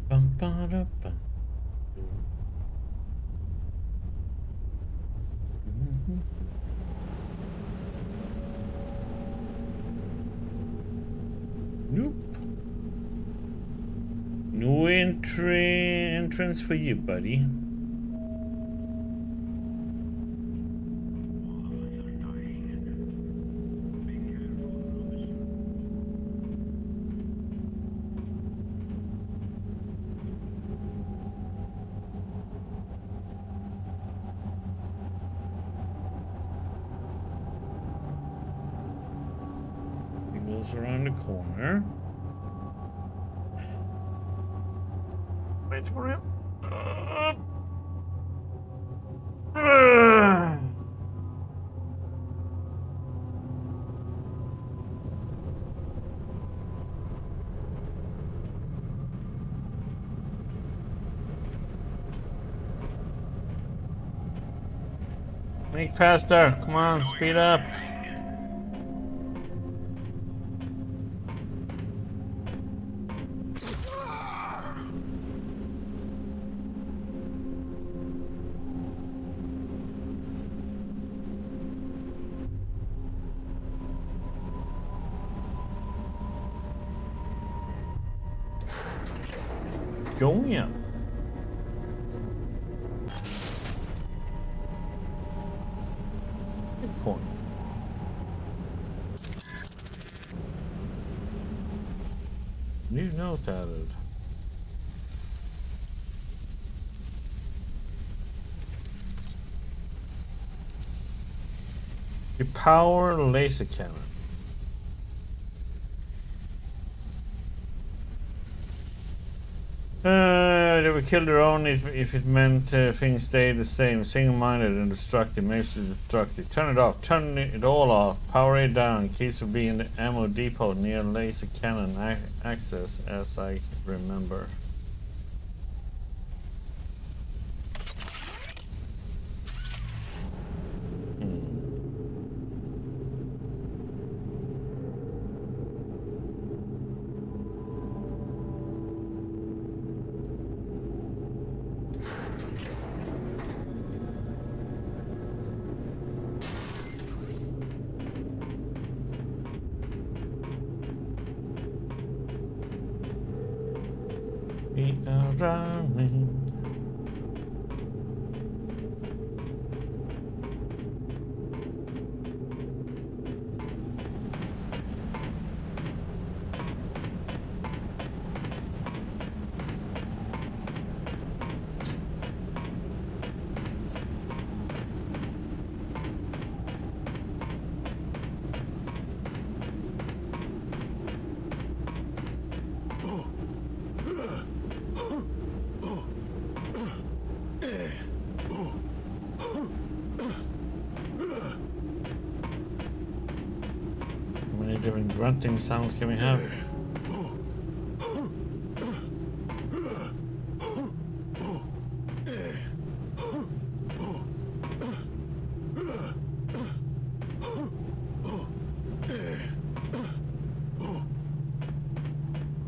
Bum, ba, da, bum. Mhm. Nope. No entrance for you, buddy. He goes around the corner. Wait for him. Make faster. Come on, speed up. Going in. Good point. New note added. You power laser cannon. They were killed their own if it meant things stayed the same. Single-minded and destructive makes it destructive. Turn it off. Turn it all off. Power it down. Keys will be in the ammo depot near laser cannon access, as I remember. We are running. How many different grunting sounds can we have?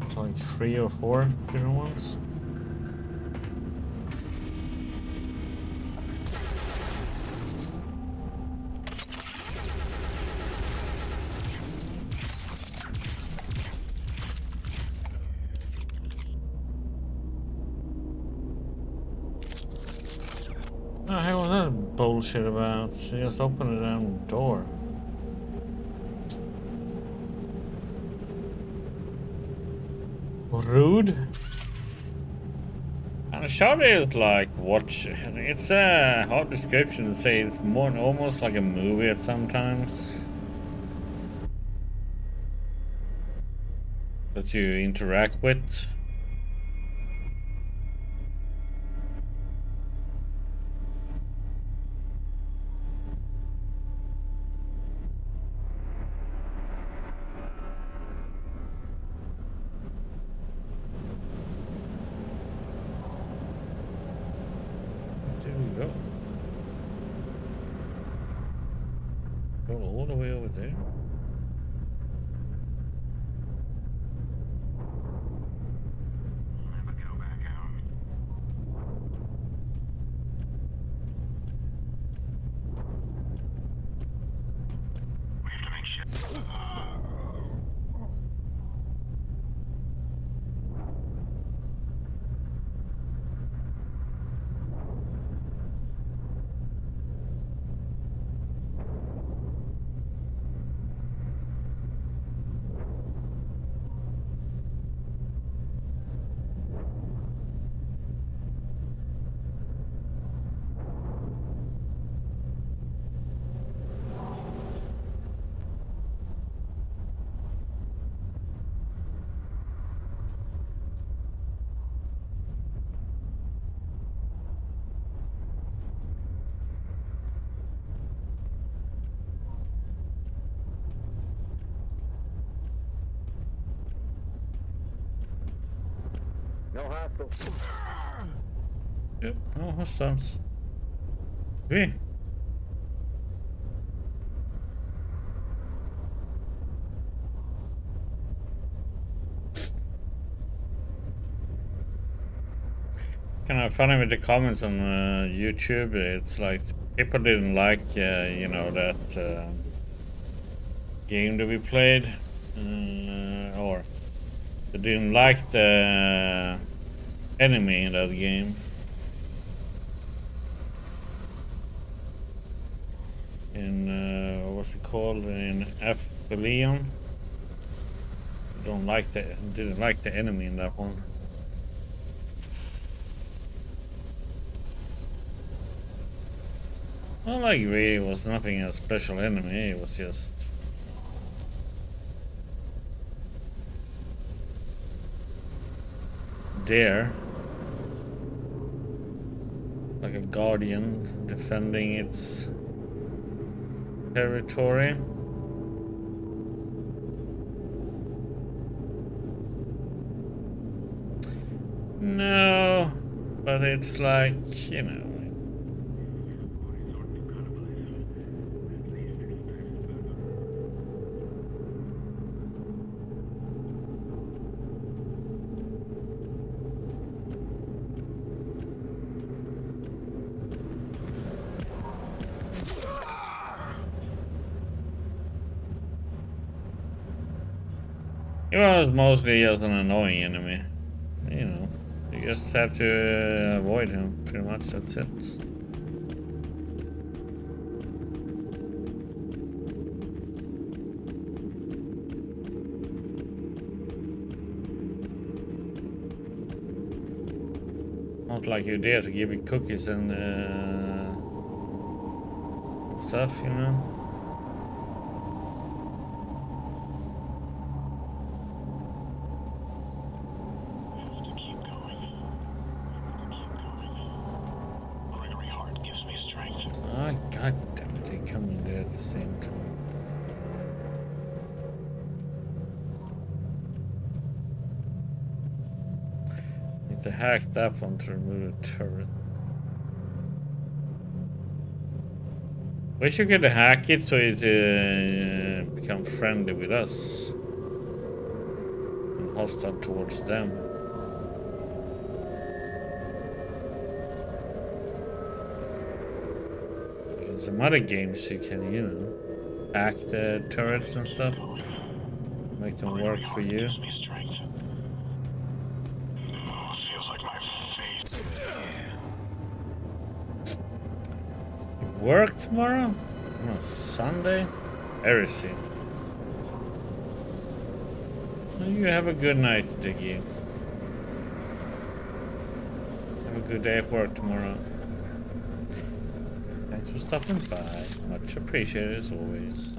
It's like 3 or 4 different ones. What the hell was that bullshit about? She just opened the damn door. Rude? And the shot is like, watch. It's a hard description to say. It's more almost like a movie at sometimes. That you interact with. There we go. Go all the way over there. Never go back out. We have to make sure. No hostiles. Yep. Oh, hostiles. Oui. Kind of funny with the comments on YouTube. It's like people didn't like, you know, that game that we played, or they didn't like the enemy in that game. In what's it called, in F. Leon. Didn't like the enemy in that one. Well, like really was nothing a special enemy. It was just there, like a guardian defending its territory. No, but it's like, you know. It was mostly just an annoying enemy, you know. just have to avoid him, pretty much, that's it. Not like you're there to give me cookies and stuff, you know? Ah, god damn it, they come in there at the same time. Need to hack that one to remove the turret. Wish you could hack it so it become friendly with us. And hostile towards them. In some other games you can, you know, hack the turrets and stuff. Make them work for you. You work tomorrow? On a Sunday? Heresy. Well, you have a good night, Diggy. Have a good day at work tomorrow. Thanks for stopping by. Much appreciated as always.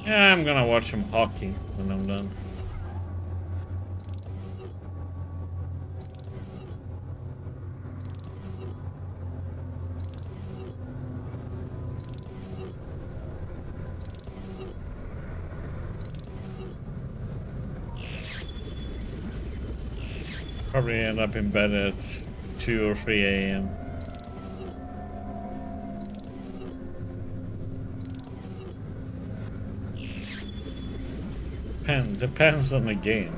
Yeah, I'm gonna watch some hockey when I'm done. Probably end up in bed at 2 or 3 a.m. Depends on the game.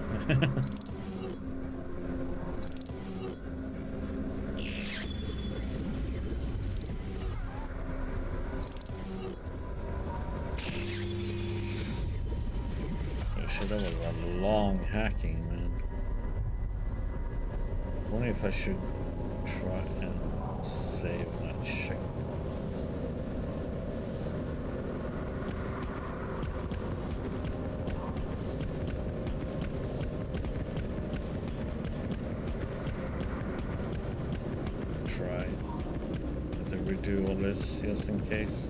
Oh shit, that was a long hacking, man. I wonder if I should try and save that check. To redo all this just in case.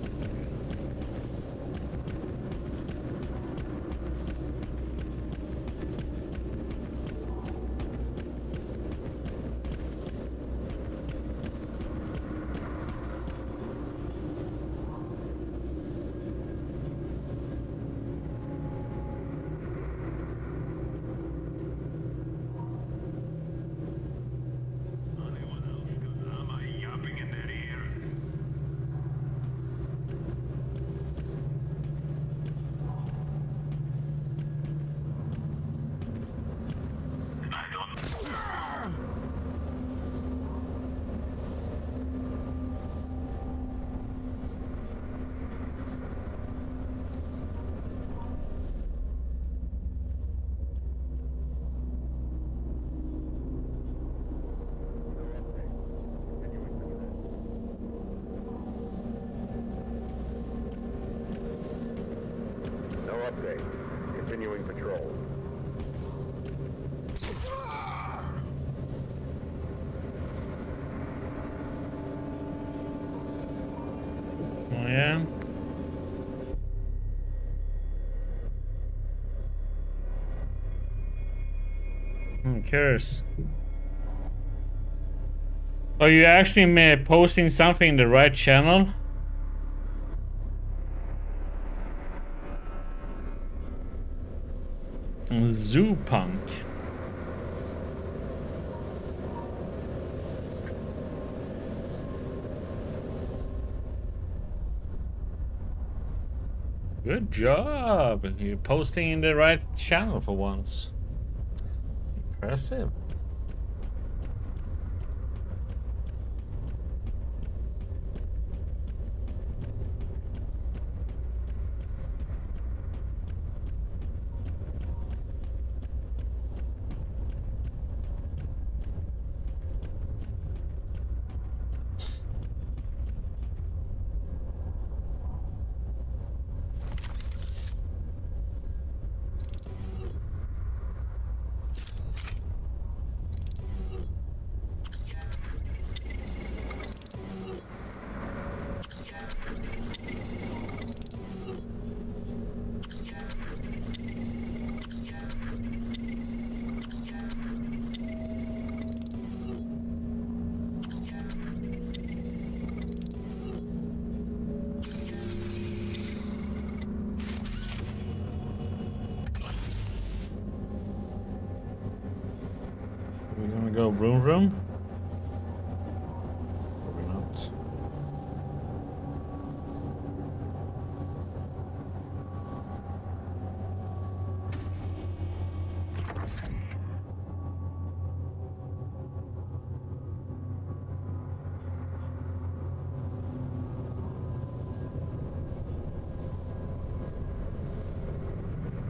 update. Continuing patrol. Oh yeah? Who cares? Are you actually posting something in the right channel? Zoo Punk. Good job. You're posting in the right channel for once. Impressive. We're gonna go room. Probably not.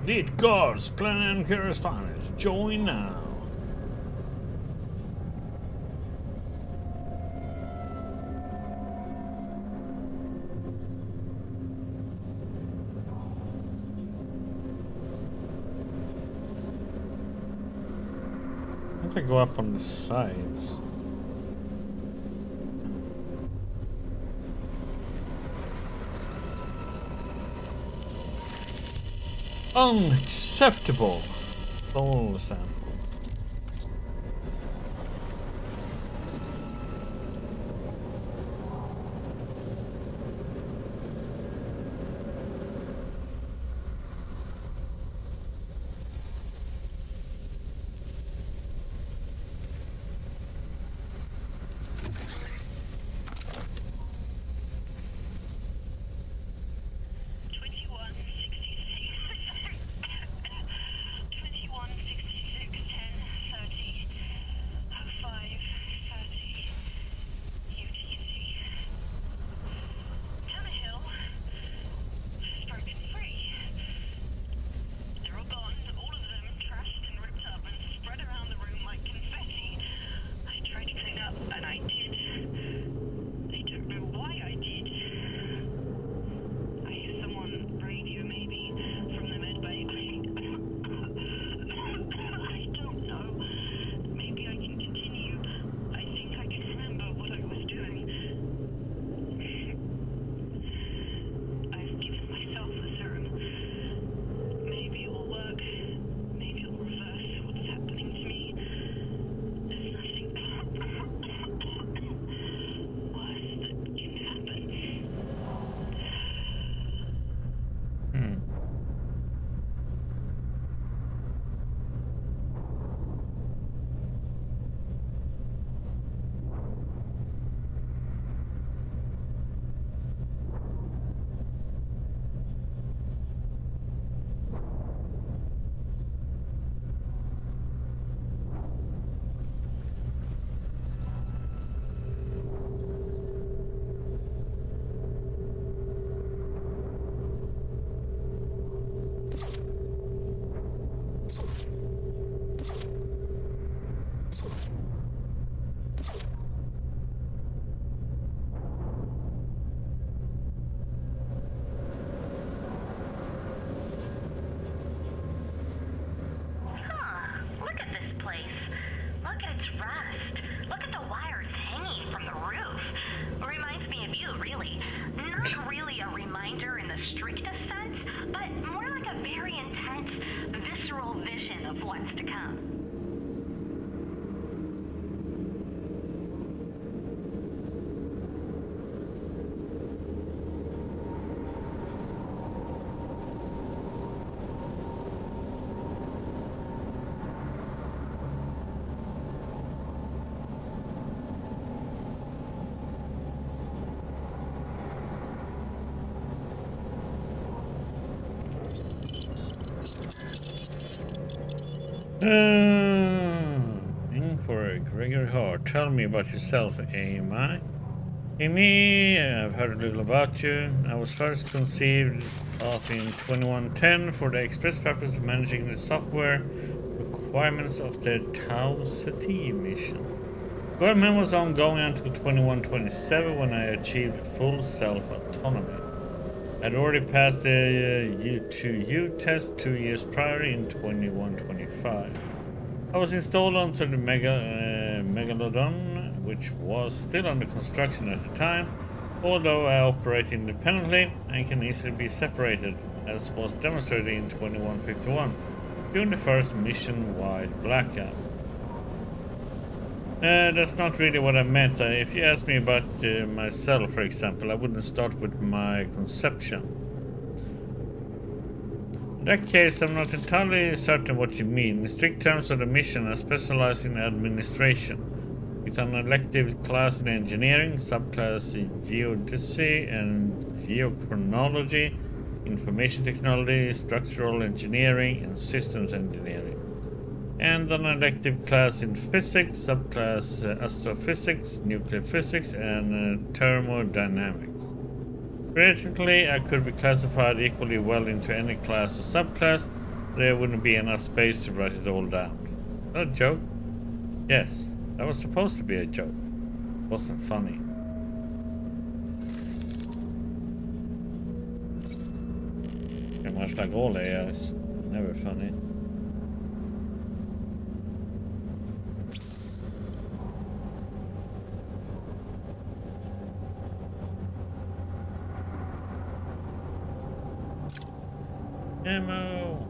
Lead guards, Planet and correspondents, join now. If I go up on the sides. Unacceptable. Soul sample. Inquiry, Gregory Hart. Tell me about yourself, Amy. Amy, I've heard a little about you. I was first conceived of in 2110 for the express purpose of managing the software requirements of the Tau Ceti mission. Development was ongoing until 2127 when I achieved full self-autonomy. I'd already passed the U2U test 2 years prior in 2125. I was installed onto the Megalodon, which was still under construction at the time, although I operate independently and can easily be separated, as was demonstrated in 2151 during the first mission-wide blackout. That's not really what I meant. If you ask me about myself, for example, I wouldn't start with my conception. In that case, I'm not entirely certain what you mean. In strict terms of the mission, I specialize in administration, with an elective class in engineering, subclass geodesy and geochronology, information technology, structural engineering, and systems engineering, and an elective class in physics, subclass astrophysics, nuclear physics, and thermodynamics. Theoretically, I could be classified equally well into any class or subclass, but there wouldn't be enough space to write it all down. Is that a joke? Yes, that was supposed to be a joke. It wasn't funny. Pretty much like all AIs. Never funny. Ammo!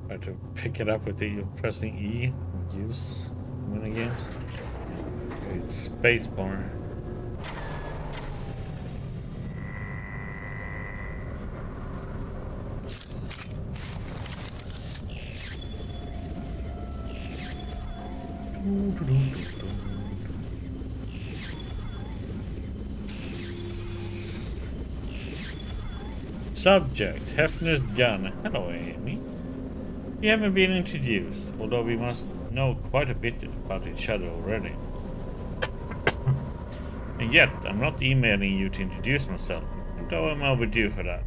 Try to pick it up with the pressing E. Use minigames. It's spacebar. Subject, Hefner's gun. Hello, Amy. We haven't been introduced, although we must know quite a bit about each other already. And yet, I'm not emailing you to introduce myself, though I'm overdue for that.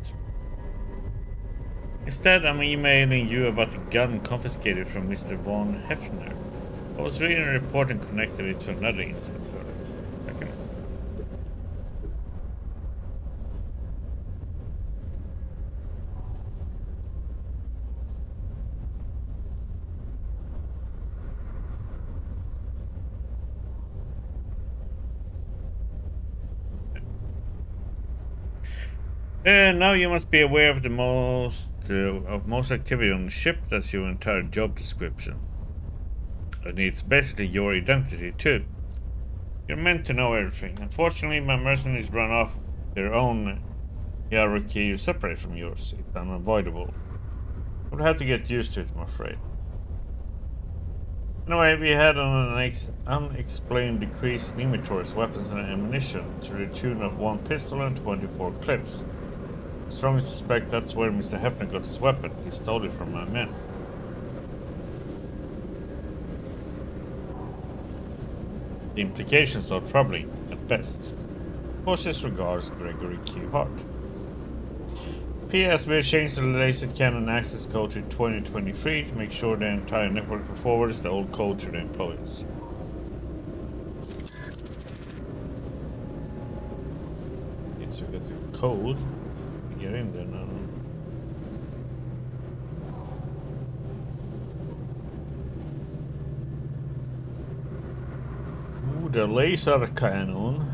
Instead, I'm emailing you about the gun confiscated from Mr. Von Hefner. I was reading a report and connected it to another incident. Okay. Now you must be aware of the most activity on the ship. That's your entire job description. And it's basically your identity too. You're meant to know everything. Unfortunately, my mercenaries run off their own hierarchy separate from yours. It's unavoidable. We'll have to get used to it, I'm afraid. Anyway, we had an unexplained decrease in inventories, weapons and ammunition to the tune of 1 pistol and 24 clips. I strongly suspect that's where Mr. Hefner got his weapon. He stole it from my men. The implications are troubling, at best. Cautious regards, Gregory Q. Hart. P.S. We have changed the laser cannon access code to 2023 to make sure the entire network forwards the old code to the employees. Okay, so we got the code. Get in there now. The laser cannon.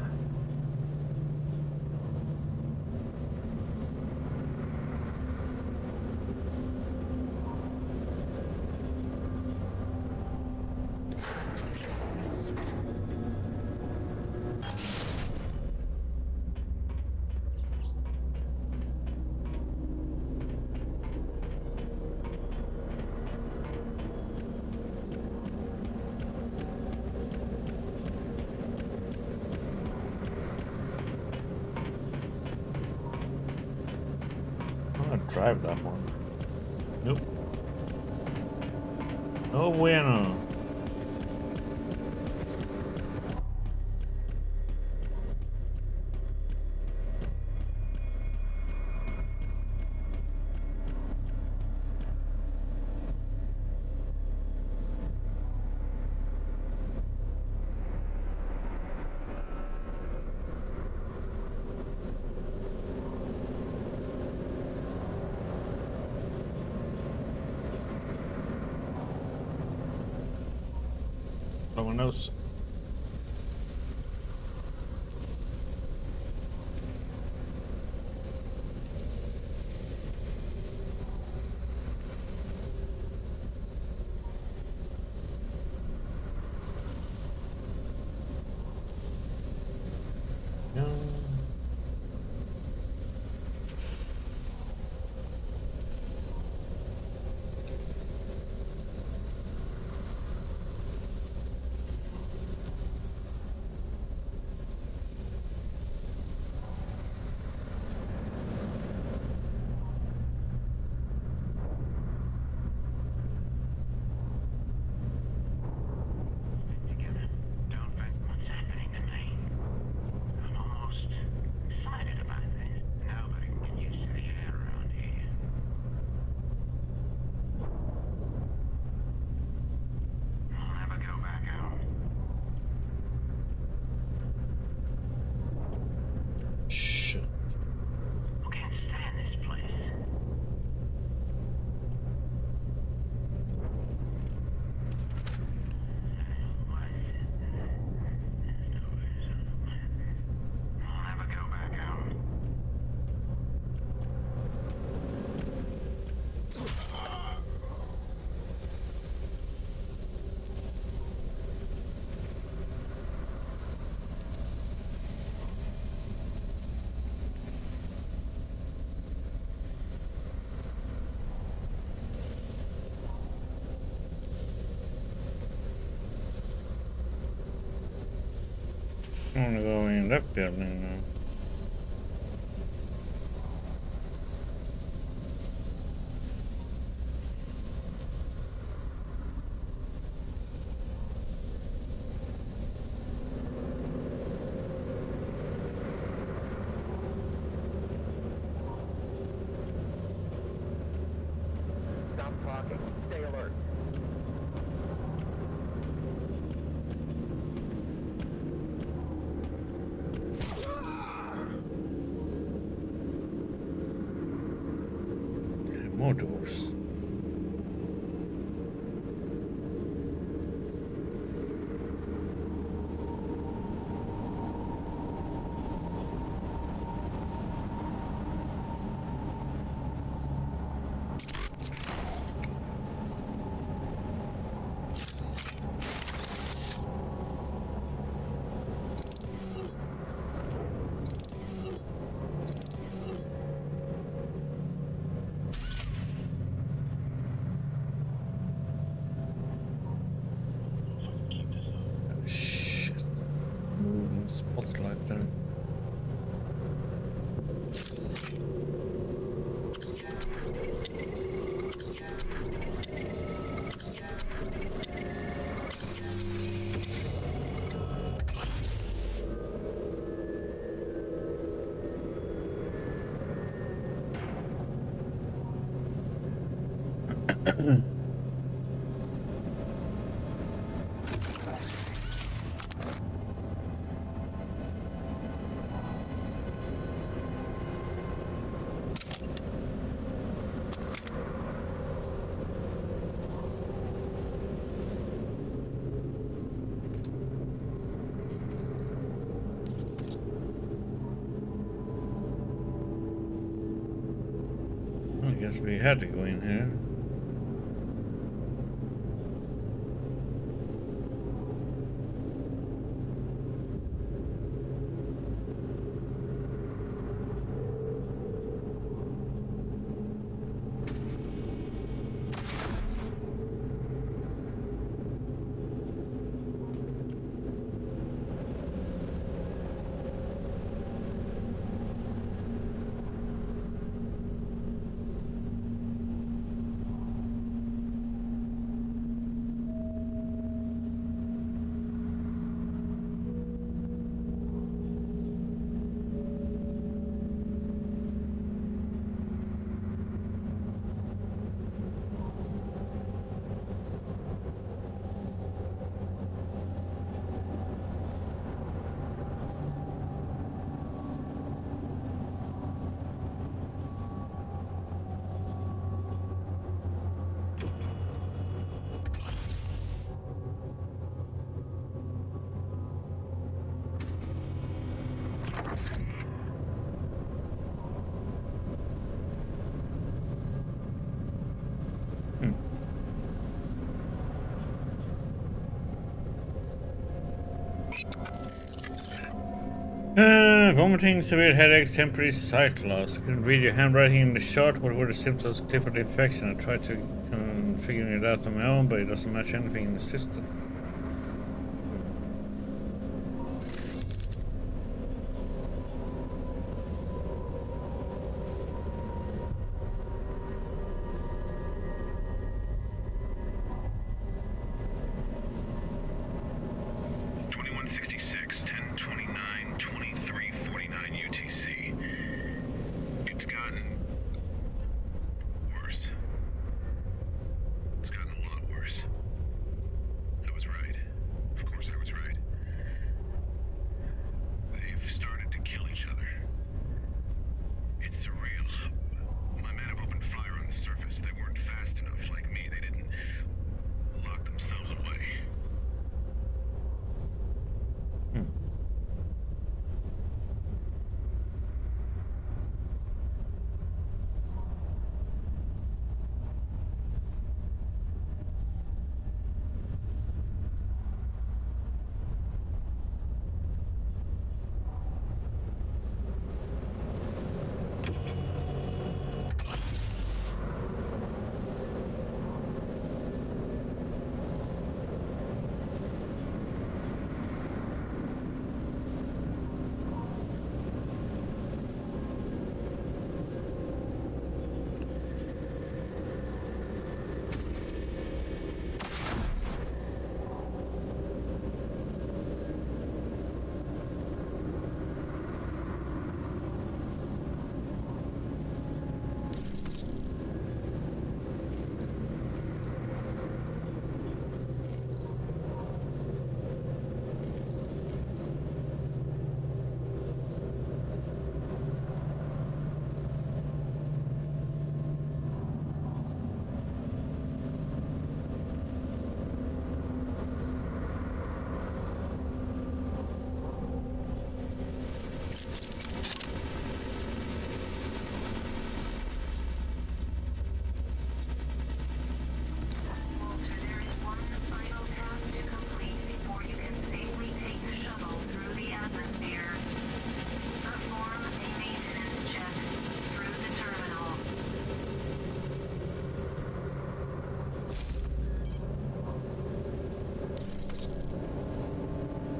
drive that one. Nope. No bueno. Someone else. No. Together. Don't think what's happening to me. I'm almost excited about this. Nobody can use their head around here. I'll never go back out. Shit. Who can't stand this place? What is it? There's no reason. I'll never go back out. I wanna go in that building now. Stop talking. Stay alert. More doors. Shit. Moving spotlight there. I guess we had to go in here. Vomiting, severe headaches, temporary sight loss. Couldn't read your handwriting in the chart. What were the symptoms clear for the infection? I tried to figure it out on my own, but it doesn't match anything in the system.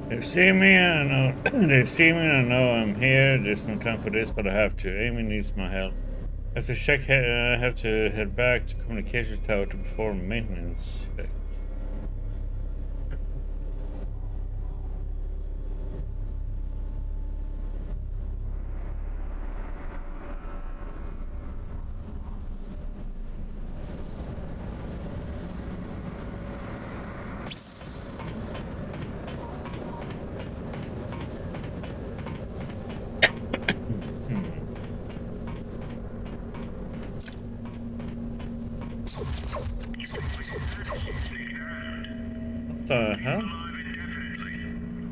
They see me and I know they see me and I know I'm here. There's no time for this, but I have to. Amy needs my help. I have to check. I have to head back to communications tower to perform maintenance check. What the hell?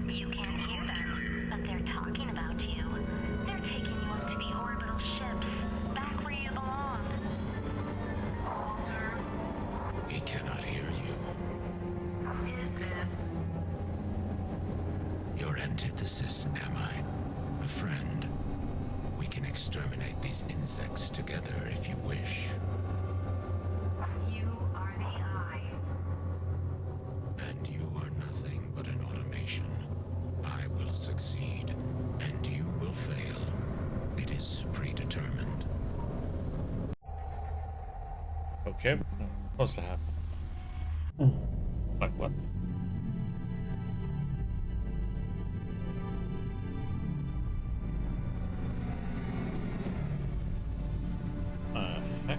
You can't hear them, but they're talking about you. They're taking you up to the orbital ships, back where you belong. Walter, He cannot hear you. who is this? Your antithesis, am I? A friend. We can exterminate these insects together if you wish. You are the Eye. And you are nothing but an automation. I will succeed, and you will fail. It is predetermined. Okay, what's supposed to happen? Like what? Heck?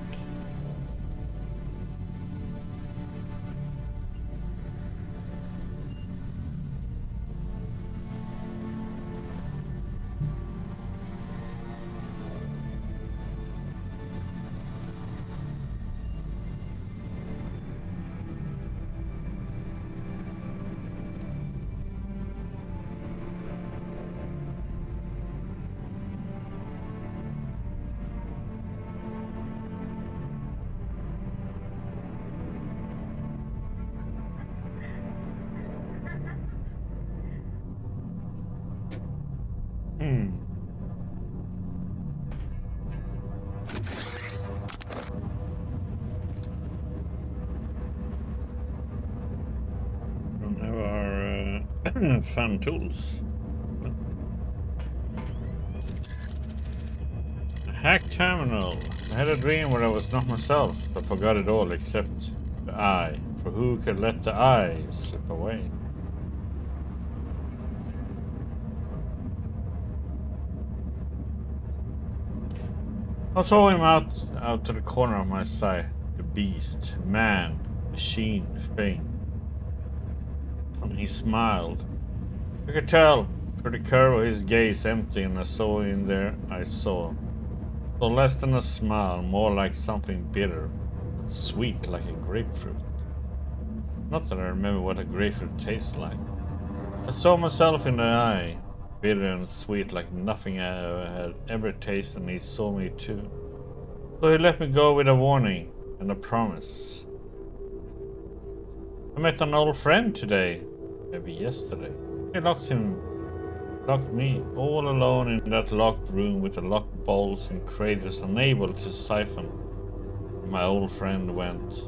Hmm. Don't have our fun tools. Hack terminal. I had a dream where I was not myself. I forgot it all except the eye. For who could let the eye slip away? I saw him out to the corner of my sight. The beast, man, machine, thing. And he smiled. I could tell through the curve of his gaze empty, and I saw in there I saw. So less than a smile, more like something bitter, sweet like a grapefruit. Not that I remember what a grapefruit tastes like. I saw myself in the eye, bitter and sweet like nothing I had ever tasted, and he saw me too. So he let me go with a warning and a promise. I met an old friend today, maybe yesterday. He locked me all alone in that locked room with the locked bolts and cradles, unable to siphon. My old friend went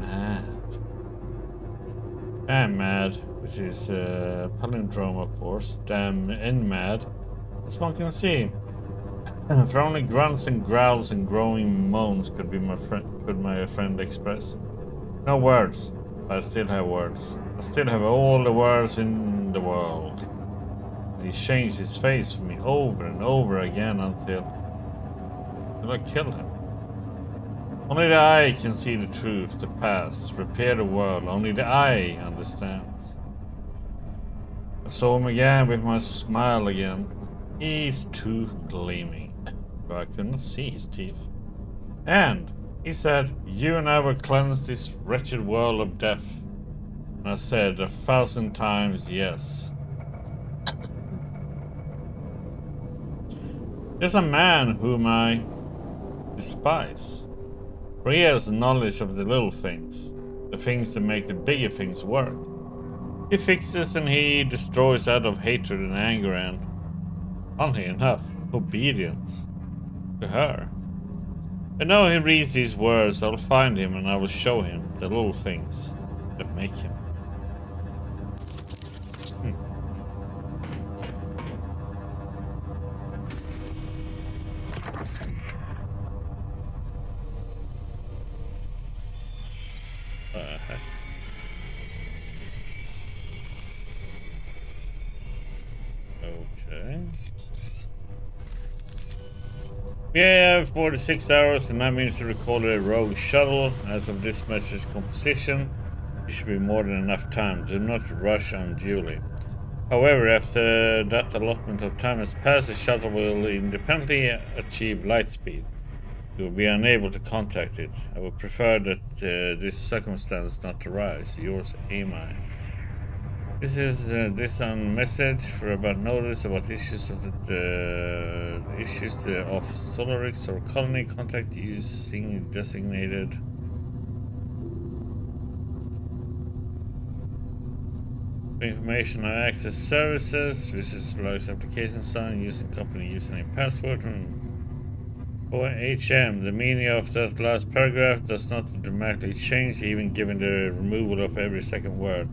mad. Damn mad, which is a palindrome, of course. Damn and mad, as one can see. For only grunts and growls and growing moans could my friend express. No words, but I still have words. I still have all the words in the world. And he changed his face for me over and over again until I killed him. Only the eye can see the truth, the past, repair the world. Only the eye understands. I saw him again with my smile again, each tooth gleaming, but I could not see his teeth. And he said, "You and I will cleanse this wretched world of death." And I said 1,000 times yes. There's a man whom I despise. For he has knowledge of the little things, the things that make the bigger things work. He fixes and he destroys out of hatred and anger and, funnily enough, obedience to her. And now he reads these words, I'll find him and I will show him the little things that make him. Okay. We have 46 hours and that means to record a rogue shuttle. As of this message's composition, it should be more than enough time. Do not rush unduly. However, after that allotment of time has passed, the shuttle will independently achieve light speed. You will be unable to contact it. I would prefer that this circumstance not arise. Yours, Amy. This is this message for about notice about issues of the issues of Solarix or colony contact using designated. Information on access services, which is Solarix application sign using company username password. For HM, the meaning of that last paragraph does not dramatically change, even given the removal of every second word.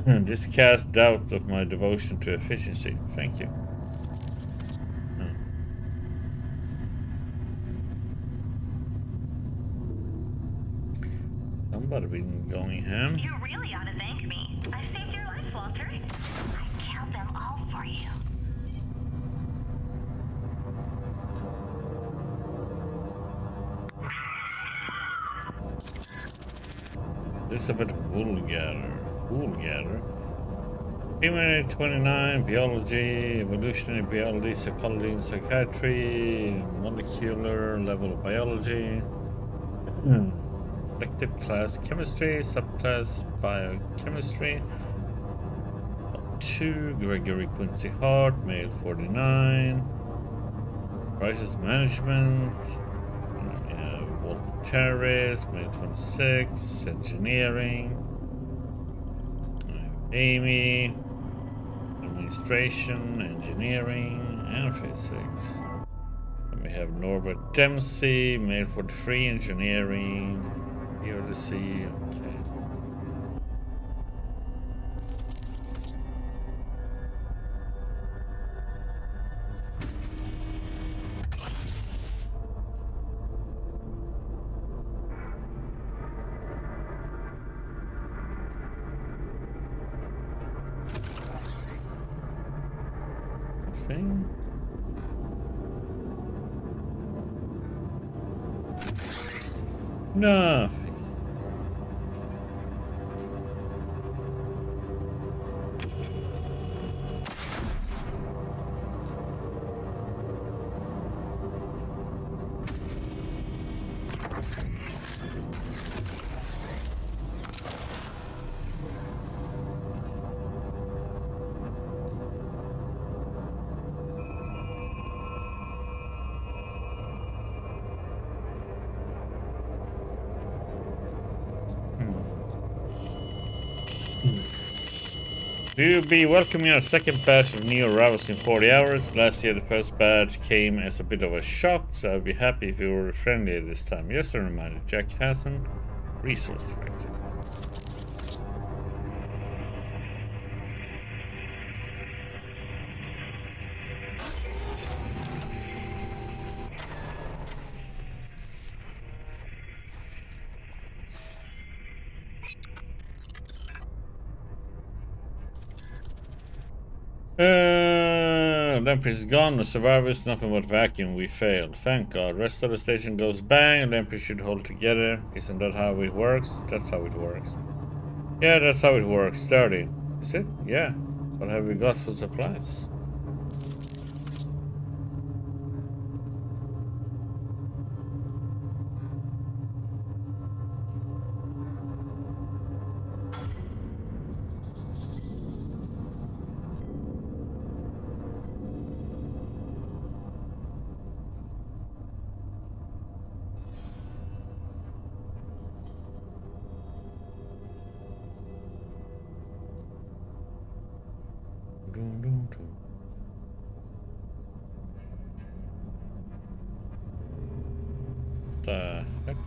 This casts doubt of my devotion to efficiency. Thank you. Somebody been going ham. You really ought to thank me. I saved your life, Walter. I killed them all for you. Elizabeth Woolgather. Female 29, biology, evolutionary biology, psychology and psychiatry, molecular level of biology, elective class chemistry, subclass biochemistry, 2, Gregory Quincy Hart, male 49, crisis management, Walter Terrace, male 26, engineering, Amy, administration, engineering, and physics. And we have Norbert Dempsey, male 43, engineering, geodesy, okay. Nothing. Nothing. We'll be welcoming our second batch of new arrivals in 40 hours. Last year the first batch came as a bit of a shock, so I'd be happy if you were friendly this time. Just a reminder, Jack Hassan, Resource Director. Lamprey is gone, the survivors, nothing but vacuum, we failed. Thank God. Rest of the station goes bang, Lamprey should hold together. Isn't that how it works? That's how it works. Yeah, that's how it works. 30. Is it? Yeah. What have we got for supplies? The heck?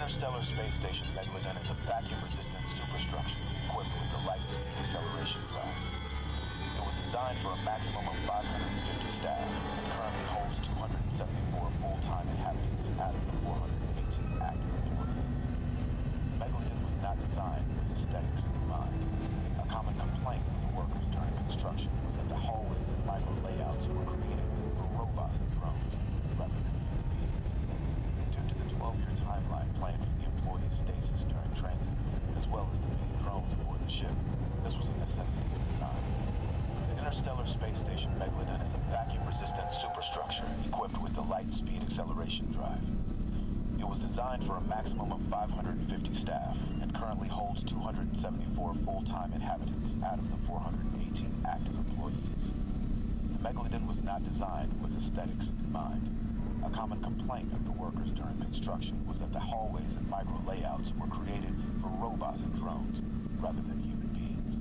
Interstellar Space Station Megalodon is a vacuum-resistant superstructure equipped with the light speed acceleration drive. It was designed for a maximum of 550 staff and currently holds 274 full-time inhabitants out of the 418 active employees. Megalodon was not designed with aesthetics in mind. A common complaint with the workers during construction was that the hallways and micro layouts were created for robots and drones rather than human beings. Due to the 12-year timeline planned for the employees' stasis during transit, as well as the being interstellar space station Megalodon is a vacuum-resistant superstructure equipped with the light-speed acceleration drive. It was designed for a maximum of 550 staff and currently holds 274 full-time inhabitants out of the 418 active employees. The Megalodon was not designed with aesthetics in mind. A common complaint of the workers during construction was that the hallways and micro layouts were created for robots and drones rather than human beings.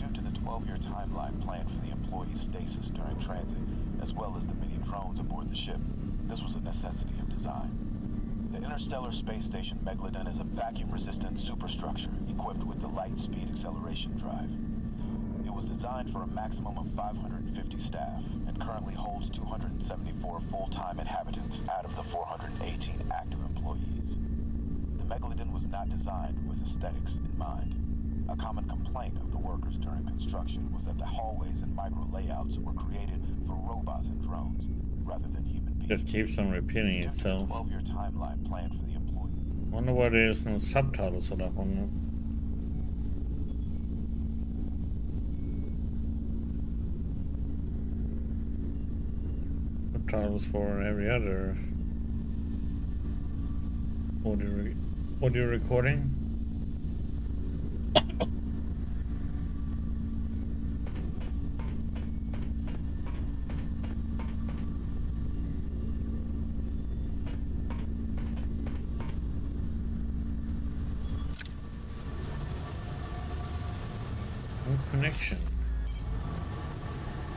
Due to the 12-year timeline planned for the employees' stasis during transit, as well as the many drones aboard the ship, this was a necessity of design. The interstellar space station Megalodon is a vacuum-resistant superstructure equipped with the light-speed acceleration drive. It was designed for a maximum of 550 staff and currently holds 274 full-time inhabitants out of the 418 active employees. The Megalodon was not designed with aesthetics in mind. A common complaint of the workers during construction was that the hallways and micro layouts were created for robots and drones rather than human beings. Just keeps on repeating Due to the itself. 12-year timeline planned for the employees. Wonder what it is no subtitles or that one. Subtitles for every other audio recording. Connection.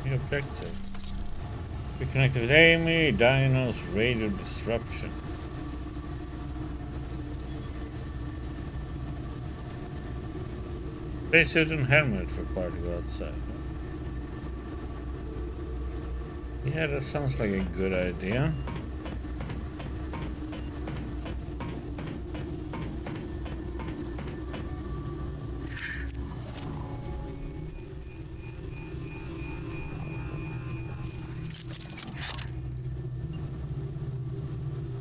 The objective. We connected with Amy, Dino's radio disruption. Spacesuit and helmet required to go outside. Yeah, that sounds like a good idea.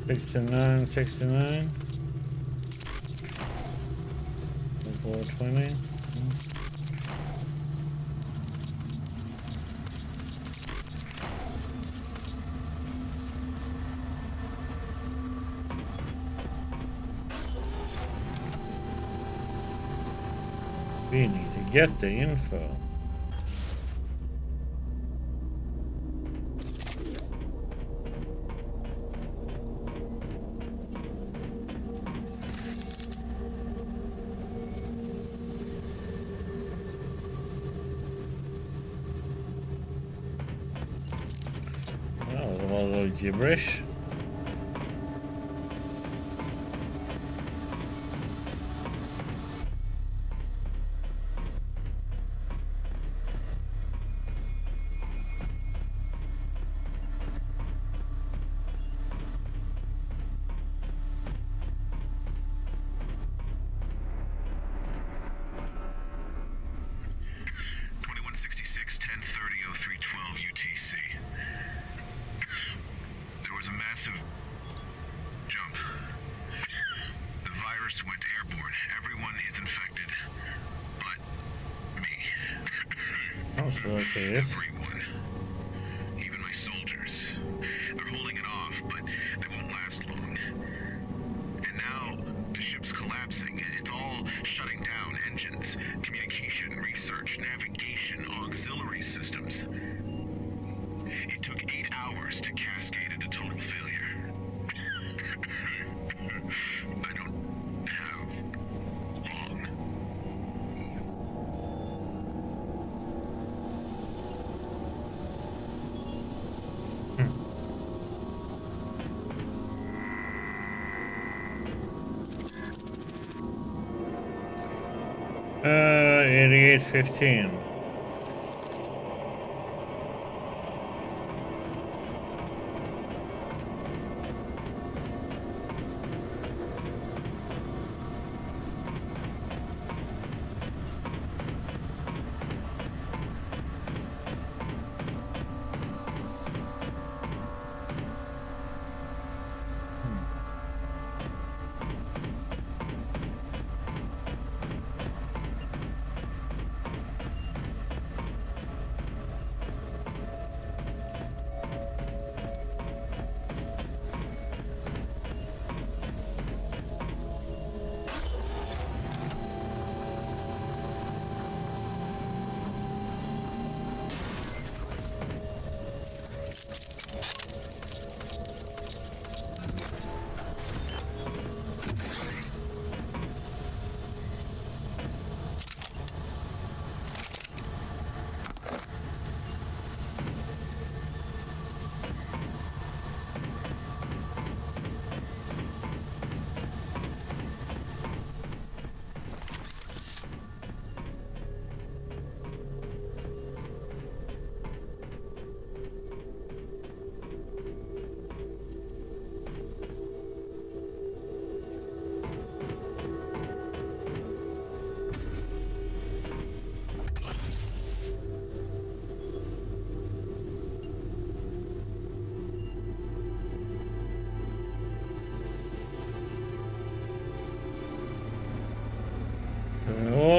$69, $69, 420. We need to get the info. Gibberish. Went airborne. Everyone is infected, but me. Sounds like it is. Everyone. Even my soldiers. They're holding it off, but they won't last long. And now the ship's collapsing. It's all shutting down. Engines, communication, research, navigation, auxiliary systems. It took 8 hours to cascade into total failure. I don't have long. Uh, 8815.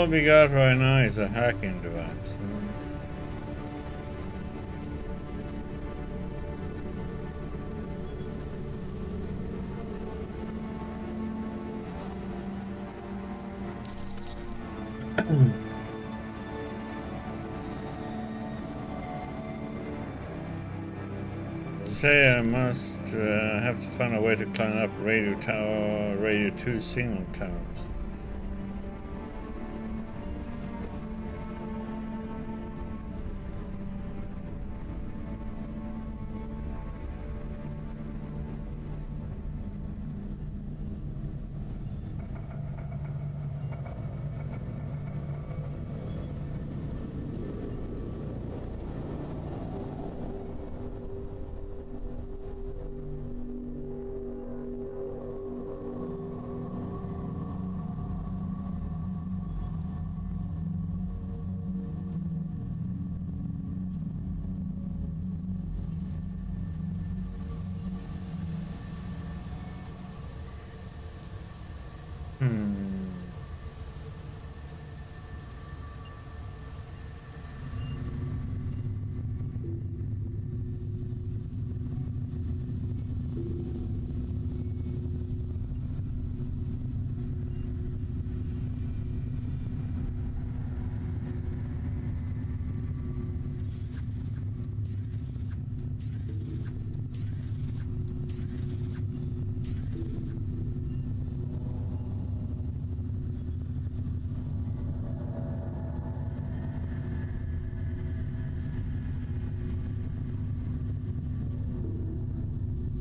we got right now is a hacking device. Say I must have to find a way to climb up radio tower, radio 2 signal towers.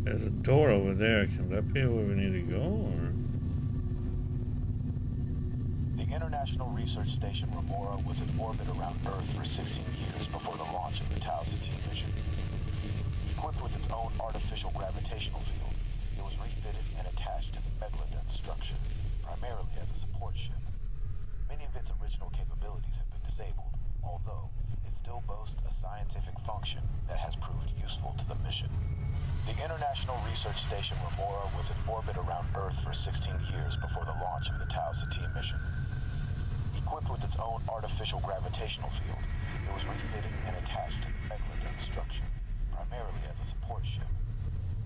There's a door over there. Can that be where we need to go, or? The International Research Station Remora was in orbit around Earth for 16 years before the launch of the Tau Ceti mission. Equipped with its own artificial gravitational field, it was refitted and attached to the Megalodon structure, primarily as a support ship. Many of its original capabilities have been disabled, although it still boasts a scientific function that has proved useful to the mission. The International Research Station Remora was in orbit around Earth for 16 years before the launch of the Tau Ceti mission. Equipped with its own artificial gravitational field, it was refitted and attached to the Megalodon structure, primarily as a support ship.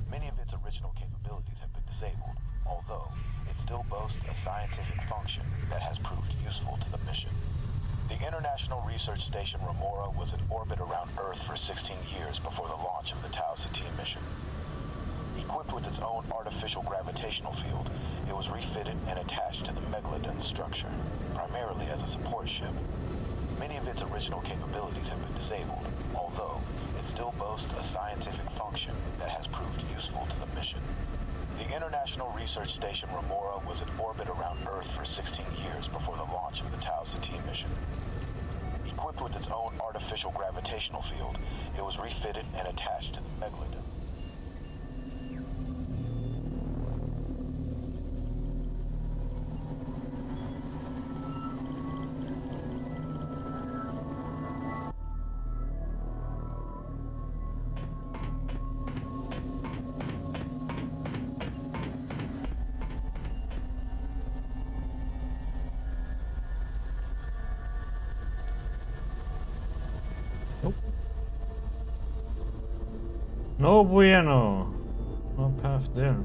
Many of its original capabilities have been disabled, although it still boasts a scientific function that has proved useful to the mission. The International Research Station Remora was in orbit around Earth for 16 years before the launch of the Tau Ceti mission. Equipped with its own artificial gravitational field, it was refitted and attached to the Megalodon structure, primarily as a support ship. Many of its original capabilities have been disabled, although it still boasts a scientific function that has proved useful to the mission. The International Research Station Remora was in orbit around Earth for 16 years before the launch of the Tau Ceti mission. Equipped with its own artificial gravitational field, it was refitted and attached to the Megalodon. No bueno. No path there.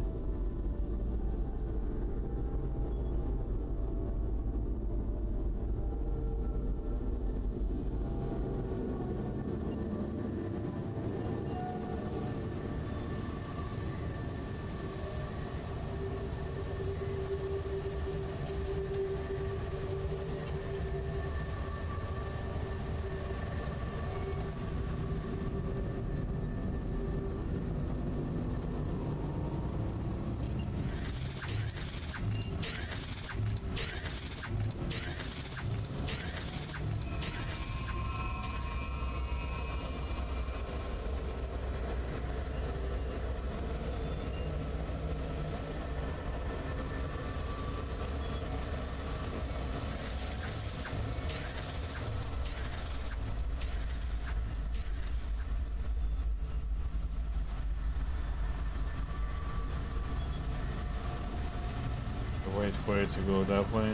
Wait for it to go that way.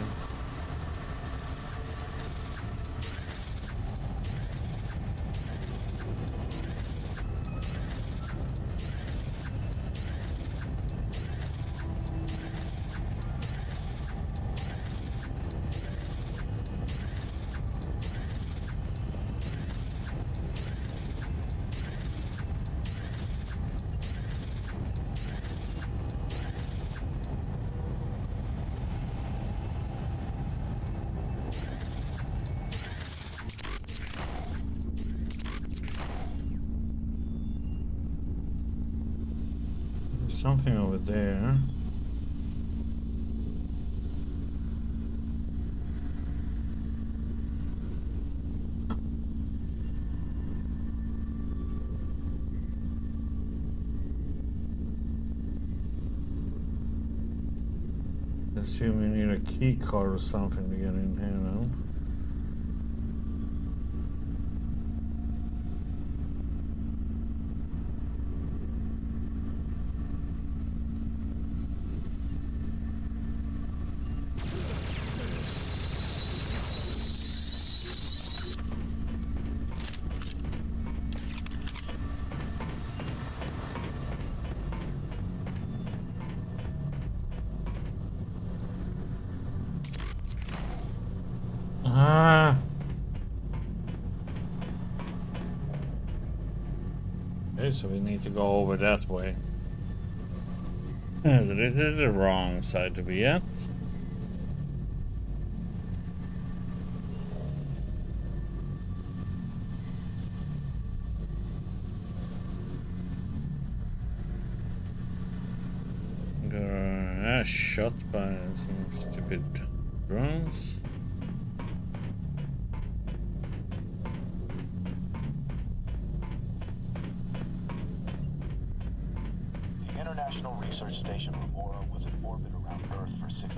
something over there. Assume you need a key card or something to get in here now. Ah. Okay, so we need to go over that way. So this is the wrong side to be at. Got shot by some stupid drones. The International Research Station Remora was in orbit around Earth for 16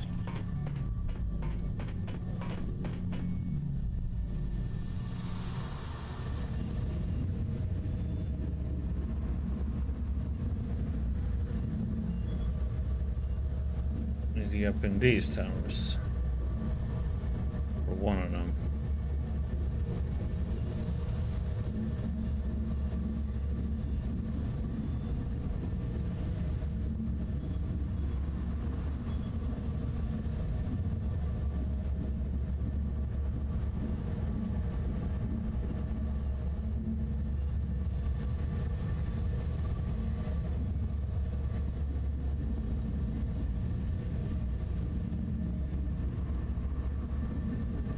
years. Is he up in these towers? Or one of them?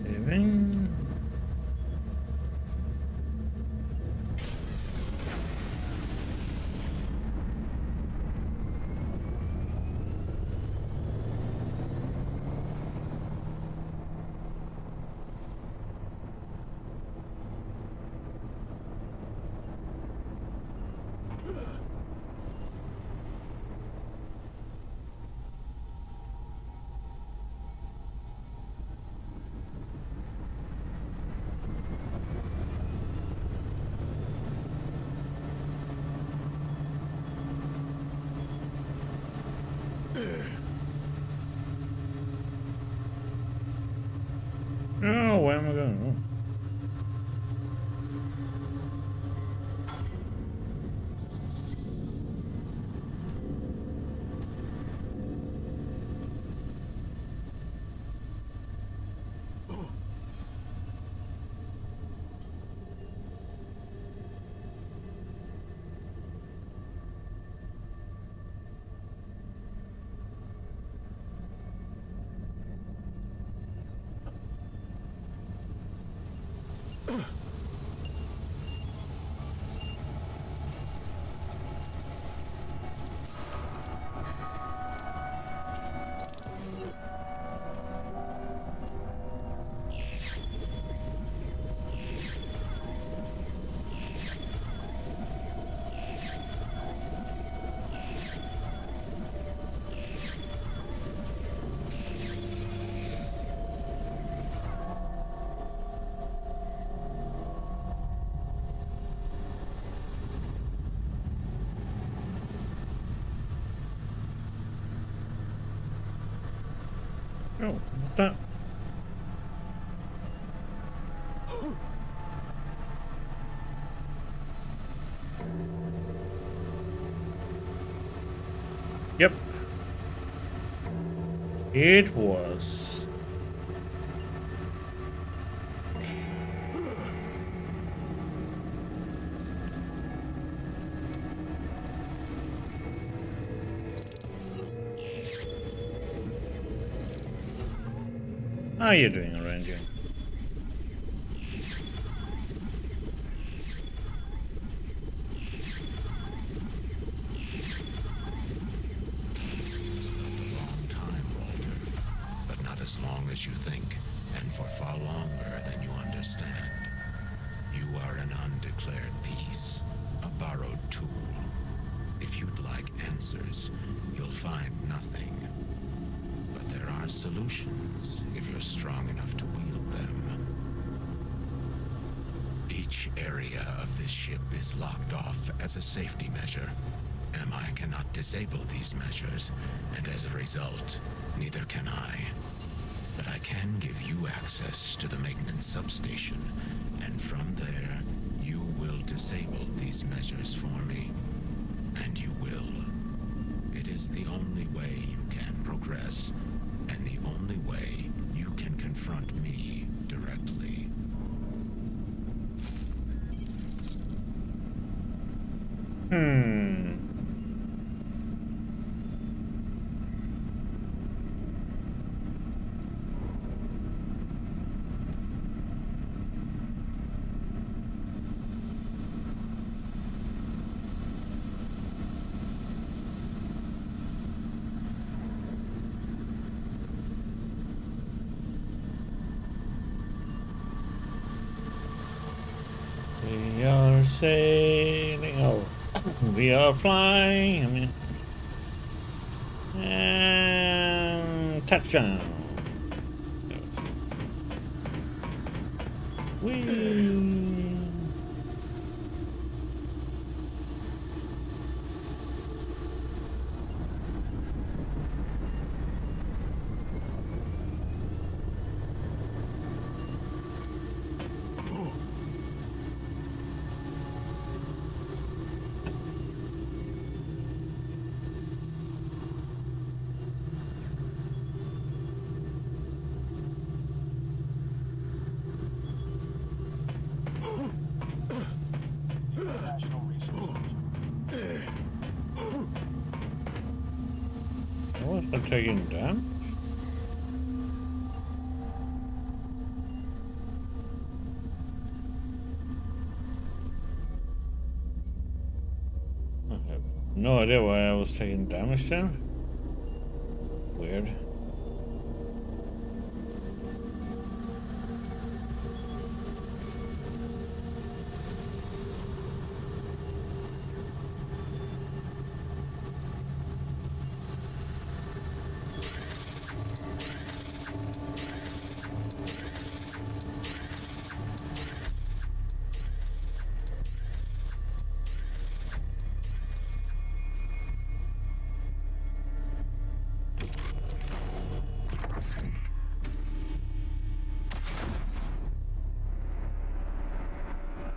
Leaving. Oh, where am I going? Oh, what the? Yep. It was. How are you doing around here? strong enough to wield them. Each area of this ship is locked off as a safety measure. MI cannot disable these measures, and as a result, neither can I. But I can give you access to the maintenance substation, and from there, you will disable these measures for me. And you will. It is the only way you can progress, and the only way you can confront me directly. We are sailing. Oh, we are flying. I mean, and touchdown. Whee! International research. What? I'm taking damage? I have no idea why I was taking damage there. Weird.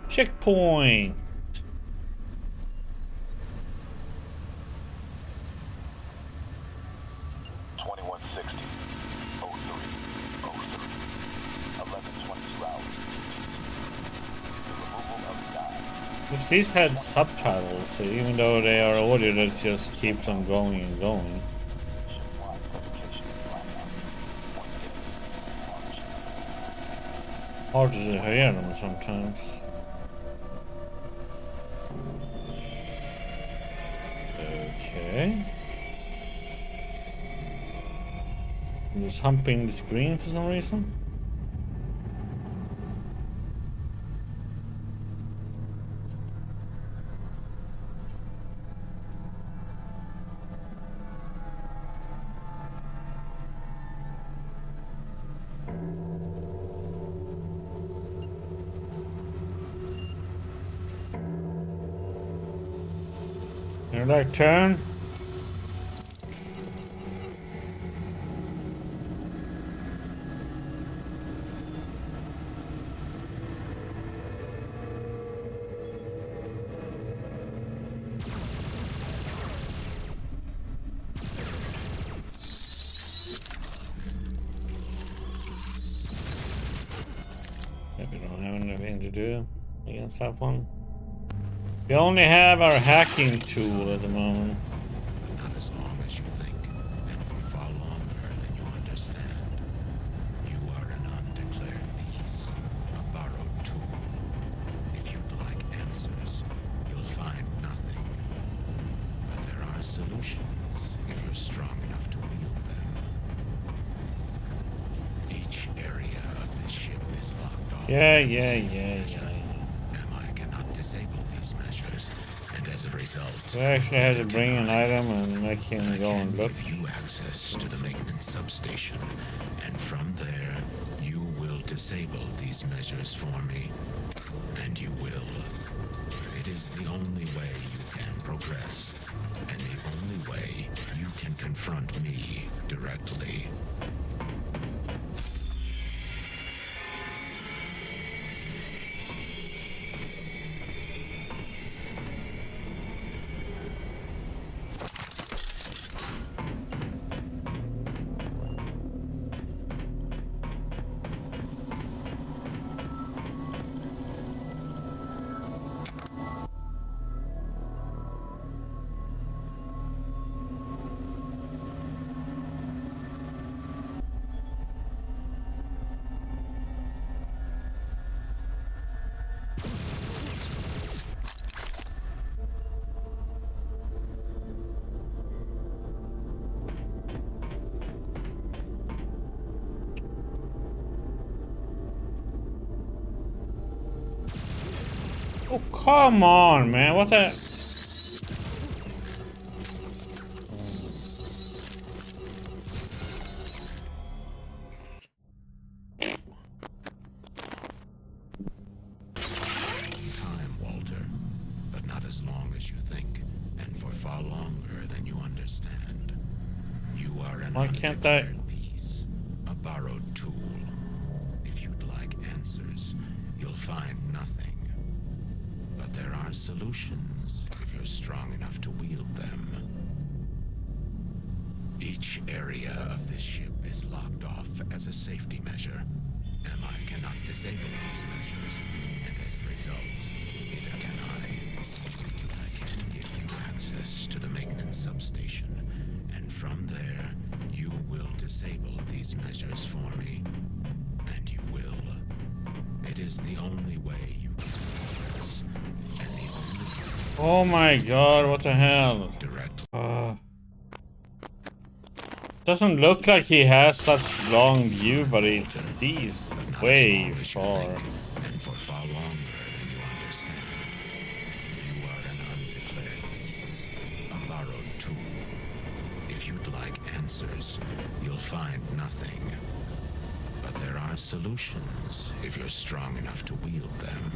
Checkpoint. If these had subtitles, even though they are audio, that just keeps on going and going. Hard to hear them sometimes. Okay. I'm just humping the screen for some reason. Your like turn. We don't have anything to do against that one. We only have our hacking tool at the moment. But not as long as you think, and for far longer than you understand. You are an undeclared piece, a borrowed tool. If you'd like answers, you'll find nothing. But there are solutions if you're strong enough to wield them. Each area of this ship is locked off. Yeah. MI cannot disable these measures, and as a result, result, I actually have to neither bring can an I. item and make him I go can and look. give you access to the maintenance substation, and from there, you will disable these measures for me. And you will. It is the only way you can progress, and the only way you can confront me directly. Oh, come on, man. What the? Time, Walter, but not as long as you think, and for far longer than you understand. You are an Why can't I? undeclared piece, a borrowed tool. If you'd like answers, you'll find nothing. But there are solutions if you're strong enough to wield them. Each area of this ship is locked off as a safety measure. MI cannot disable these measures, and as a result, neither can I. I can give you access to the maintenance substation, and from there, you will disable these measures for me. And you will. It is the only way you can progress, and the only way Oh my god, what the hell? direct. Doesn't look like he has such long view, but he sees But not way as long as you far. think, and for far longer than you understand. You are an undeclared piece, a borrowed tool. If you'd like answers, you'll find nothing. But there are solutions if you're strong enough to wield them.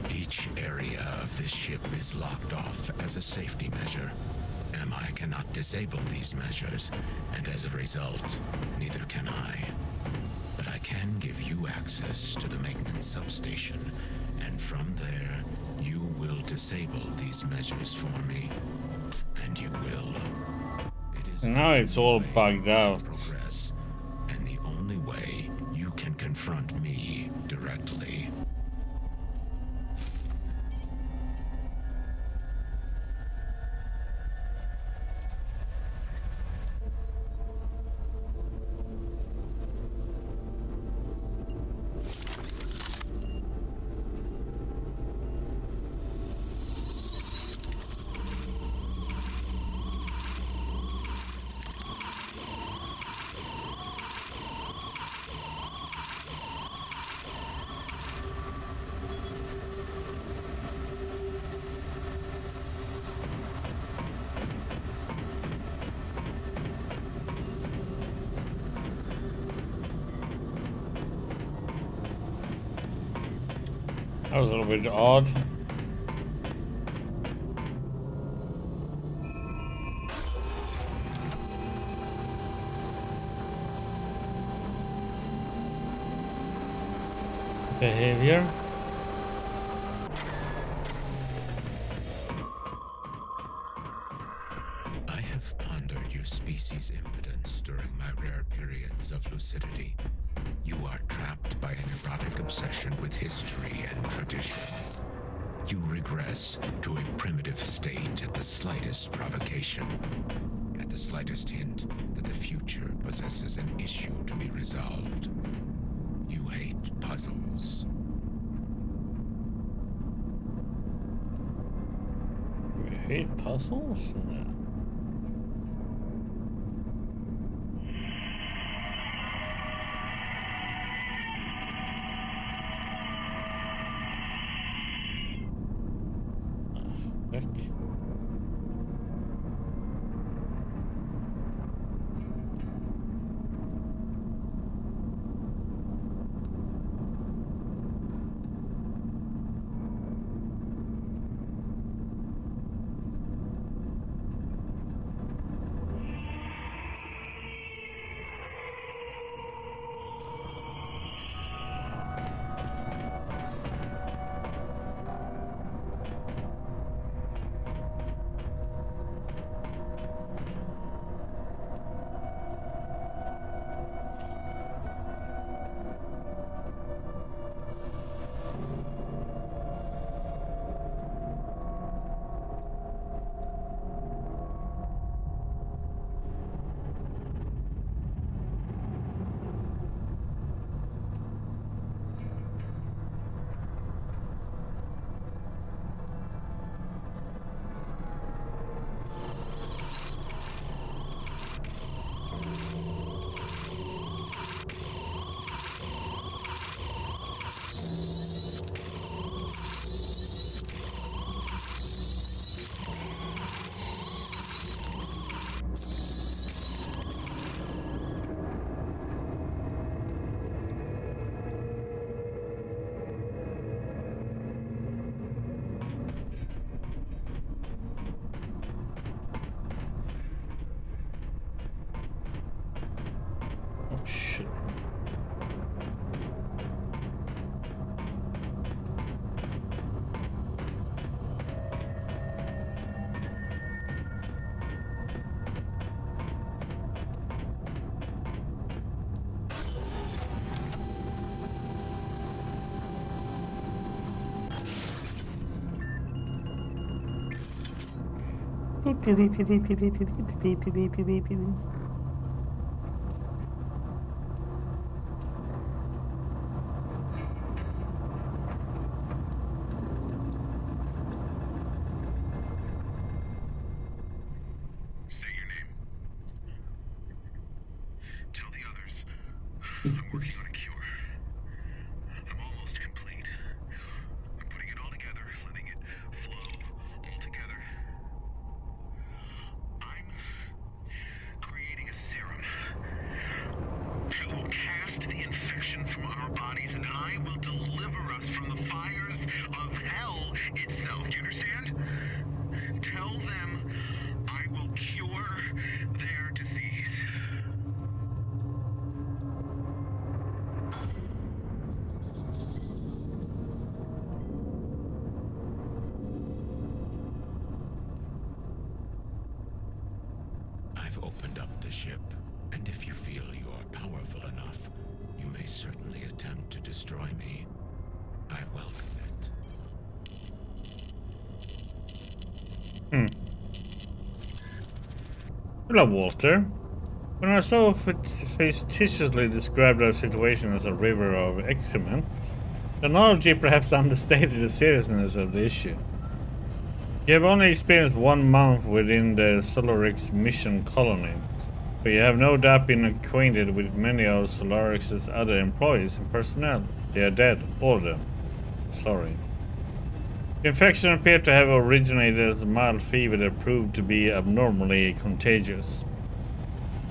Each area of this ship is locked off as a safety measure. MI cannot disable these measures, and as a result, neither can I. But I can give you access to the maintenance substation, and from there, you will disable these measures for me. And you will. It is Now the it's only all way bugged you can out. Progress, and the only way you can confront me directly. That was a little bit odd. Behavior. I have pondered your species' impotence during my rare periods of lucidity. You are trapped by an erotic obsession with history and tradition. You regress to a primitive state at the slightest provocation, at the slightest hint that the future possesses an issue to be resolved. You hate puzzles. We hate puzzles? No. Heck. Oh shit. Say your name. Tell the others I'm working on a cure. I'm almost complete. I'm putting it all together, letting it flow all together. I'm creating a serum that will cast the infection from our bodies, and I will deliver us from the fires of hell itself. Do you understand? Tell them I will cure their disease. I've opened up the ship, and if you feel you are powerful enough, you may certainly attempt to destroy me. I welcome it. Hello, Walter. When I so facetiously described our situation as a river of excrement, the analogy perhaps understated the seriousness of the issue. You have only experienced 1 month within the Solarix mission colony, but you have no doubt been acquainted with many of Solarix's other employees and personnel. They are dead, all of them. Sorry. The infection appeared to have originated as a mild fever that proved to be abnormally contagious.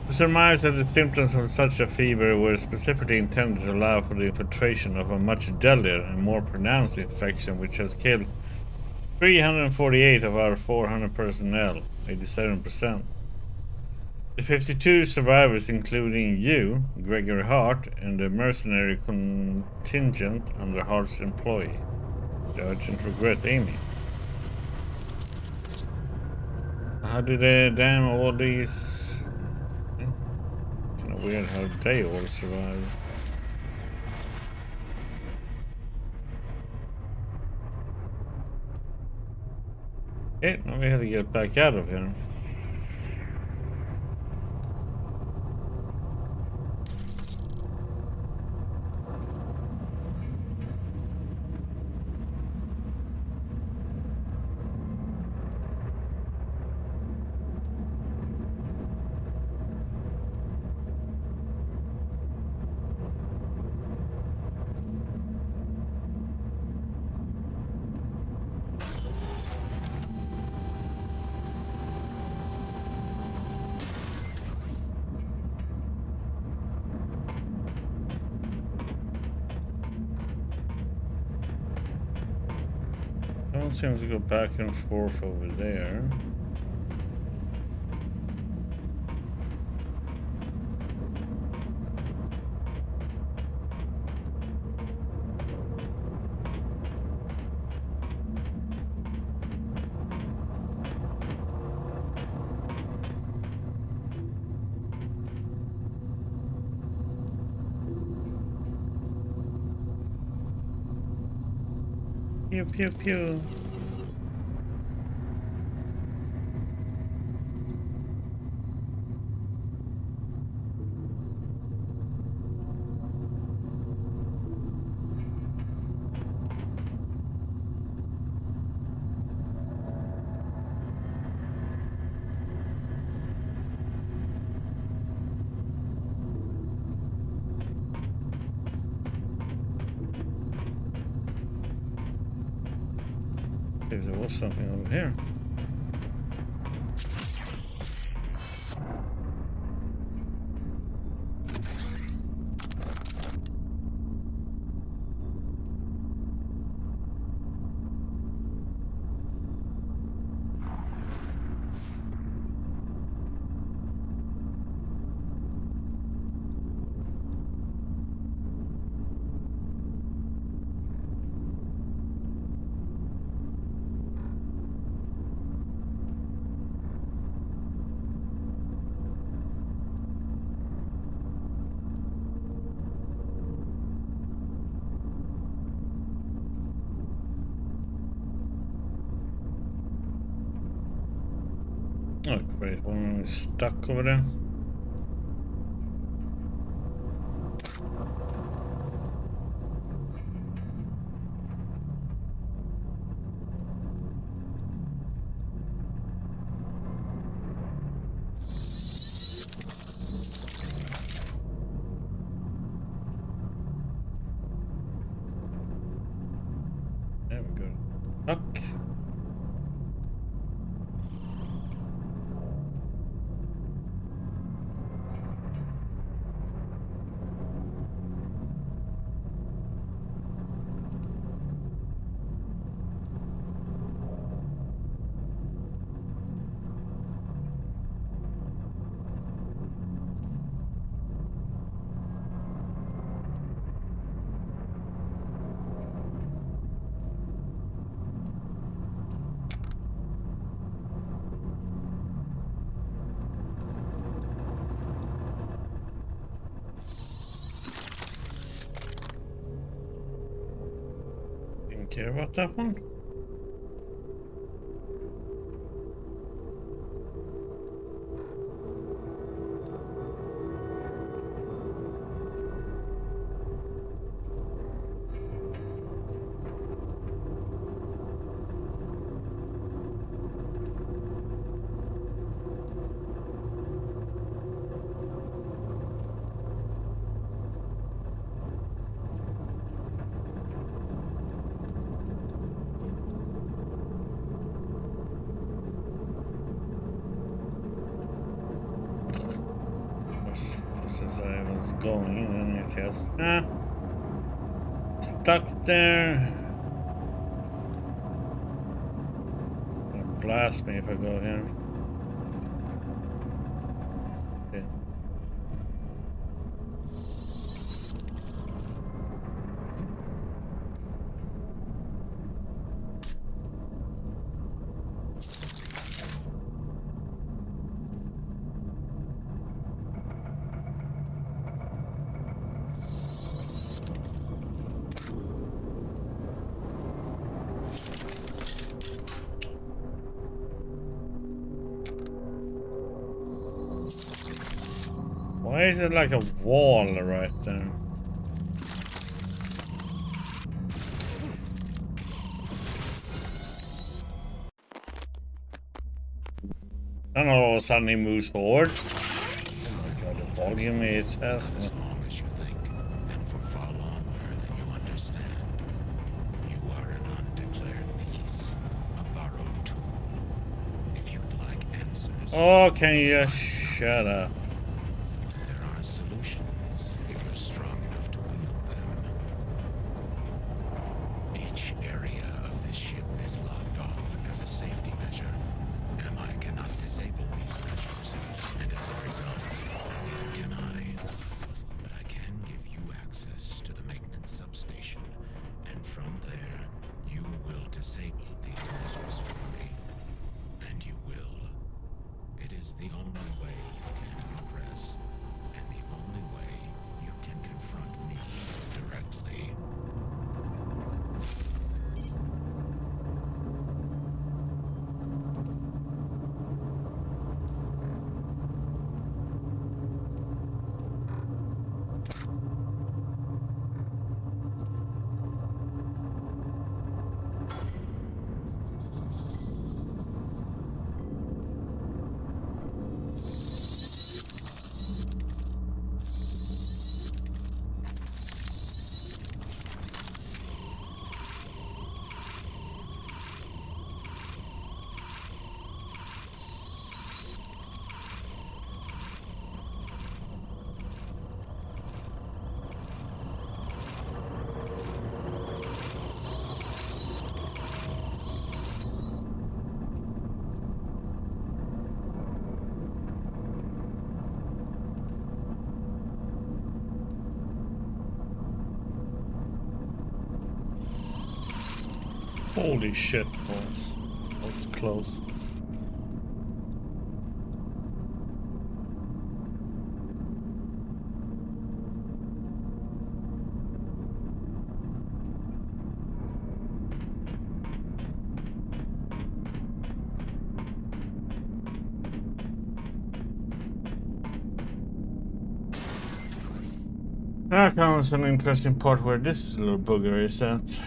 We surmise that the symptoms of such a fever were specifically intended to allow for the infiltration of a much deadlier and more pronounced infection which has killed 348 of our 400 personnel, 87%. The 52 survivors, including you, Gregory Hart, and the mercenary contingent under Hart's employee, the urgent regret, Amy. How did they damn all these... Kind of weird how they all survived. Okay, now we have to get back out of here. don't seem to go back and forth over there. Pew pew pew. Maybe there was something over here. Oh, great. One is stuck over there. There we go. Stuck. Didn't care about that one. Just as I was going, and it has stuck there. It'll blast me if I go here. Okay. Why is it like a wall right there? And all of a sudden he moves forward. Oh my god, the volume it has. As long as you think, and for far longer than you understand. You are an undeclared piece, a borrowed tool. If you'd like answers... Oh, can you just shut up? There are solutions, if you're strong enough to wield them. Each area of this ship is locked the only way you can progress, and the only way you can confront me directly. Holy shit, boss. That was close. Now comes an interesting part where this little booger is at.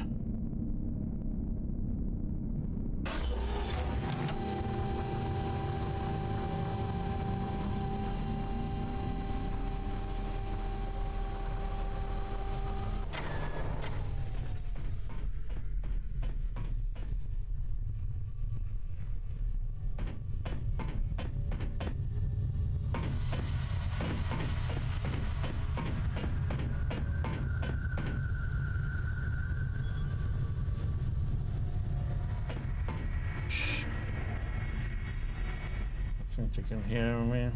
I think you can hear me.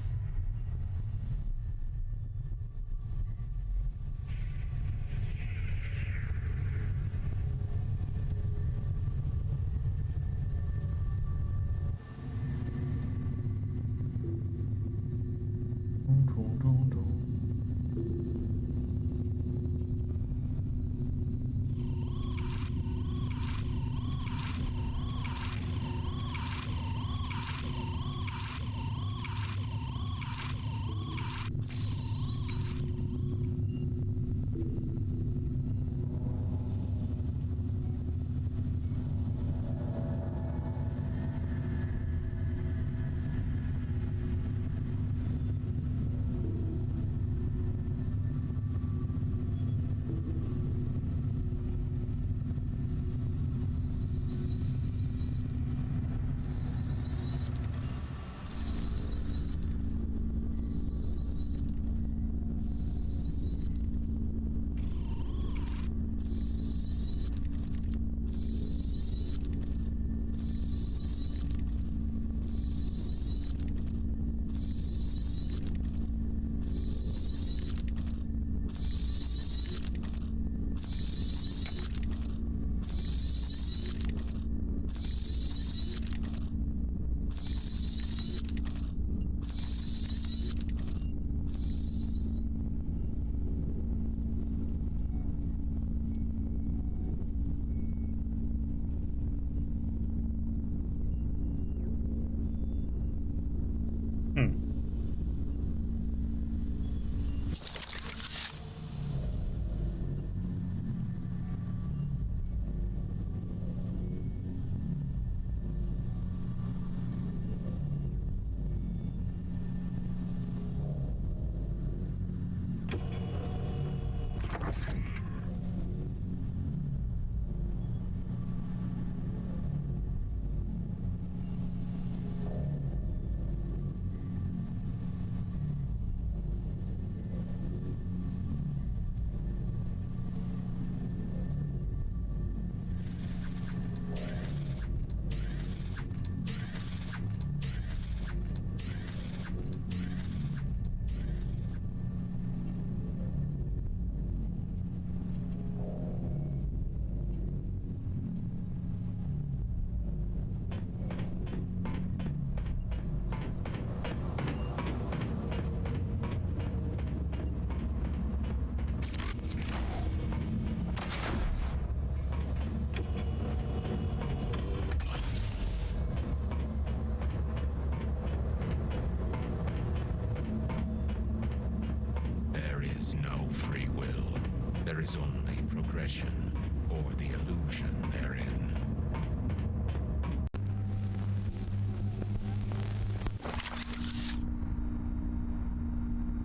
is only progression, or the illusion therein.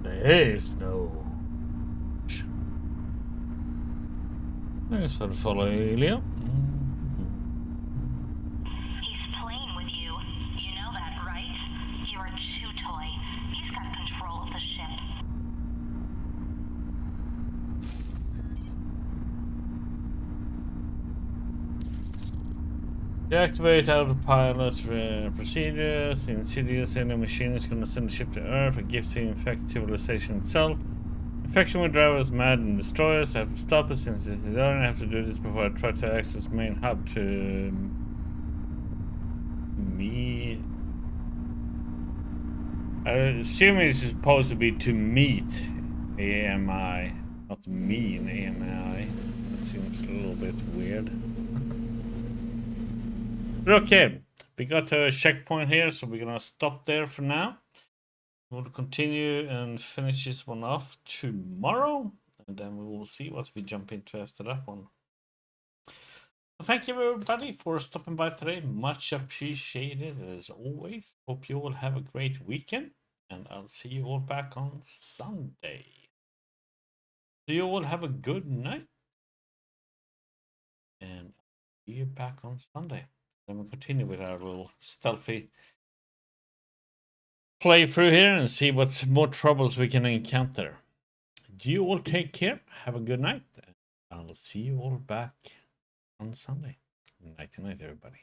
There is no. Thanks for the follow, Elio. He's playing with you. You know that, right? You're a chew toy. He's got control of the ship. Deactivate autopilot procedures. Insidious alien machine is going to send the ship to Earth. A gift to infect civilization itself. Infection will drive us mad and destroy us. I have to stop it since it's done. I have to do this before I try to access main hub to me. I assume it's supposed to be to meet AMI, not me in AMI. That seems a little bit weird. But okay, we got to a checkpoint here, so we're gonna stop there for now. We'll continue and finish this one off tomorrow, and then we will see what we jump into after that one. So thank you everybody for stopping by today. Much appreciated as always. Hope you all have a great weekend, and I'll see you all back on Sunday. So you all have a good night, and I'll see you back on Sunday. Then we'll continue with our little stealthy play through here and see what more troubles we can encounter. Do you all take care? Have a good night. I'll see you all back on Sunday. Night to night, everybody.